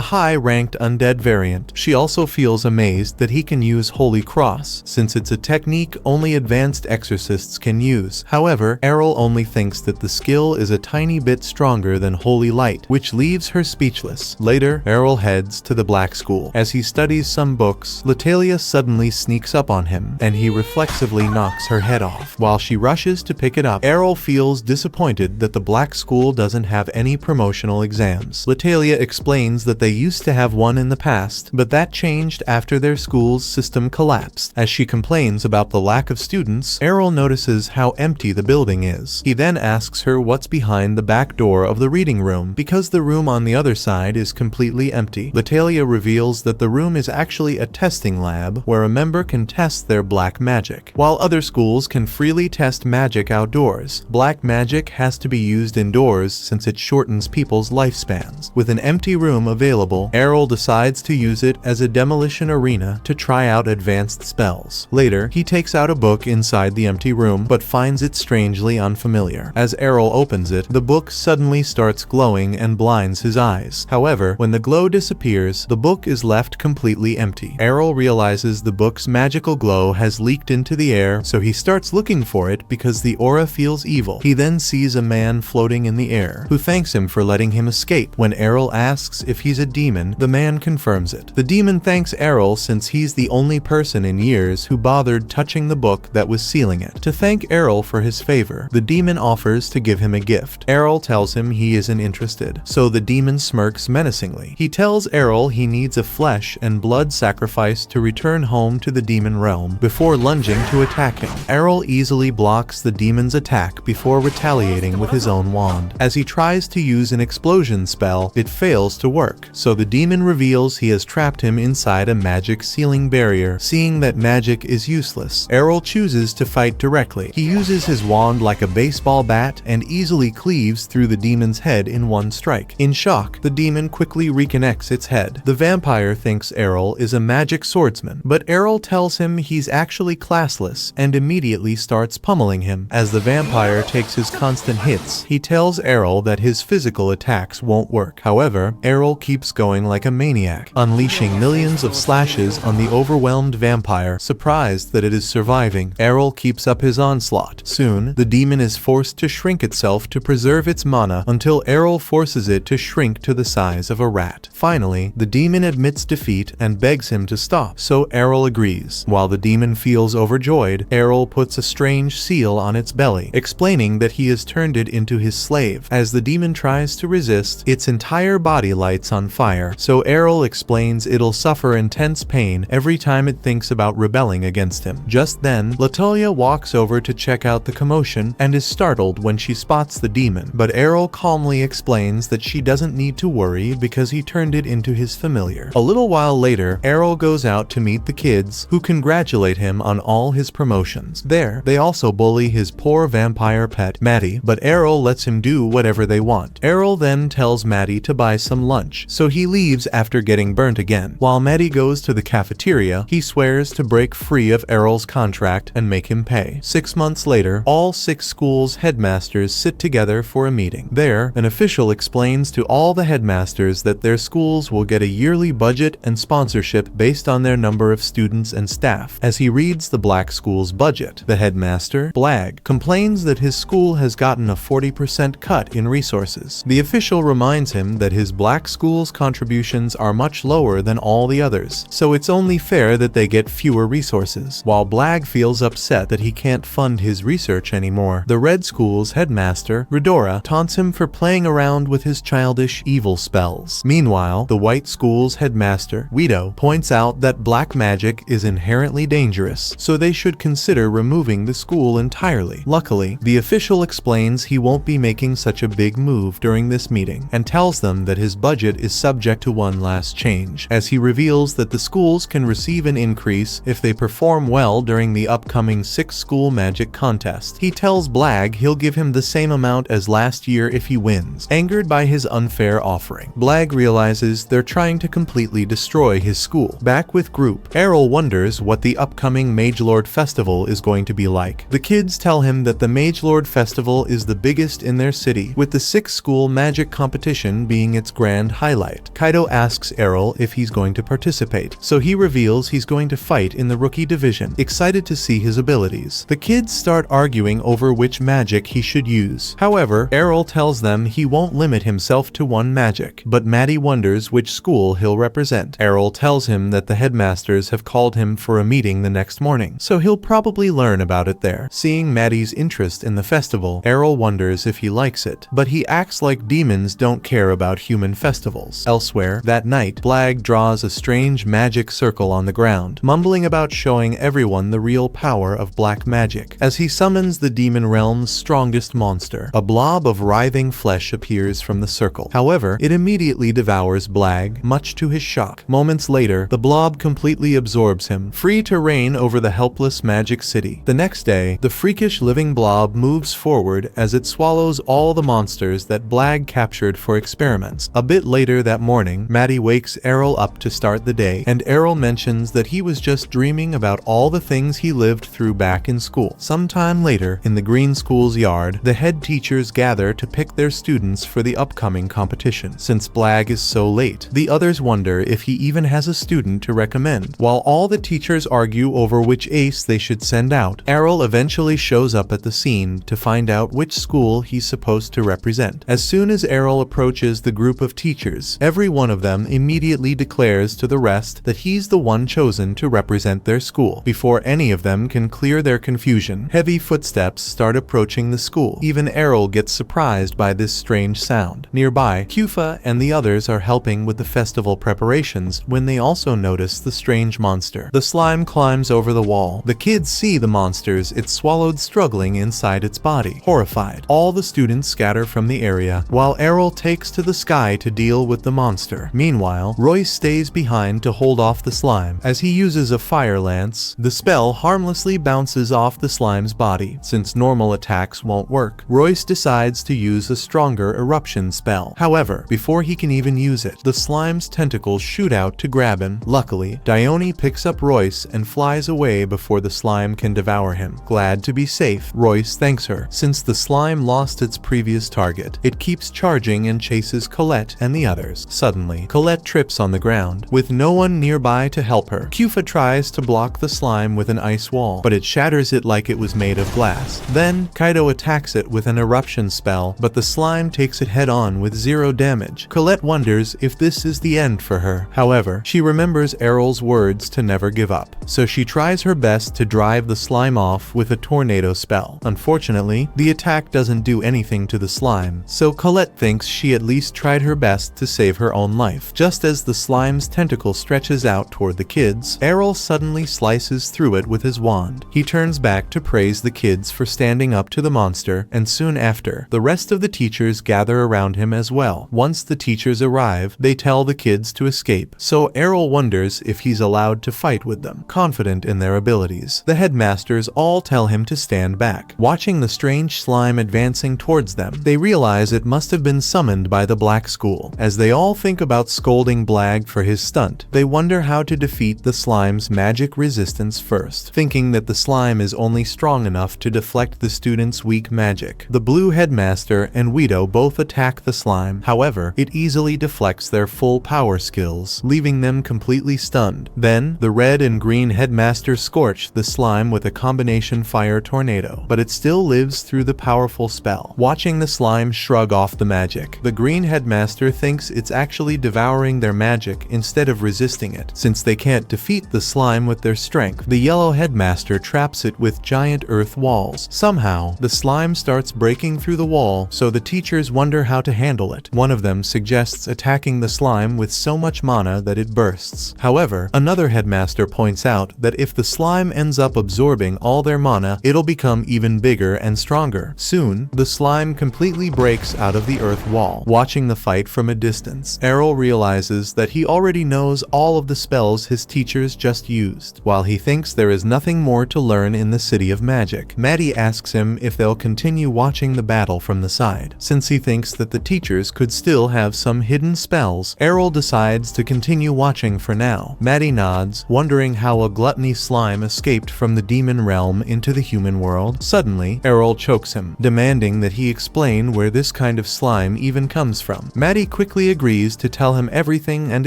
high-ranked undead variant. She also feels amazed that he can use Holy Cross, since it's a technique only advanced exorcists can use. However, Errol only thinks that the skill is a tiny bit stronger than Holy Light, which leaves her speechless. Later, Errol heads to the Black School. As he studies some books, Latalia suddenly sneaks up on him, and he reflexively knocks her head off. While she rushes to pick it up, Errol feels disappointed that the Black School doesn't have any promotional exams. Latalia explains that they used to have one in the past, but that changed after their school's system collapsed. As she complains about the lack of students, Errol notices how empty the building is. He then asks her what's behind the back door of the reading room, because the room on the other side is completely empty. Latalia reveals that the room is actually a testing lab where a member can test their black magic. While other schools can freely test magic outdoors, black magic has to be used indoors since it shortens people's lifespans. With an empty room available, Errol decides to use it as a demolition arena to try out advanced spells. Later, he takes out a book inside the empty room, but finds it strangely unfamiliar. As Errol opens it, the book suddenly starts glowing and blinds his eyes. However, when the glow disappears, the book is left completely empty. Errol realizes the book's magical glow has leaked into the air, so he starts looking for it because the aura feels evil. He then sees a man floating in the air, who thanks him for letting him escape. When Errol asks if he's a demon, the man confirms it. The demon thanks Errol since he's the only person in years who bothered touching the book that was sealing it. To thank Errol for his favor, the demon offers to give him a gift. Errol tells him he isn't interested, so the demon smirks menacingly. He tells Errol he needs a flesh and blood sacrifice to return home to the demon realm before lunging to attack him. Errol easily blocks the demon's attack before retaliating with his own wand. As he tries to use an explosion spell, it fails to work, so the demon reveals he has trapped him inside a magic sealing barrier. Seeing that magic is useless, Errol chooses to fight directly. He uses his wand like a baseball bat and easily cleaves through the demon's head in one strike. In shock, the demon quickly reconnects its head. The vampire thinks Errol is a magic swordsman, but Errol tells him he's actually classless and immediately starts pummeling him. As the vampire takes his constant hits, he tells Errol that his physical attacks won't work. However, Errol keeps going like a maniac, unleashing millions of slashes on the overwhelmed vampire. Surprised that it is surviving, Errol keeps up his onslaught. Soon, the demon is forced to shrink itself to preserve its mana until Errol forces it to shrink to the size of a rat. Finally, the demon admits defeat and begs him to stop, so Errol agrees. While the demon feels overjoyed, Errol puts a strange seal on its belly, explaining that he has turned it into his slave. As the demon tries to resist, its entire body lights on fire, so Errol explains it'll suffer intense pain every time it thinks about rebelling against him. Just then, Latalia walks over to check out the commotion and is startled when she spots the demon, but Errol calmly explains that she doesn't need to worry because he turned it into his familiar. A little while later, Errol goes out to meet the kids, who congratulate him on all his promotions. There, they also bully his poor vampire pet, Maddie, but Errol lets him do whatever they want. Errol then tells Maddie to buy some lunch, so he leaves after getting burnt again. While Maddie goes to the cafeteria, he swears to break free of Errol's contract and make him pay. 6 months later, all 6 schools' headmasters sit together for a meeting. There, an official explains to all the headmasters that their schools will get a yearly budget and sponsorship based on their number of students and staff. As he reads the Black School's budget, the headmaster, Blag, complains that his school has gotten a 40% cut in resources. The official reminds him that his Black School's contributions are much lower than all the others, so it's only fair that they get fewer resources. While Blag feels upset that he can't fund his research anymore, the Red School's headmaster, Redora, taunts him for playing around with his child's childish, evil spells. Meanwhile, the White School's headmaster, Guido, points out that black magic is inherently dangerous, so they should consider removing the school entirely. Luckily, the official explains he won't be making such a big move during this meeting, and tells them that his budget is subject to one last change, as he reveals that the schools can receive an increase if they perform well during the upcoming 6-school magic contest. He tells Blag he'll give him the same amount as last year if he wins, angered by his unfair offering. Blag realizes they're trying to completely destroy his school. Back with group, Errol wonders what the upcoming Magelord Festival is going to be like. The kids tell him that the Magelord Festival is the biggest in their city, with the 6-school magic competition being its grand highlight. Kaido asks Errol if he's going to participate, so he reveals he's going to fight in the rookie division, excited to see his abilities. The kids start arguing over which magic he should use. However, Errol tells them he won't limit himself to one magic, but Maddie wonders which school he'll represent. Errol tells him that the headmasters have called him for a meeting the next morning, so he'll probably learn about it there. Seeing Maddie's interest in the festival, Errol wonders if he likes it, but he acts like demons don't care about human festivals. Elsewhere, that night, Blag draws a strange magic circle on the ground, mumbling about showing everyone the real power of black magic. As he summons the demon realm's strongest monster, a blob of writhing flesh appears from the circle. However, it immediately devours Blag, much to his shock. Moments later, the blob completely absorbs him, free to reign over the helpless magic city. The next day, the freakish living blob moves forward as it swallows all the monsters that Blag captured for experiments. A bit later that morning, Maddie wakes Errol up to start the day, and Errol mentions that he was just dreaming about all the things he lived through back in school. Sometime later, in the Green School's yard, the head teachers gather to pick their students for the upcoming competition. Since Blag is so late, the others wonder if he even has a student to recommend. While all the teachers argue over which ace they should send out, Errol eventually shows up at the scene to find out which school he's supposed to represent. As soon as Errol approaches the group of teachers, every one of them immediately declares to the rest that he's the one chosen to represent their school. Before any of them can clear their confusion, heavy footsteps start approaching the school. Even Errol gets surprised by this strange sound. Nearby, Kufa and the others are helping with the festival preparations when they also notice the strange monster. The slime climbs over the wall. The kids see the monsters it swallowed struggling inside its body. Horrified, all the students scatter from the area, while Errol takes to the sky to deal with the monster. Meanwhile, Royce stays behind to hold off the slime. As he uses a fire lance, the spell harmlessly bounces off the slime's body. Since normal attacks won't work, Royce decides to use a stronger eruption spell. However, before he can even use it, the slime's tentacles shoot out to grab him. Luckily, Dione picks up Royce and flies away before the slime can devour him. Glad to be safe, Royce thanks her. Since the slime lost its previous target, it keeps charging and chases Colette and the others. Suddenly, Colette trips on the ground, with no one nearby to help her. Kufa tries to block the slime with an ice wall, but it shatters it like it was made of glass. Then, Kaido attacks it with an eruption spell, but the slime takes it head-on with 0 damage. Colette wonders if this is the end for her. However, she remembers Errol's words to never give up, so she tries her best to drive the slime off with a tornado spell. Unfortunately, the attack doesn't do anything to the slime, so Colette thinks she at least tried her best to save her own life. Just as the slime's tentacle stretches out toward the kids, Errol suddenly slices through it with his wand. He turns back to praise the kids for standing up to the monster, and soon after, the rest of the teachers gather around him as well. Once the teachers arrive, they tell the kids to escape, so Errol wonders if he's allowed to fight with them, confident in their abilities. The headmasters all tell him to stand back. Watching the strange slime advancing towards them, they realize it must have been summoned by the Black School. As they all think about scolding Blag for his stunt, they wonder how to defeat the slime's magic resistance first, thinking that the slime is only strong enough to deflect the students' weak magic. The blue headmaster and Guido both attack the slime. However, it easily deflects their full power skills, leaving them completely stunned. Then, the red and green headmaster scorch the slime with a combination fire tornado, but it still lives through the powerful spell. Watching the slime shrug off the magic, the green headmaster thinks it's actually devouring their magic instead of resisting it. Since they can't defeat the slime with their strength, the yellow headmaster traps it with giant earth walls. Somehow, the slime starts breaking through the wall, so the teachers wonder how to handle handle it. One of them suggests attacking the slime with so much mana that it bursts. However, another headmaster points out that if the slime ends up absorbing all their mana, it'll become even bigger and stronger. Soon, the slime completely breaks out of the earth wall. Watching the fight from a distance, Errol realizes that he already knows all of the spells his teachers just used. While he thinks there is nothing more to learn in the City of Magic, Maddie asks him if they'll continue watching the battle from the side. Since he thinks that the teachers could still have some hidden spells, Errol decides to continue watching for now. Maddie nods, wondering how a gluttony slime escaped from the demon realm into the human world. Suddenly, Errol chokes him, demanding that he explain where this kind of slime even comes from. Maddie quickly agrees to tell him everything and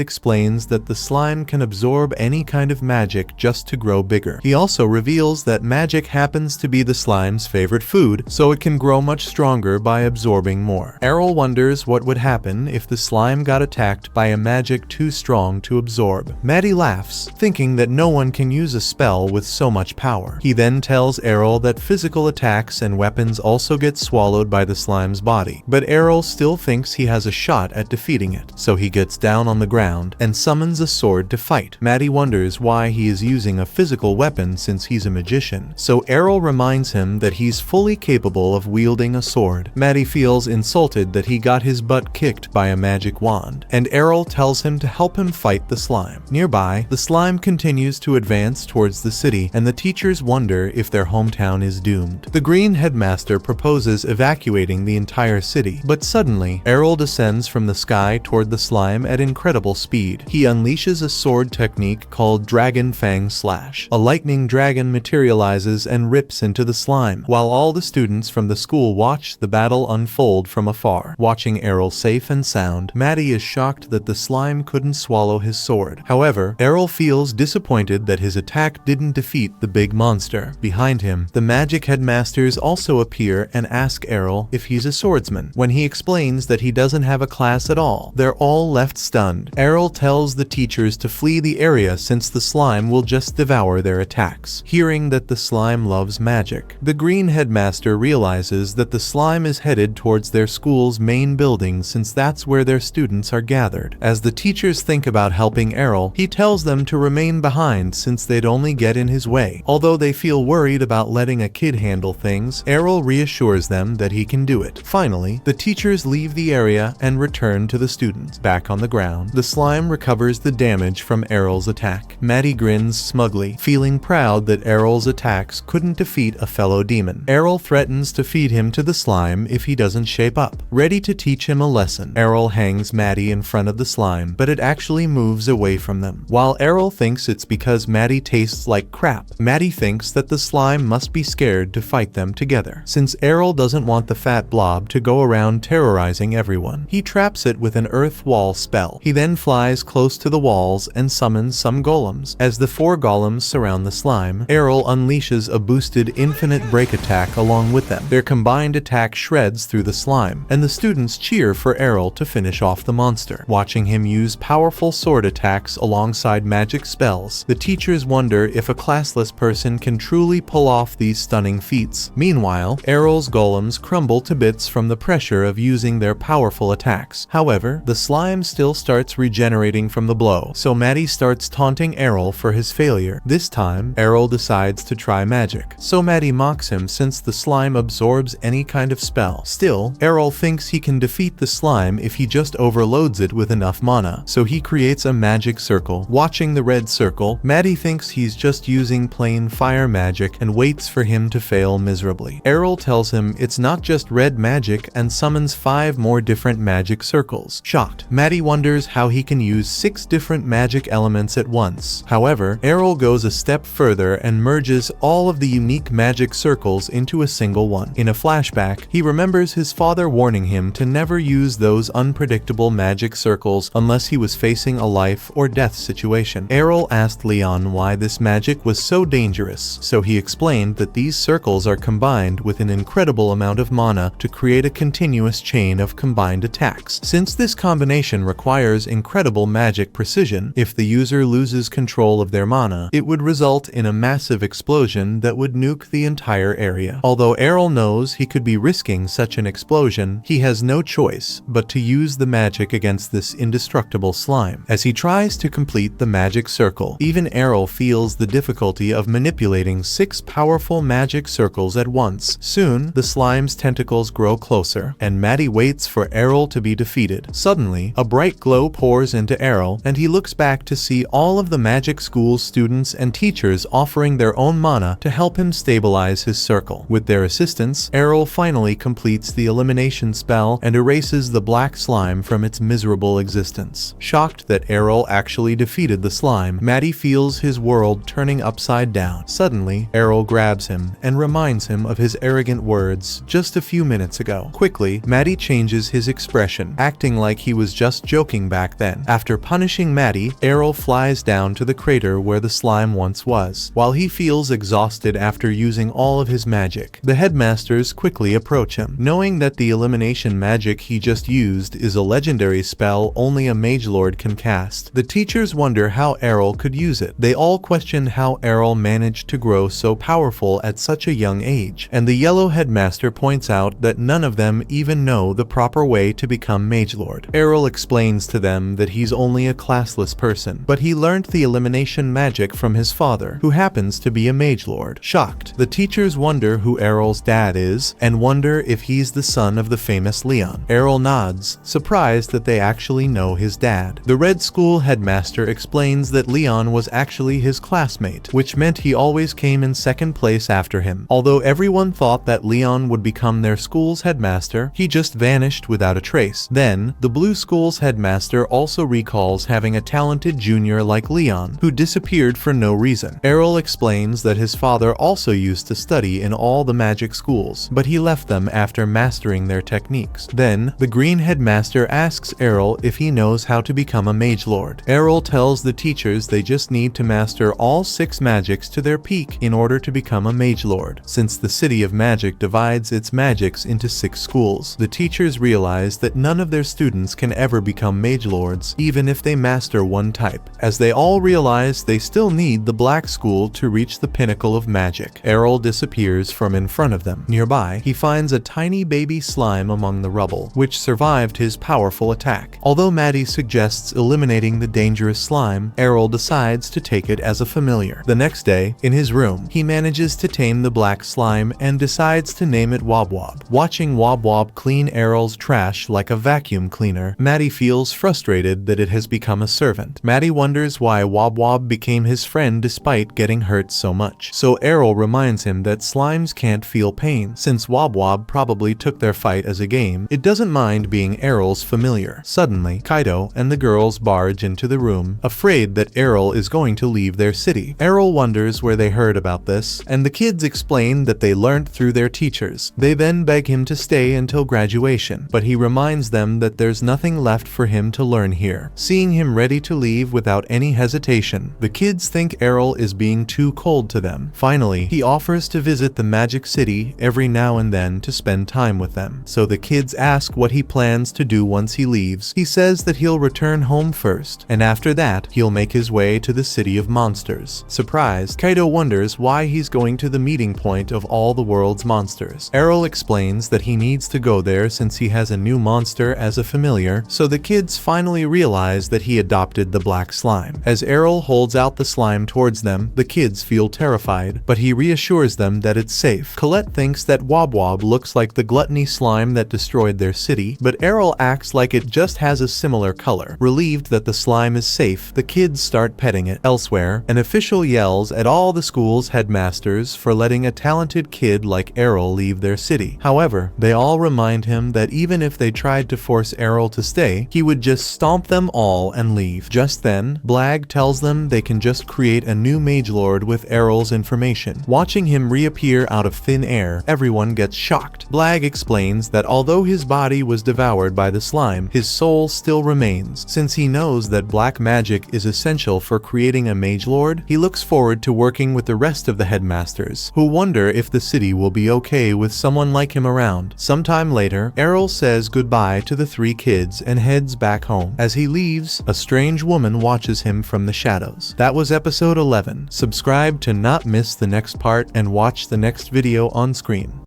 explains that the slime can absorb any kind of magic just to grow bigger. He also reveals that magic happens to be the slime's favorite food, so it can grow much stronger by absorbing more. Errol wonders what would happen if the slime got attacked by a magic too strong to absorb. Maddie laughs, thinking that no one can use a spell with so much power. He then tells Errol that physical attacks and weapons also get swallowed by the slime's body, but Errol still thinks he has a shot at defeating it, so he gets down on the ground and summons a sword to fight. Maddie wonders why he is using a physical weapon since he's a magician, so Errol reminds him that he's fully capable of wielding a sword. Maddie feels insulted that he got his butt kicked by a magic wand, and Errol tells him to help him fight the slime. Nearby, the slime continues to advance towards the city, and the teachers wonder if their hometown is doomed. The green headmaster proposes evacuating the entire city, but suddenly, Errol descends from the sky toward the slime at incredible speed. He unleashes a sword technique called Dragon Fang Slash. A lightning dragon materializes and rips into the slime, while all the students from the school watch the battle unfold from afar. Watching Errol safe and sound, Maddie is shocked that the slime couldn't swallow his sword. However, Errol feels disappointed that his attack didn't defeat the big monster. Behind him, the magic headmasters also appear and ask Errol if he's a swordsman. When he explains that he doesn't have a class at all, they're all left stunned. Errol tells the teachers to flee the area since the slime will just devour their attacks. Hearing that the slime loves magic, the green headmaster realizes that the slime is headed towards their school's main building since that's where their students are gathered. As the teachers think about helping Errol, he tells them to remain behind since they'd only get in his way. Although they feel worried about letting a kid handle things, Errol reassures them that he can do it. Finally, the teachers leave the area and return to the students. Back on the ground, the slime recovers the damage from Errol's attack. Maddie grins smugly, feeling proud that Errol's attacks couldn't defeat a fellow demon. Errol threatens to feed him to the slime if he doesn't shape up. Ready to teach him a lesson, Errol hangs Maddie in front of the slime, but it actually moves away from them. While Errol thinks it's because Maddie tastes like crap, Maddie thinks that the slime must be scared to fight them together. Since Errol doesn't want the fat blob to go around terrorizing everyone, he traps it with an earth wall spell. He then flies close to the walls and summons some golems. As the 4 golems surround the slime, Errol unleashes a boosted infinite break attack along with them. Their combined attack shreds through the slime, and the students cheer for Errol to finish off the monster. Watching him use powerful sword attacks alongside magic spells, the teachers wonder if a classless person can truly pull off these stunning feats. Meanwhile, Errol's golems crumble to bits from the pressure of using their powerful attacks. However, the slime still starts regenerating from the blow, so Maddie starts taunting Errol for his failure. This time, Errol decides to try magic, so Maddie mocks him since the slime absorbs any kind of spell. Still, Errol thinks he can defeat the slime if he just overloads it with enough mana, so he creates a magic circle. Watching the red circle, Maddie thinks he's just using plain fire magic and waits for him to fail miserably. Errol tells him it's not just red magic and summons 5 more different magic circles. Shocked, Maddie wonders how he can use 6 different magic elements at once. However, Errol goes a step further and merges all of the unique magic circles into a single one. In a flashback, he remembers his father warning him to never use those unpredictable magic circles unless he was facing a life or death situation. Errol asked Leon why this magic was so dangerous, so he explained that these circles are combined with an incredible amount of mana to create a continuous chain of combined attacks. Since this combination requires incredible magic precision, if the user loses control of their mana, it would result in a massive explosion that would nuke the entire area. Although Errol knows he could be risking such an explosion, he has no choice but to use the magic against this indestructible slime. As he tries to complete the magic circle, even Errol feels the difficulty of manipulating 6 powerful magic circles at once. Soon, the slime's tentacles grow closer, and Maddie waits for Errol to be defeated. Suddenly, a bright glow pours into Errol, and he looks back to see all of the magic school's students and teachers offering their own mana to help him stabilize his circle. With their assistance, Errol finally completes the elimination spell and erases the black slime from its miserable existence. Shocked that Errol actually defeated the slime, Maddie feels his world turning upside down. Suddenly, Errol grabs him and reminds him of his arrogant words just a few minutes ago. Quickly, Maddie changes his expression, acting like he was just joking back then. After punishing Maddie, Errol flies down to the crater where the slime once was. While he feels exhausted after using all of his magic, the headmasters quickly approach him. Knowing that the elimination magic he just used is a legendary spell only a mage lord can cast, the teachers wonder how Errol could use it. They all question how Errol managed to grow so powerful at such a young age, and the yellow headmaster points out that none of them even know the proper way to become mage lord. Errol explains to them that he's only a classless person, but he learned the elimination magic from his father, who happens to be a mage lord. Shocked, the teachers wonder who Errol's dad is, and wonder if he's the son of the famous Leon. Errol nods, surprised that they actually know his dad. The red school headmaster explains that Leon was actually his classmate, which meant he always came in second place after him. Although everyone thought that Leon would become their school's headmaster, he just vanished without a trace. Then, the blue school's headmaster also recalls having a talented junior like Leon, who disappeared for no reason. Errol explains that his father also used to study in all the magic schools, but he left them after mastering their techniques. Then, the green headmaster asks Errol if he knows how to become a mage lord. Errol tells the teachers they just need to master all 6 magics to their peak in order to become a mage lord. Since the city of magic divides its magics into 6 schools, the teachers realize that none of their students can ever become mage lords, even if they master one type. As they all realize they still need the black school to reach the pinnacle of magic, Errol disappears from in front of them. Nearby, he finds a tiny baby slime among the rubble, which survived his powerful attack. Although Maddie suggests eliminating the dangerous slime, Errol decides to take it as a familiar. The next day, in his room, he manages to tame the black slime and decides to name it Wob Wob. Watching Wob Wob clean Errol's trash like a vacuum cleaner, Maddie feels frustrated that it has become a servant. Maddie wonders why Wob Wob became his friend despite getting hurt so much. So Errol reminds him that slimes can't feel pain. Since Wob Wob probably took their fight as a game, it doesn't mind being Errol's familiar. Suddenly, Kaido and the girls barge into the room, afraid that Errol is going to leave their city. Errol wonders where they heard about this, and the kids explain that they learned through their teachers. They then beg him to stay until graduation, but he reminds them that there's nothing left for him to learn here. Seeing him ready to leave without any hesitation, the kids think Errol is being too cold to them. Finally, he offers to visit the Magic City every now and then to spend time with them. So the kids ask what he plans to do once he leaves. He says that he'll return home first, and after that, he'll make his way to the City of Monsters. Surprised, Kaido wonders why he's going to the meeting point of all the world's monsters. Errol explains that he needs to go there since he has a new monster as a familiar, so the kids finally realize that he adopted the black slime. As Errol holds out the slime towards them, the kids feel terrified, but he reassures them that it's safe. Colette thinks that Wob Wob looks like the gluttony slime that destroyed their city, but Errol acts like it just has a similar color. Relieved that the slime is safe, the kids start petting it. Elsewhere, an official yells at all the school's headmasters for letting a talented kid like Errol leave their city. However, they all remind him that even if they tried to force Errol to stay, he would just stomp them all and leave. Just then, Blag tells them they can just create a new mage lord with Errol's information. Watching him reappear out of thin air, everyone gets shocked. Blag explains that although his body was devoured by the slime, his soul still remains. Since he knows that black magic is essential for creating a mage lord, he looks forward to working with the rest of the headmasters, who wonder if the city will be okay with someone like him around. Sometime later, Errol says goodbye to the 3 kids and heads back home. As he leaves, a strange woman watches him from the shadows. That was episode 11. Subscribe to not miss the next part and watch the next video on screen.